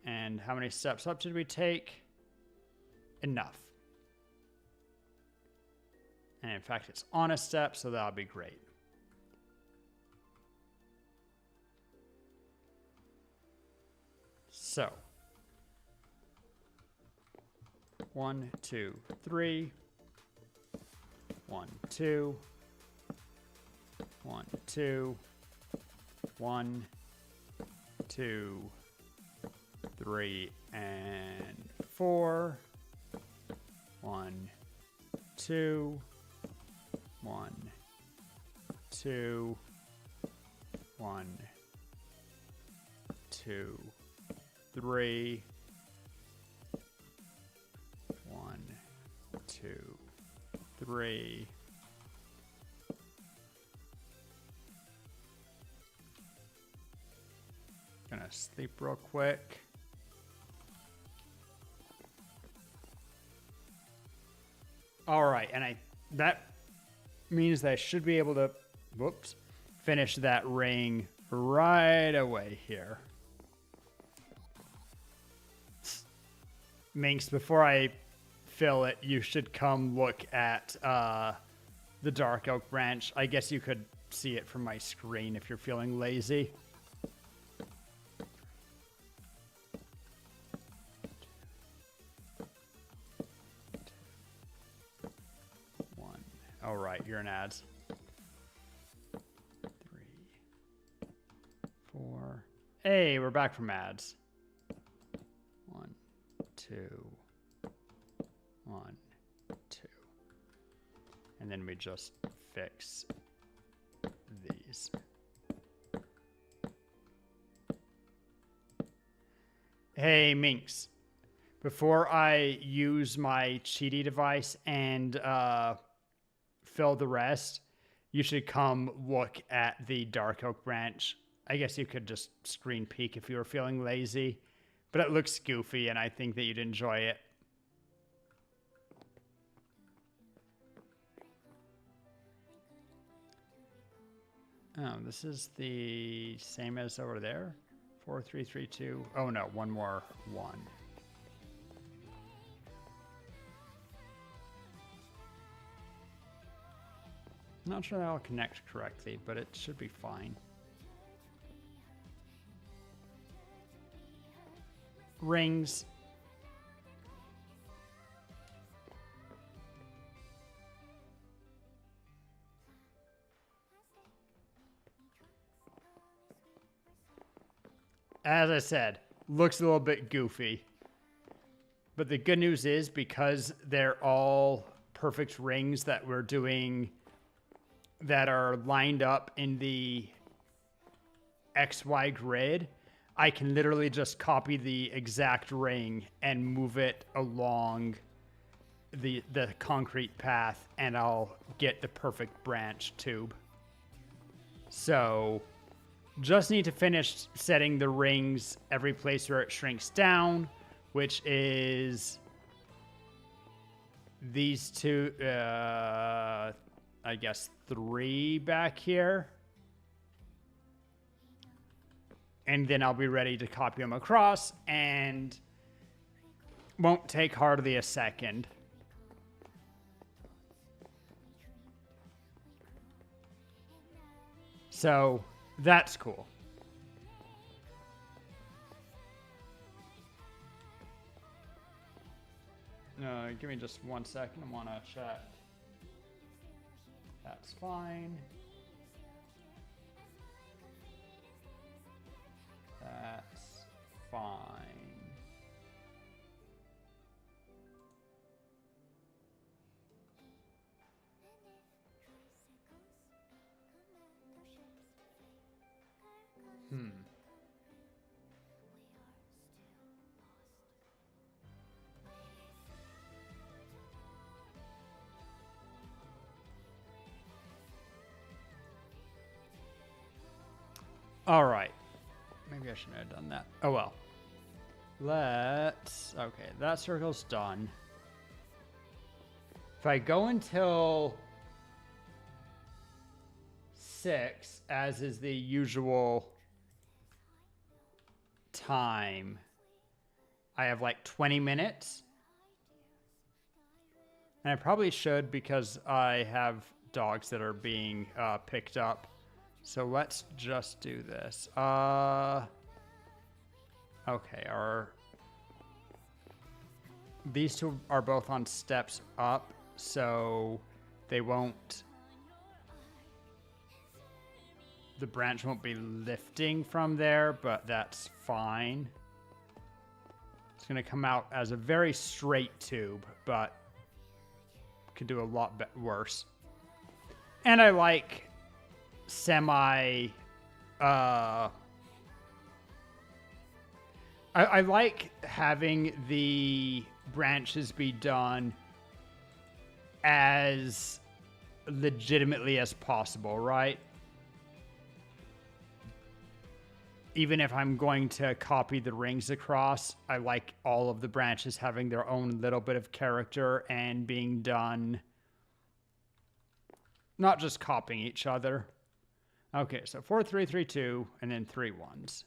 [SPEAKER 2] And how many steps up did we take? Enough. And in fact, it's on a step, so that'll be great. So, 1, 2, 3, 1, 2, 1, 2, 1, 2, 3, and 4, 1, 2, 1, 2, 1, 2, 3, 1, 2, 3. Gonna sleep real quick. All right, and that means that I should be able to, whoops, finish that ring right away here. Minx, before I fill it, you should come look at the Dark Oak Branch. I guess you could see it from my screen if you're feeling lazy. One. All right, you're an ads. 3, 4. Hey, we're back from ads. 1, 2, 1, 2. And then we just fix these. Hey, Minx. Before I use my cheaty device and fill the rest, you should come look at the Dark Oak Branch. I guess you could just screen peek if you were feeling lazy. But it looks goofy, and I think that you'd enjoy it. Oh, this is the same as over there? 4, 3, 3, 2. Oh no, one more 1. Not sure that'll connect correctly, but it should be fine. Rings. As I said, looks a little bit goofy. But the good news is, because they're all perfect rings that we're doing that are lined up in the XY grid, I can literally just copy the exact ring and move it along the concrete path, and I'll get the perfect branch tube. So just need to finish setting the rings every place where it shrinks down, which is these two, I guess 3 back here. And then I'll be ready to copy them across, and won't take hardly a second. So that's cool. Give me just 1 second. I want to check. That's fine. That's fine. All right. Maybe I shouldn't have done that. Oh well. Okay, that circle's done. If I go until 6, as is the usual time, I have like 20 minutes. And I probably should, because I have dogs that are being picked up. So let's just do this. Okay, these two are both on steps up, so they won't, the branch won't be lifting from there, but that's fine. It's going to come out as a very straight tube, but could do a lot worse. And I like I like having the branches be done as legitimately as possible, right? Even if I'm going to copy the rings across, I like all of the branches having their own little bit of character and being done, not just copying each other. Okay, so 4, 3, 3, 2, and then 3 1s.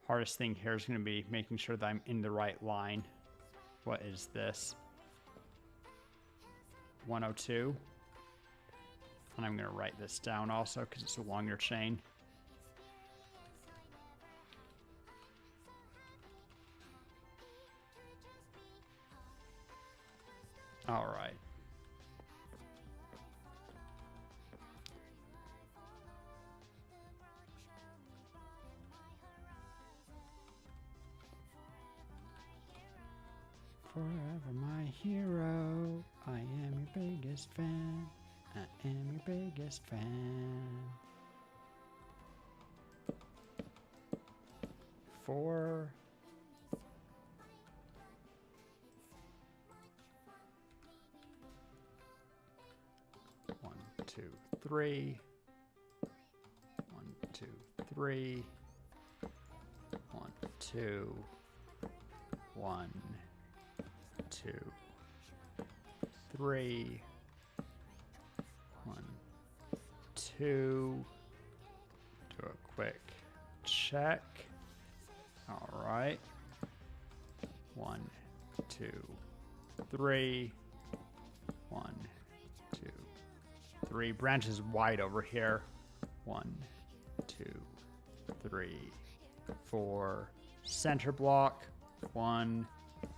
[SPEAKER 2] Hardest thing here is going to be making sure that I'm in the right line. What is this? 102. And I'm going to write this down also because it's a longer chain. All right. Forever my hero, I am your biggest fan. I am your biggest fan. 4. 1, 2, 3. 1, 2, 3. 1, 2. 1, 2, 3. 1, 2. Do a quick check. All right. 1, 2, 3. 1, 2, 3. Branch is wide over here. 1, 2, 3, 4. Center block. 1,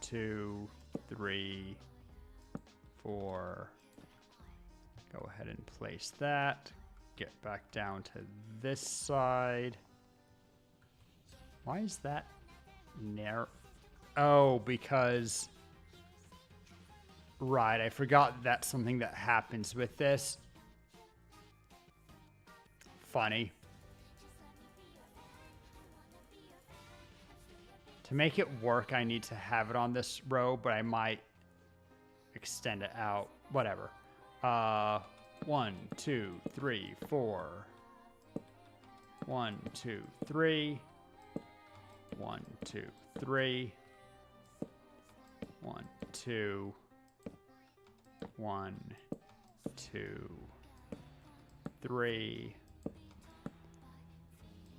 [SPEAKER 2] 2, 3, 4. Go ahead and place that. Get back down to this side. Why is that narrow? Oh, because... Right, I forgot that's something that happens with this. Funny. To make it work, I need to have it on this row, but I might extend it out. Whatever. 1, 2, 3, 4. 1, 2, 3. 1, 2, 3. 1, 2. 1, 2, 3,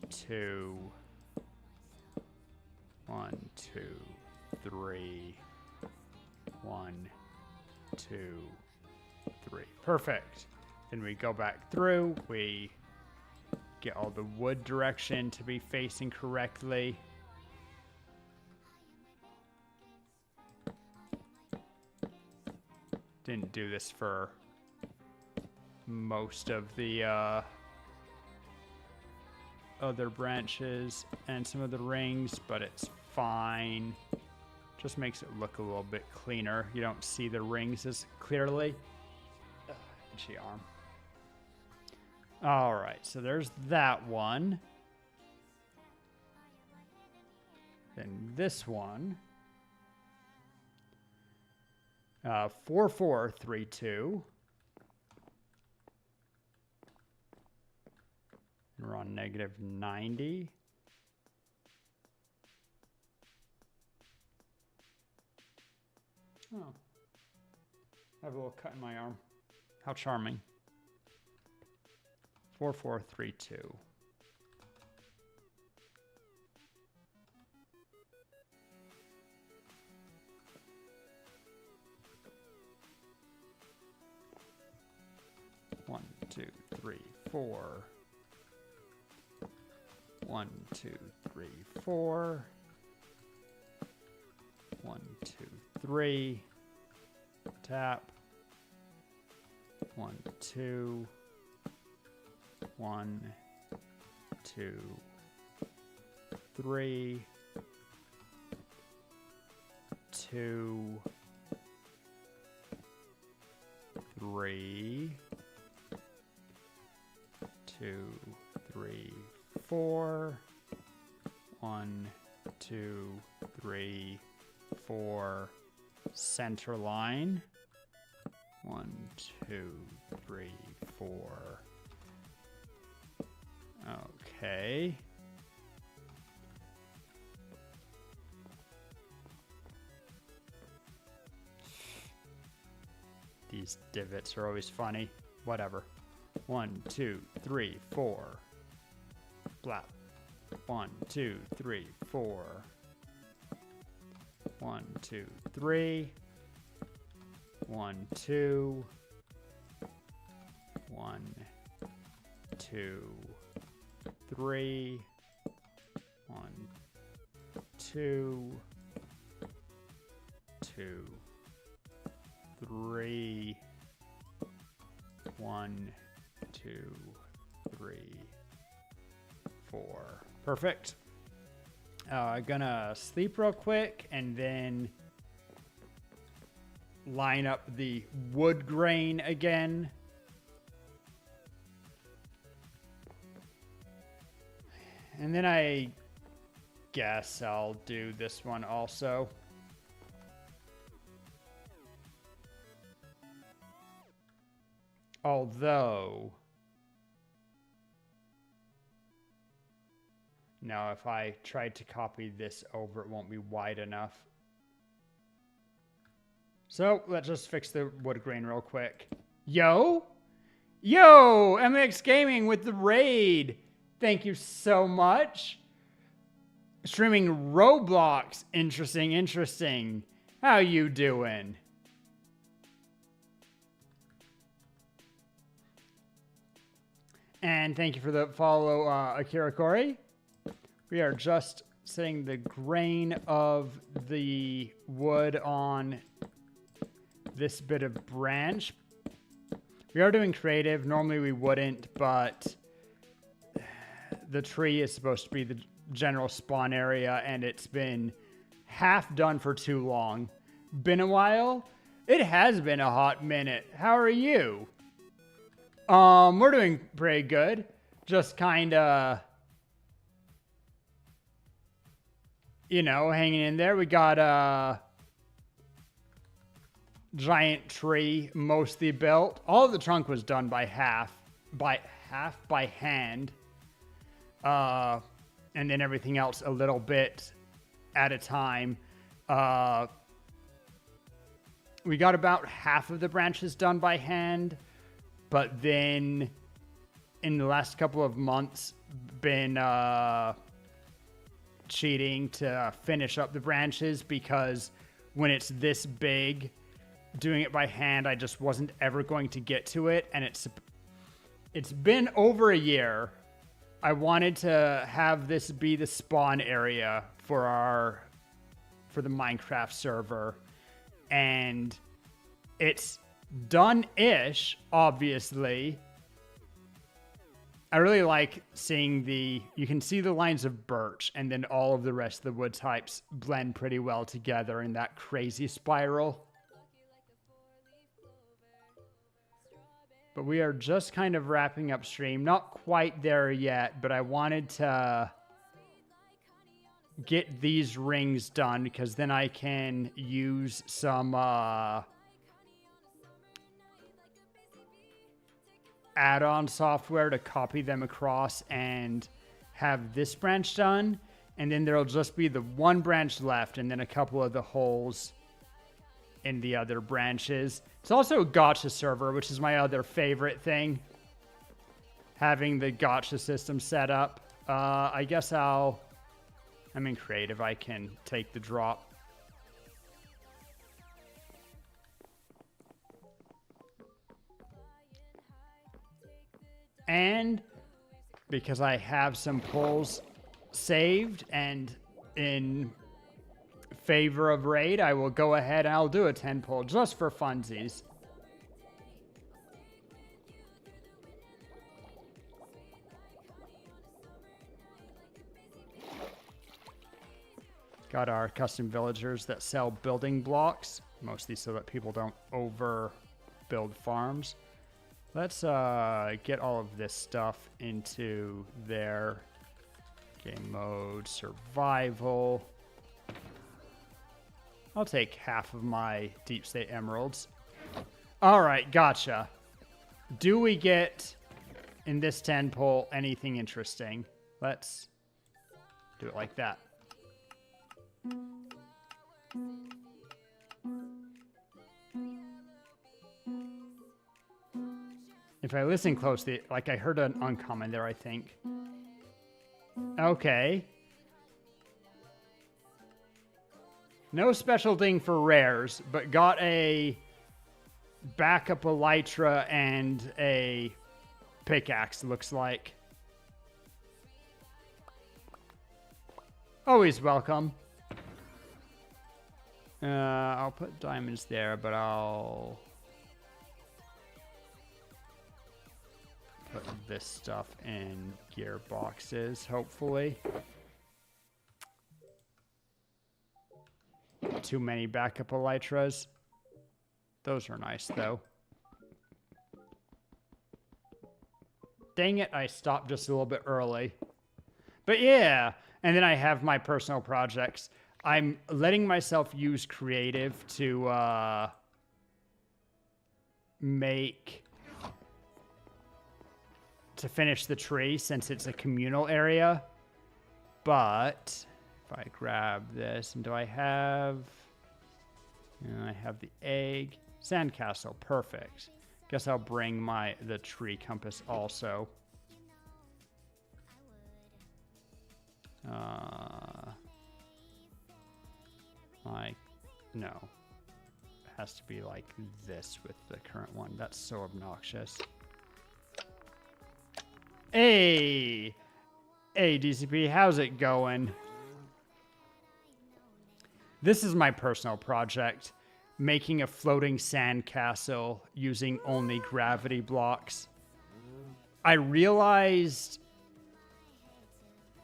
[SPEAKER 2] 2. 1, 2, 3. 1, 2, 3. Perfect. Then we go back through. We get all the wood direction to be facing correctly. Didn't do this for most of the other branches and some of the rings, but it's fine. Just makes it look a little bit cleaner. You don't see the rings as clearly. Itchy arm. All right, so there's that one. Then this one. 4, 4, 3, 2. And we're on negative 90. Oh. I have a little cut in my arm. How charming. 4, 4, 3, 2. One, 2, 3, 4. 1, 2, 3, 4. 1, 2, 3. Tap. 1, 2. 1, 2, 3. 2, 3. 2, 3, 4. 1, 2, 3, 4. Center line. 1, 2, 3, 4. Okay. These divots are always funny. Whatever. 1, 2, 3, 4. Blap. 1, 2, 3, 4. 1, 2, 3. 1, 2. 1, 2, 3. 1, 2. 2, 3. 1, 2, 3, 4. Perfect. Gonna sleep real quick and then line up the wood grain again. And then I guess I'll do this one also. Although, now if I tried to copy this over, it won't be wide enough. So let's just fix the wood grain real quick. Yo, MX Gaming with the raid. Thank you so much. Streaming Roblox. Interesting, interesting. How you doing? And thank you for the follow, Akira Kori. We are just setting the grain of the wood on this bit of branch. We are doing creative. Normally we wouldn't, but the tree is supposed to be the general spawn area, and it's been half done for too long. Been a while? It has been a hot minute. How are you? We're doing pretty good. Just kinda, you know, hanging in there. We got a giant tree mostly built. All of the trunk was done by hand. And then everything else a little bit at a time. We got about half of the branches done by hand, but then in the last couple of months been cheating to finish up the branches, because when it's this big, doing it by hand, I just wasn't ever going to get to it. And it's been over a year. I wanted to have this be the spawn area for the Minecraft server, and it's done-ish, obviously. I really like seeing you can see the lines of birch, and then all of the rest of the wood types blend pretty well together in that crazy spiral. But we are just kind of wrapping up stream. Not quite there yet, but I wanted to get these rings done, because then I can use some add-on software to copy them across and have this branch done. And then there'll just be the one branch left, and then a couple of the holes in the other branches. It's also a gacha server, which is my other favorite thing. Having the gacha system set up. I guess I'm in creative. I can take the drop. And because I have some pulls saved and in favor of raid, I will go ahead and I'll do a 10 pull just for funsies. Got our custom villagers that sell building blocks, mostly so that people don't overbuild farms. Let's get all of this stuff into their game mode, survival. I'll take half of my deep state emeralds. All right, gotcha. Do we get in this 10 pull anything interesting? Let's do it like that. If I listen closely, like I heard an uncommon there, I think. Okay. No special thing for rares, but got a backup elytra and a pickaxe, looks like. Always welcome. I'll put diamonds there, but I'll put this stuff in gearboxes, hopefully. Too many backup elytras. Those are nice, though. Dang it, I stopped just a little bit early. But yeah, and then I have my personal projects. I'm letting myself use creative to finish the tree, since it's a communal area. But if I grab this, and do I have... I have the egg. Sandcastle, perfect. Guess I'll bring the tree compass also. Like, no. It has to be like this with the current one. That's so obnoxious. Hey! Hey, DCP, how's it going? This is my personal project. Making a floating sandcastle using only gravity blocks. I realized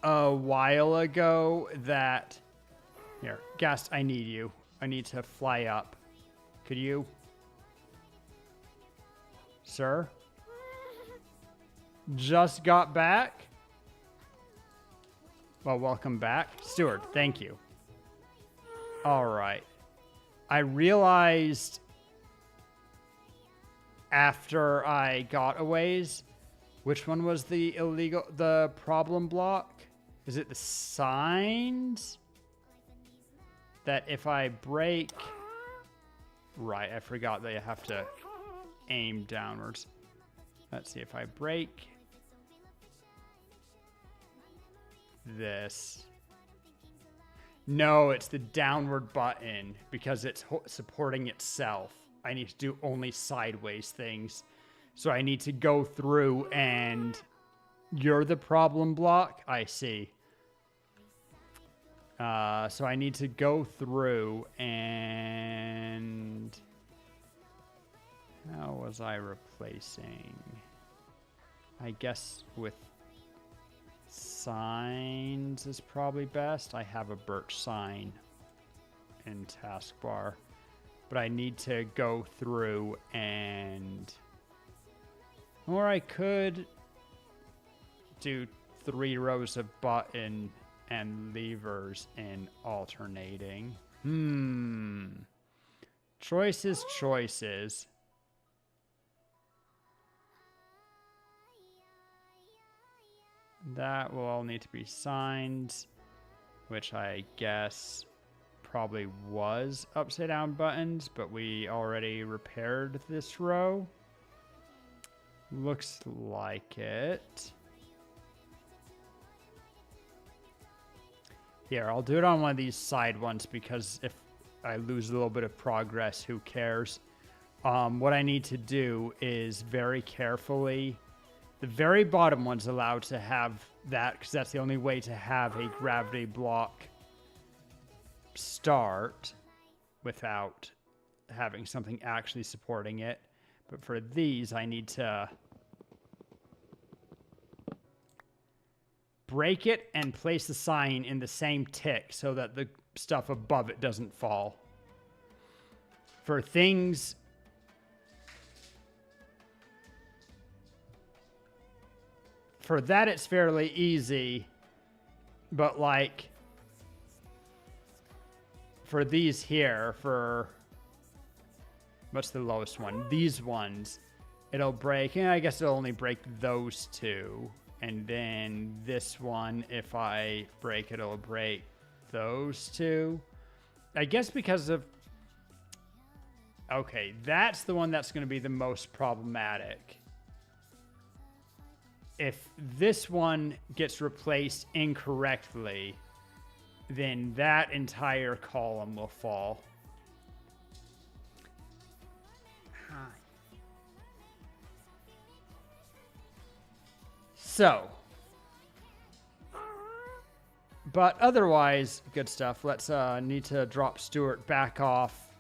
[SPEAKER 2] a while ago that... Here, Gast, I need you. I need to fly up. Could you? Sir? Just got back? Well, welcome back. Stuart, thank you. All right. I realized after I got a ways, which one was the problem block? Is it the signs? That if I break... Right, I forgot that you have to aim downwards. Let's see, if I break this... No, it's the downward button because it's supporting itself. I need to do only sideways things. So I need to go through and... You're the problem block? I see. So I need to go through and... How was I replacing? I guess with signs is probably best. I have a birch sign in taskbar, but I need to go through and... Or I could do 3 rows of button and levers in alternating. Choices, choices. That will all need to be signs, which I guess probably was upside down buttons, but we already repaired this row. Looks like it. Here, I'll do it on one of these side ones because if I lose a little bit of progress, who cares? What I need to do is very carefully... The very bottom one's allowed to have that because that's the only way to have a gravity block start without having something actually supporting it. But for these, I need to break it and place the sign in the same tick so that the stuff above it doesn't fall. For things... For that, it's fairly easy, but like for these here, for what's the lowest one? These ones, it'll break, and I guess it'll only break those two. And then this one, if I break it, it'll break those two. I guess because of... Okay, that's the one that's going to be the most problematic. If this one gets replaced incorrectly, then that entire column will fall. So, but otherwise, good stuff. Let's need to drop Stuart back off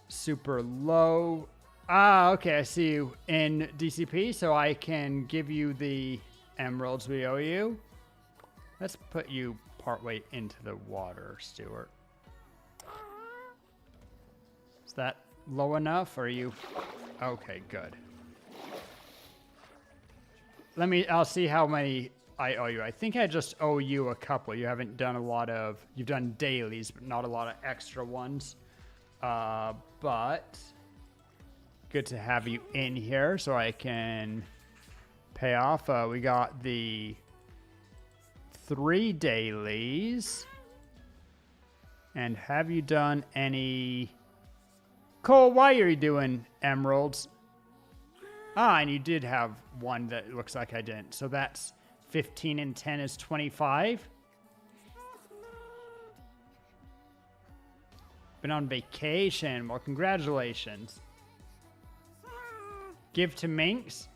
[SPEAKER 2] super low. Ah, okay, I see you in DCP, so I can give you the emeralds we owe you. Let's put you partway into the water, Stuart. Is that low enough? Or are you... Okay, good. I'll see how many I owe you. I think I just owe you a couple. You haven't done a lot of... You've done dailies, but not a lot of extra ones. But... Good to have you in here so I can pay off. We got the 3 dailies. And have you done any... Cole, why are you doing emeralds? Ah, and you did have one that looks like I didn't. So that's 15 and 10 is 25. Been on vacation. Well, congratulations. Give to Minx.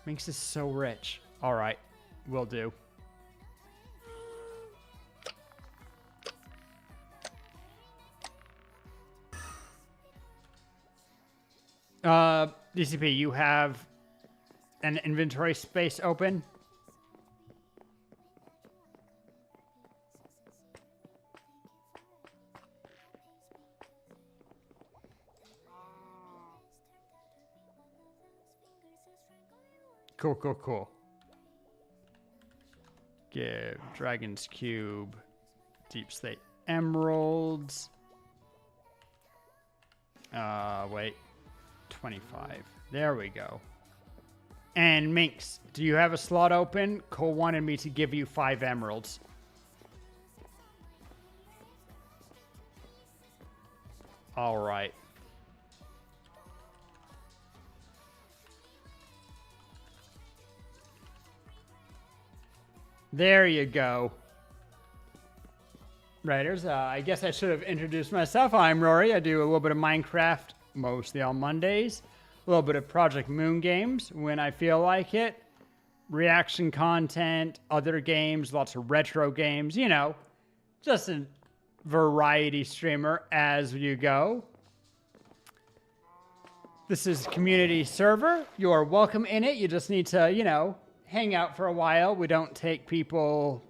[SPEAKER 2] Minx is so rich. All right, will do. DCP, you have an inventory space open? Cool, cool, cool. Give Dragon's Cube, Deep Slate Emeralds. Wait. 25. There we go. And Minx, do you have a slot open? Cole wanted me to give you 5 emeralds. All right. There you go. Writers, I guess I should have introduced myself. I'm Rory. I do a little bit of Minecraft, mostly on Mondays. A little bit of Project Moon games when I feel like it. Reaction content, other games, lots of retro games. You know, just a variety streamer as you go. This is community server. You are welcome in it. You just need to, you know, hang out for a while. We don't take people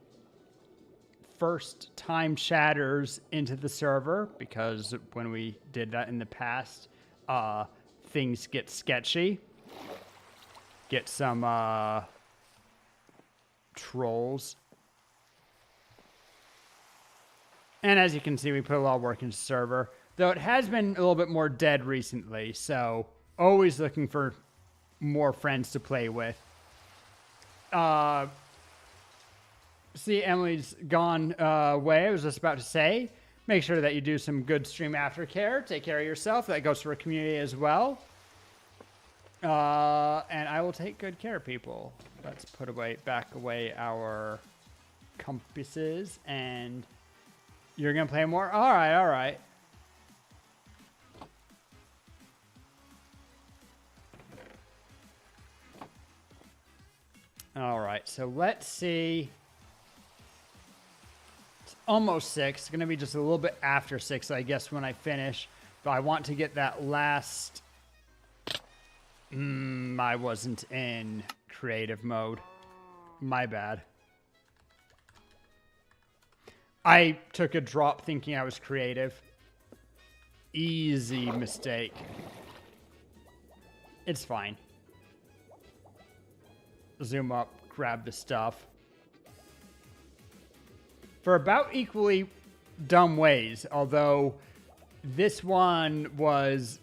[SPEAKER 2] first time chatters into the server because when we did that in the past, things get sketchy. Get some trolls. And as you can see, we put a lot of work into the server, though it has been a little bit more dead recently, so always looking for more friends to play with. See, Emily's gone away. I was just about to say, make sure that you do some good stream aftercare. Take care of yourself. That goes for a community as well. And I will take good care of people. Let's put back away our compasses, and you're gonna play more. All right, all right. All right. So let's see. Almost 6. It's going to be just a little bit after 6, I guess, when I finish. But I want to get that last... I wasn't in creative mode. My bad. I took a drop thinking I was creative. Easy mistake. It's fine. Zoom up, grab the stuff. For about equally dumb ways, although this one was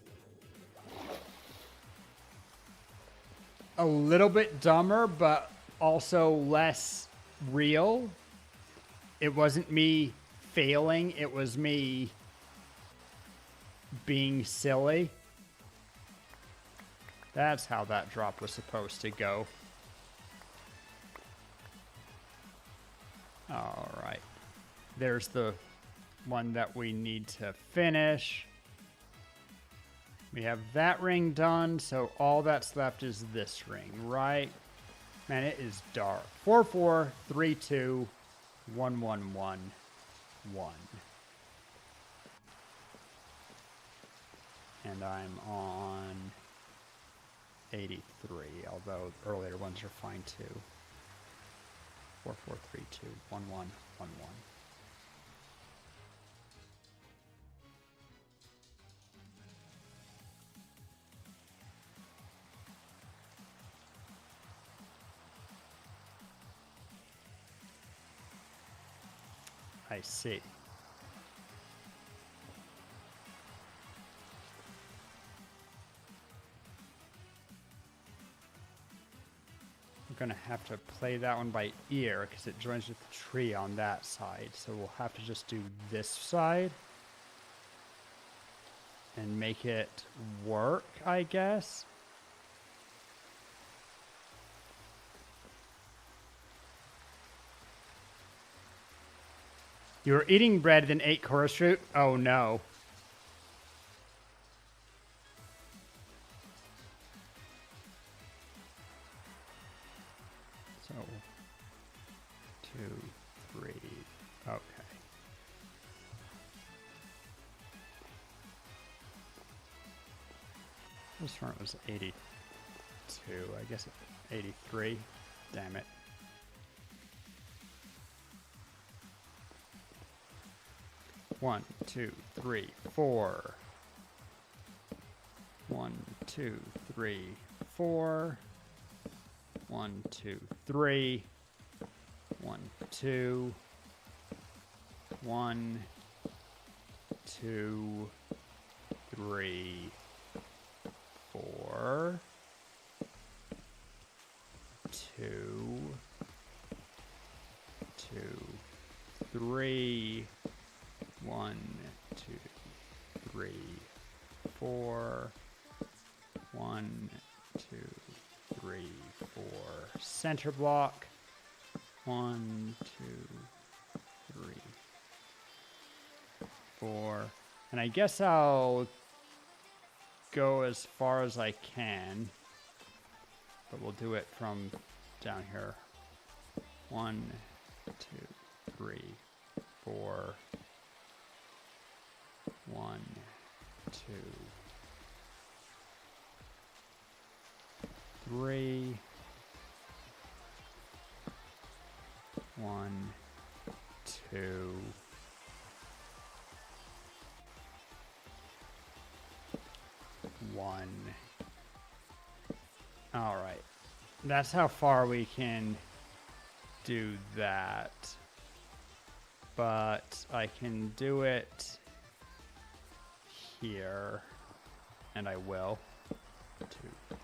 [SPEAKER 2] a little bit dumber, but also less real. It wasn't me failing, it was me being silly. That's how that drop was supposed to go. All right. There's the one that we need to finish. We have that ring done, so all that's left is this ring, right? Man, it is dark. 4 4 3 2 1 1 1 1. And I'm on 83, although earlier ones are fine too. 4 4 3 2 1 1 1 1. I see. I'm going to have to play that one by ear because it joins with the tree on that side. So we'll have to just do this side and make it work, I guess. You were eating bread, then ate chorus fruit? Oh no. This one was 82. I guess 83. Damn it. One, two, three, four. 1, 2, 3, 4. 1, 2, 3. 1, 2. 1, 2, 3, 4. 2, 2, 3. 1, 2, 3, 4. 1, 2, 3, 4. Center block. 1, 2, 3, 4. And I guess I'll go as far as I can, but we'll do it from down here. 1, 2, 3, 4. 1, 2, 3. 1, 2. 1. All right. That's how far we can do that. But I can do it here, and I will. 2,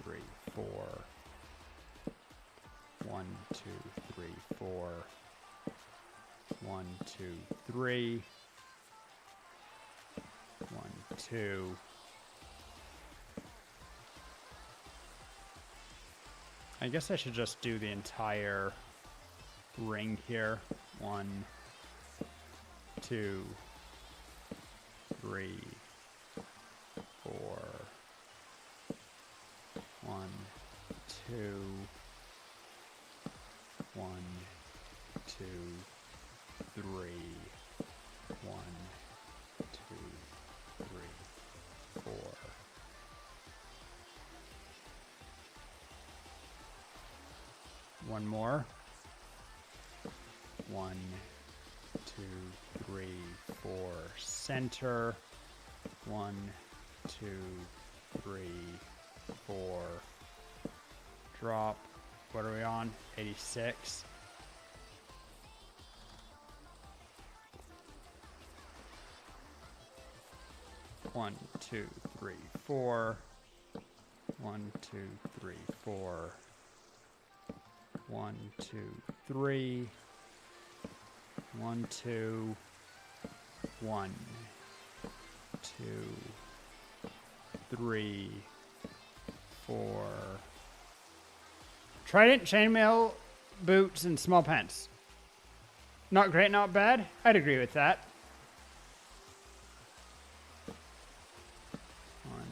[SPEAKER 2] 3, 4. 1, 2, 3, 4. 1, 2, 3. 1, 2. I guess I should just do the entire ring here. 1, 2, 3, 4. 1, 2. 1, 2, 3. 1, 2, 3, 4. One more. 1, 2, 3, 4. Center. 1, 2, 3, 4. Drop. What are we on? 86. One, 2, 3, 4. 1, 2, 3, 4. 1, 2, 3. 1, 2. 1, 2, 3, 4. Trident, chainmail, boots, and small pants. Not great, not bad. I'd agree with that. 1,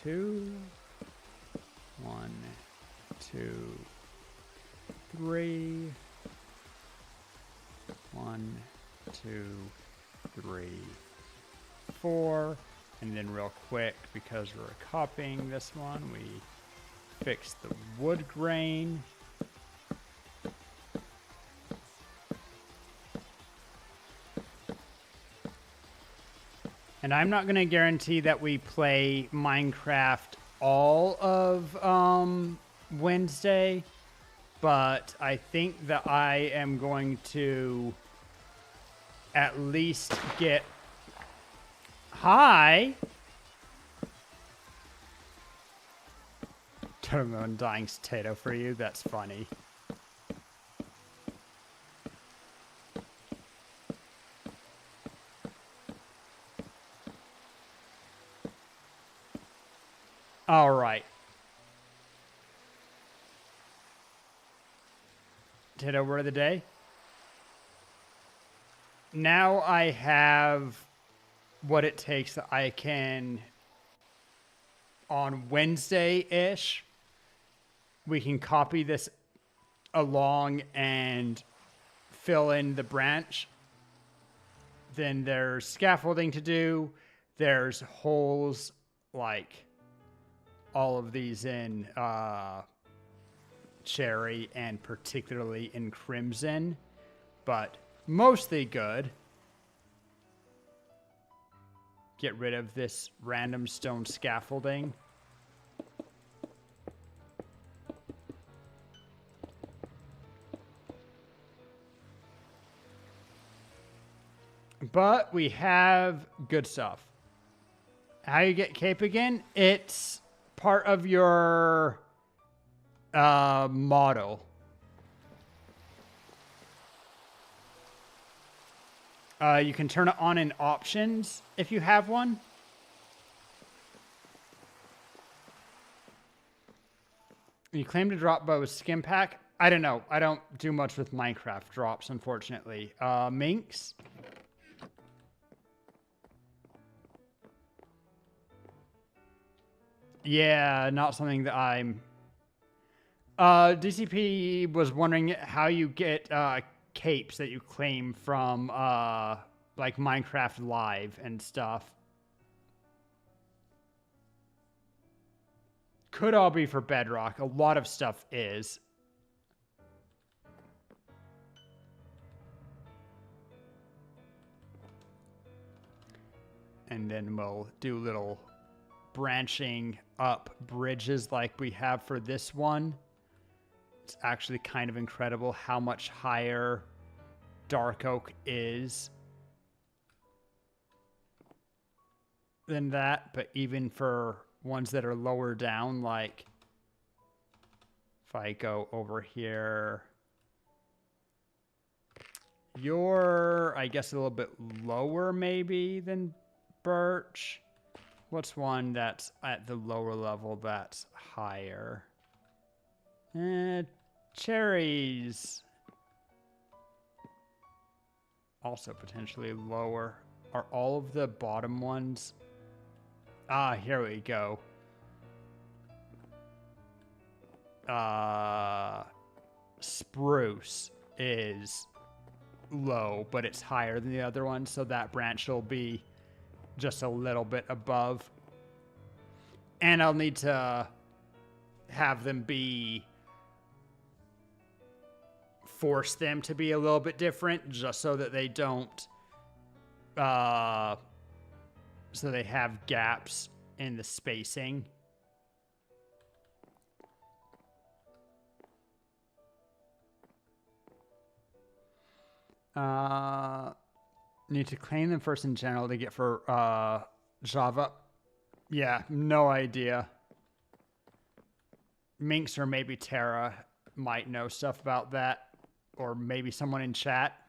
[SPEAKER 2] 2. 1, 2, 3. 1, 2, 3, 4. And then real quick, because we're copying this one, we fix the wood grain. And I'm not going to guarantee that we play Minecraft all of Wednesday, but I think that I am going to at least get... Hi! Totem Undying Potato for you. That's funny. All right. Potato word of the day. Now I have what it takes that I can, on Wednesday-ish, we can copy this along and fill in the branch. Then there's scaffolding to do. There's holes like all of these in cherry and particularly in crimson, but mostly good. Get rid of this random stone scaffolding. But we have good stuff. How you get cape again? It's part of your model. You can turn it on in options if you have one. You claim to drop by with skim pack. I don't know. I don't do much with Minecraft drops, unfortunately. Minx. Yeah, not something that I'm... DCP was wondering how you get capes that you claim from like Minecraft Live and stuff. Could all be for Bedrock. A lot of stuff is. And then we'll do little branching up bridges like we have for this one. It's actually kind of incredible how much higher dark oak is than that, but even for ones that are lower down, like if I go over here, you're, I guess, a little bit lower maybe than birch. What's one that's at the lower level that's higher? Cherries. Also potentially lower. Are all of the bottom ones? Ah, here we go. Spruce is low, but it's higher than the other one, so that branch will be just a little bit above. And I'll need to have them be... force them to be a little bit different, just so that they don't... so they have gaps in the spacing. Need to claim them first in general to get for Java. Yeah, no idea. Minx or maybe Tara might know stuff about that, or maybe someone in chat.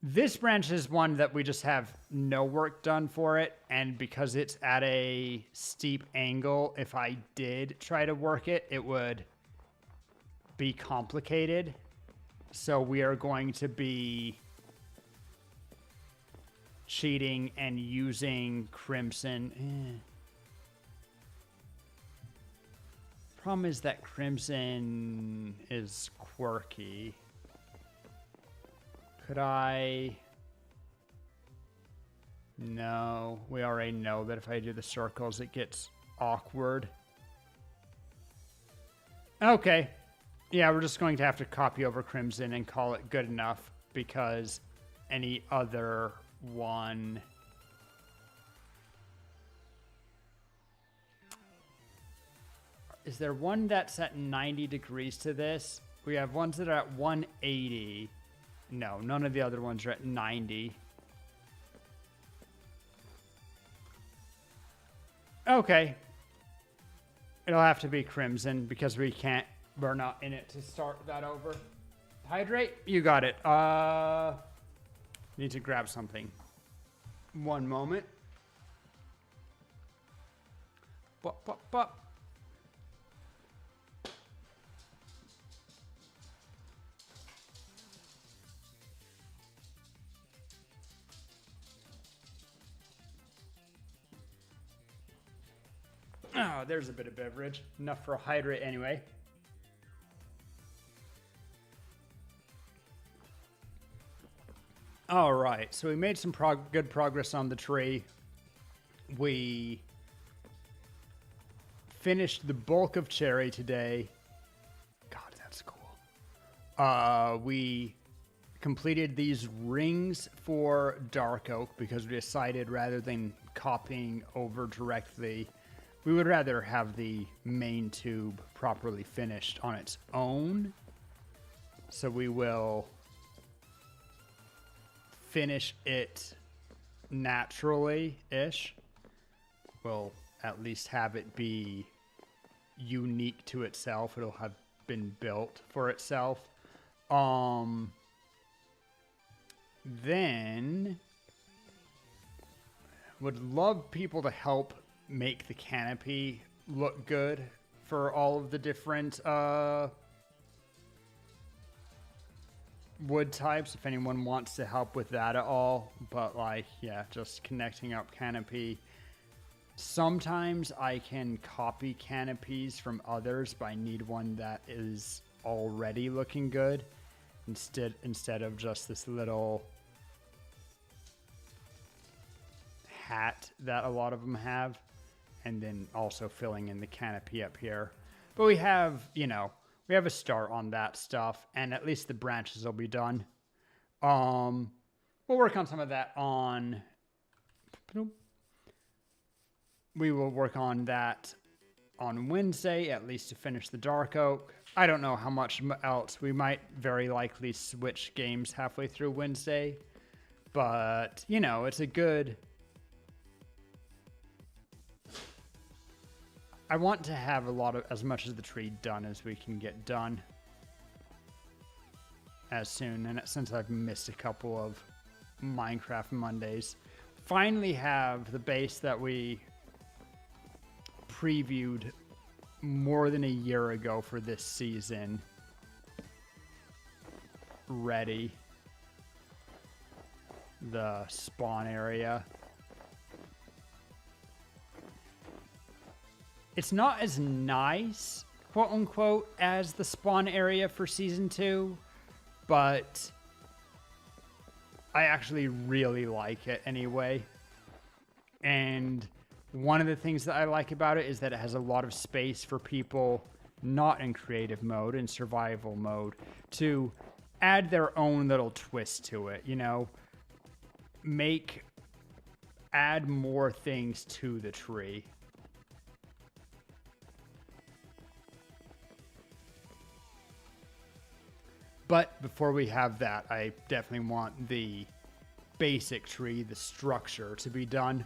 [SPEAKER 2] This branch is one that we just have no work done for it, and because it's at a steep angle, if I did try to work it, it would be complicated. So we are going to be cheating and using crimson. Problem is that crimson is quirky. Could I? No, we already know that if I do the circles, it gets awkward. Okay. Yeah, we're just going to have to copy over crimson and call it good enough, because any other one... Is there one that's at 90 degrees to this? We have ones that are at 180. No, none of the other ones are at 90. Okay. It'll have to be crimson because we're not in it to start that over. Hydrate? You got it. Need to grab something. One moment. Bop, bop, bop. Oh, there's a bit of beverage. Enough for a hydrate anyway. All right, so we made some good progress on the tree. We finished the bulk of cherry today. God, that's cool. We completed these rings for dark oak because we decided rather than copying over directly, we would rather have the main tube properly finished on its own. So we will finish it naturally-ish. We'll at least have it be unique to itself. It'll have been built for itself. Then would love people to help make the canopy look good for all of the different wood types, if anyone wants to help with that at all. But like, yeah, just connecting up canopy. Sometimes I can copy canopies from others, but I need one that is already looking good instead of just this little hat that a lot of them have, and then also filling in the canopy up here. But we have, you know, we have a start on that stuff, and at least the branches will be done. We'll work on some of that on... We will work on that on Wednesday, at least to finish the dark oak. I don't know how much else. We might very likely switch games halfway through Wednesday. But, you know, it's a good... I want to have as much of the tree done as we can get done as soon. And since I've missed a couple of Minecraft Mondays, finally have the base that we previewed more than a year ago for this season ready. The spawn area. It's not as nice, quote unquote, as the spawn area for season 2, but I actually really like it anyway. And one of the things that I like about it is that it has a lot of space for people not in creative mode, in survival mode, to add their own little twist to it, you know, add more things to the tree. But before we have that, I definitely want the basic tree, the structure, to be done.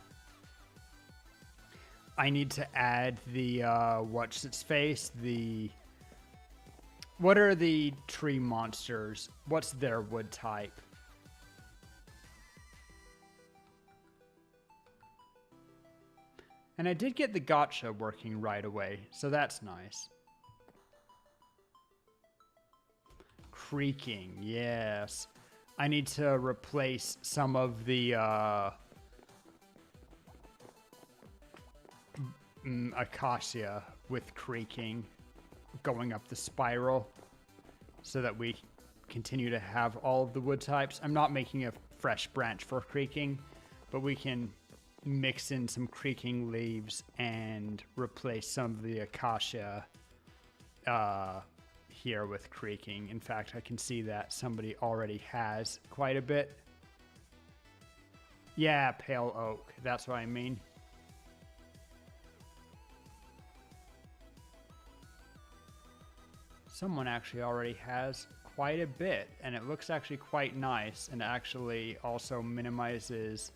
[SPEAKER 2] I need to add the, what's its face? What are the tree monsters? What's their wood type? And I did get the gotcha working right away, so that's nice. Creaking, yes. I need to replace some of the acacia with creaking going up the spiral so that we continue to have all of the wood types. I'm not making a fresh branch for creaking, but we can mix in some creaking leaves and replace some of the acacia here with creaking. In fact, I can see that somebody already has quite a bit. Yeah, pale oak. That's what I mean. Someone actually already has quite a bit, and it looks actually quite nice, and actually also minimizes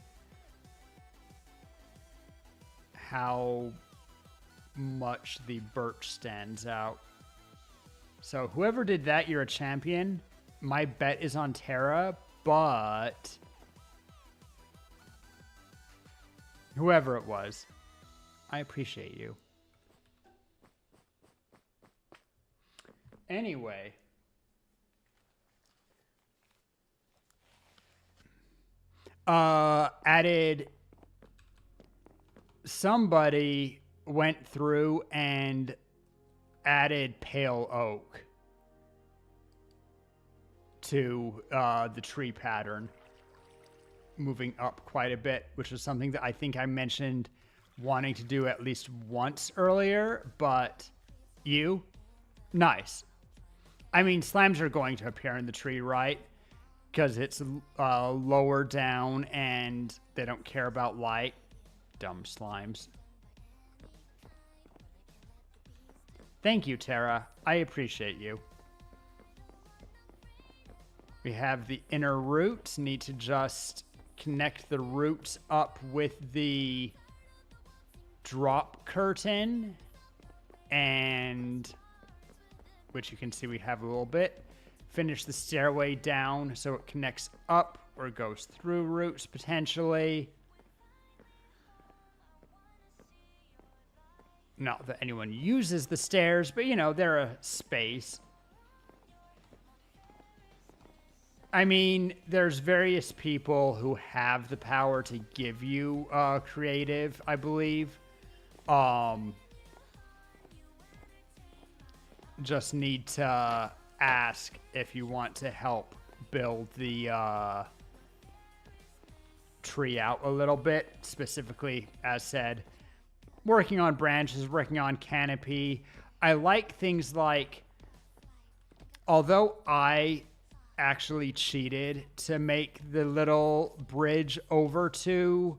[SPEAKER 2] how much the birch stands out. So whoever did that, you're a champion. My bet is on Terra, but whoever it was, I appreciate you. Anyway, somebody went through and added pale oak to the tree pattern, moving up quite a bit, which was something that I think I mentioned wanting to do at least once earlier, but you? Nice. I mean, slimes are going to appear in the tree, right? Because it's lower down and they don't care about light. Dumb slimes. Thank you, Tara. I appreciate you. We have the inner roots. Need to just connect the roots up with the drop curtain. And which you can see we have a little bit. Finish the stairway down so it connects up or goes through roots potentially. Not that anyone uses the stairs, but you know, they're a space. I mean, there's various people who have the power to give you creative, I believe. Just need to ask if you want to help build the tree out a little bit. Specifically, as said, working on branches, working on canopy. I like things like, although I actually cheated to make the little bridge over to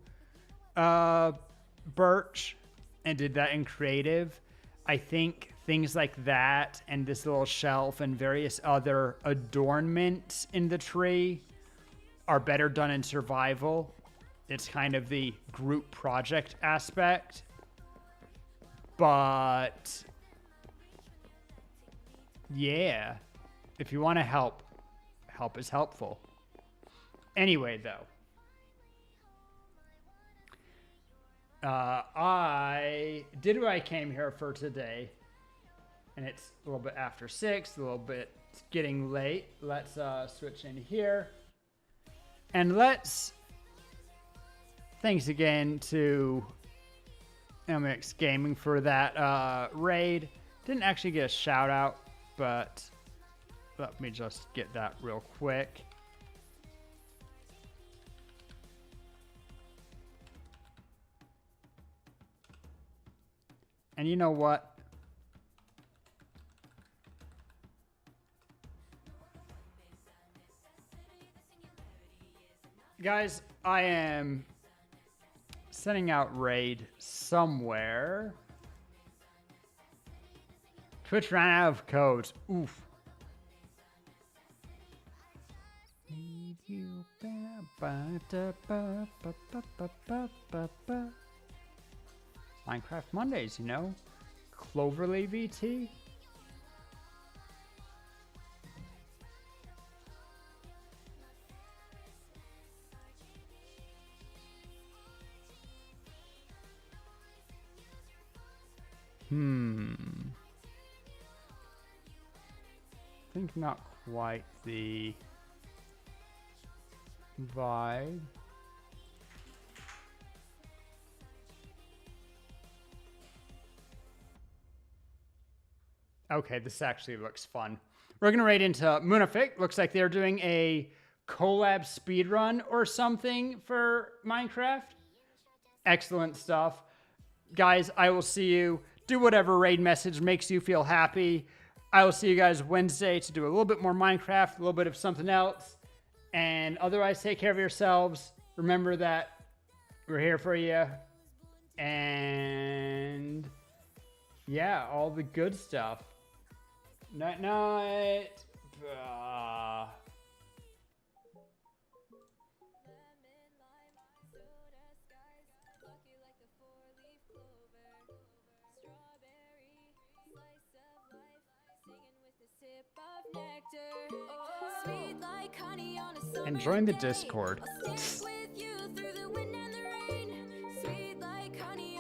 [SPEAKER 2] birch and did that in creative, I think things like that and this little shelf and various other adornments in the tree are better done in survival. It's kind of the group project aspect. But yeah, if you want to help, help is helpful. Anyway, though, I did what I came here for today, and it's a little bit after 6, a little bit, it's getting late. Let's switch in here, and let's, thanks again to MX Gaming for that raid. Didn't actually get a shout out, but let me just get that real quick. And you know what? Guys, I am sending out raid somewhere. Twitch ran out of codes. Oof. Minecraft Mondays, you know? Cloverly VT? I think not quite the vibe. Okay, this actually looks fun. We're gonna raid into Munafik. Looks like they're doing a collab speedrun or something for Minecraft. Excellent stuff. Guys, I will see you. Do whatever raid message makes you feel happy. I will see you guys Wednesday to do a little bit more Minecraft, a little bit of something else. And otherwise, take care of yourselves. Remember that we're here for you. And yeah, all the good stuff. Night night. And join the Discord.
[SPEAKER 1] Sweet like honey,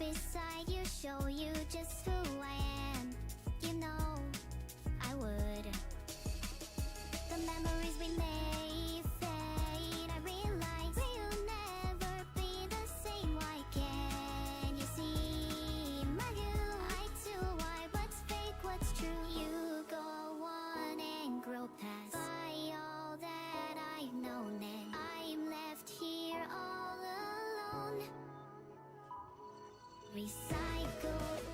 [SPEAKER 3] beside you, show you just who I am. You know I would. The memories we made fade. I realize we'll never be the same. Why can't you see my view? Eye to eye, what's fake, what's true? You go on and grow past by all that I've known, and I'm left here all alone. Recycle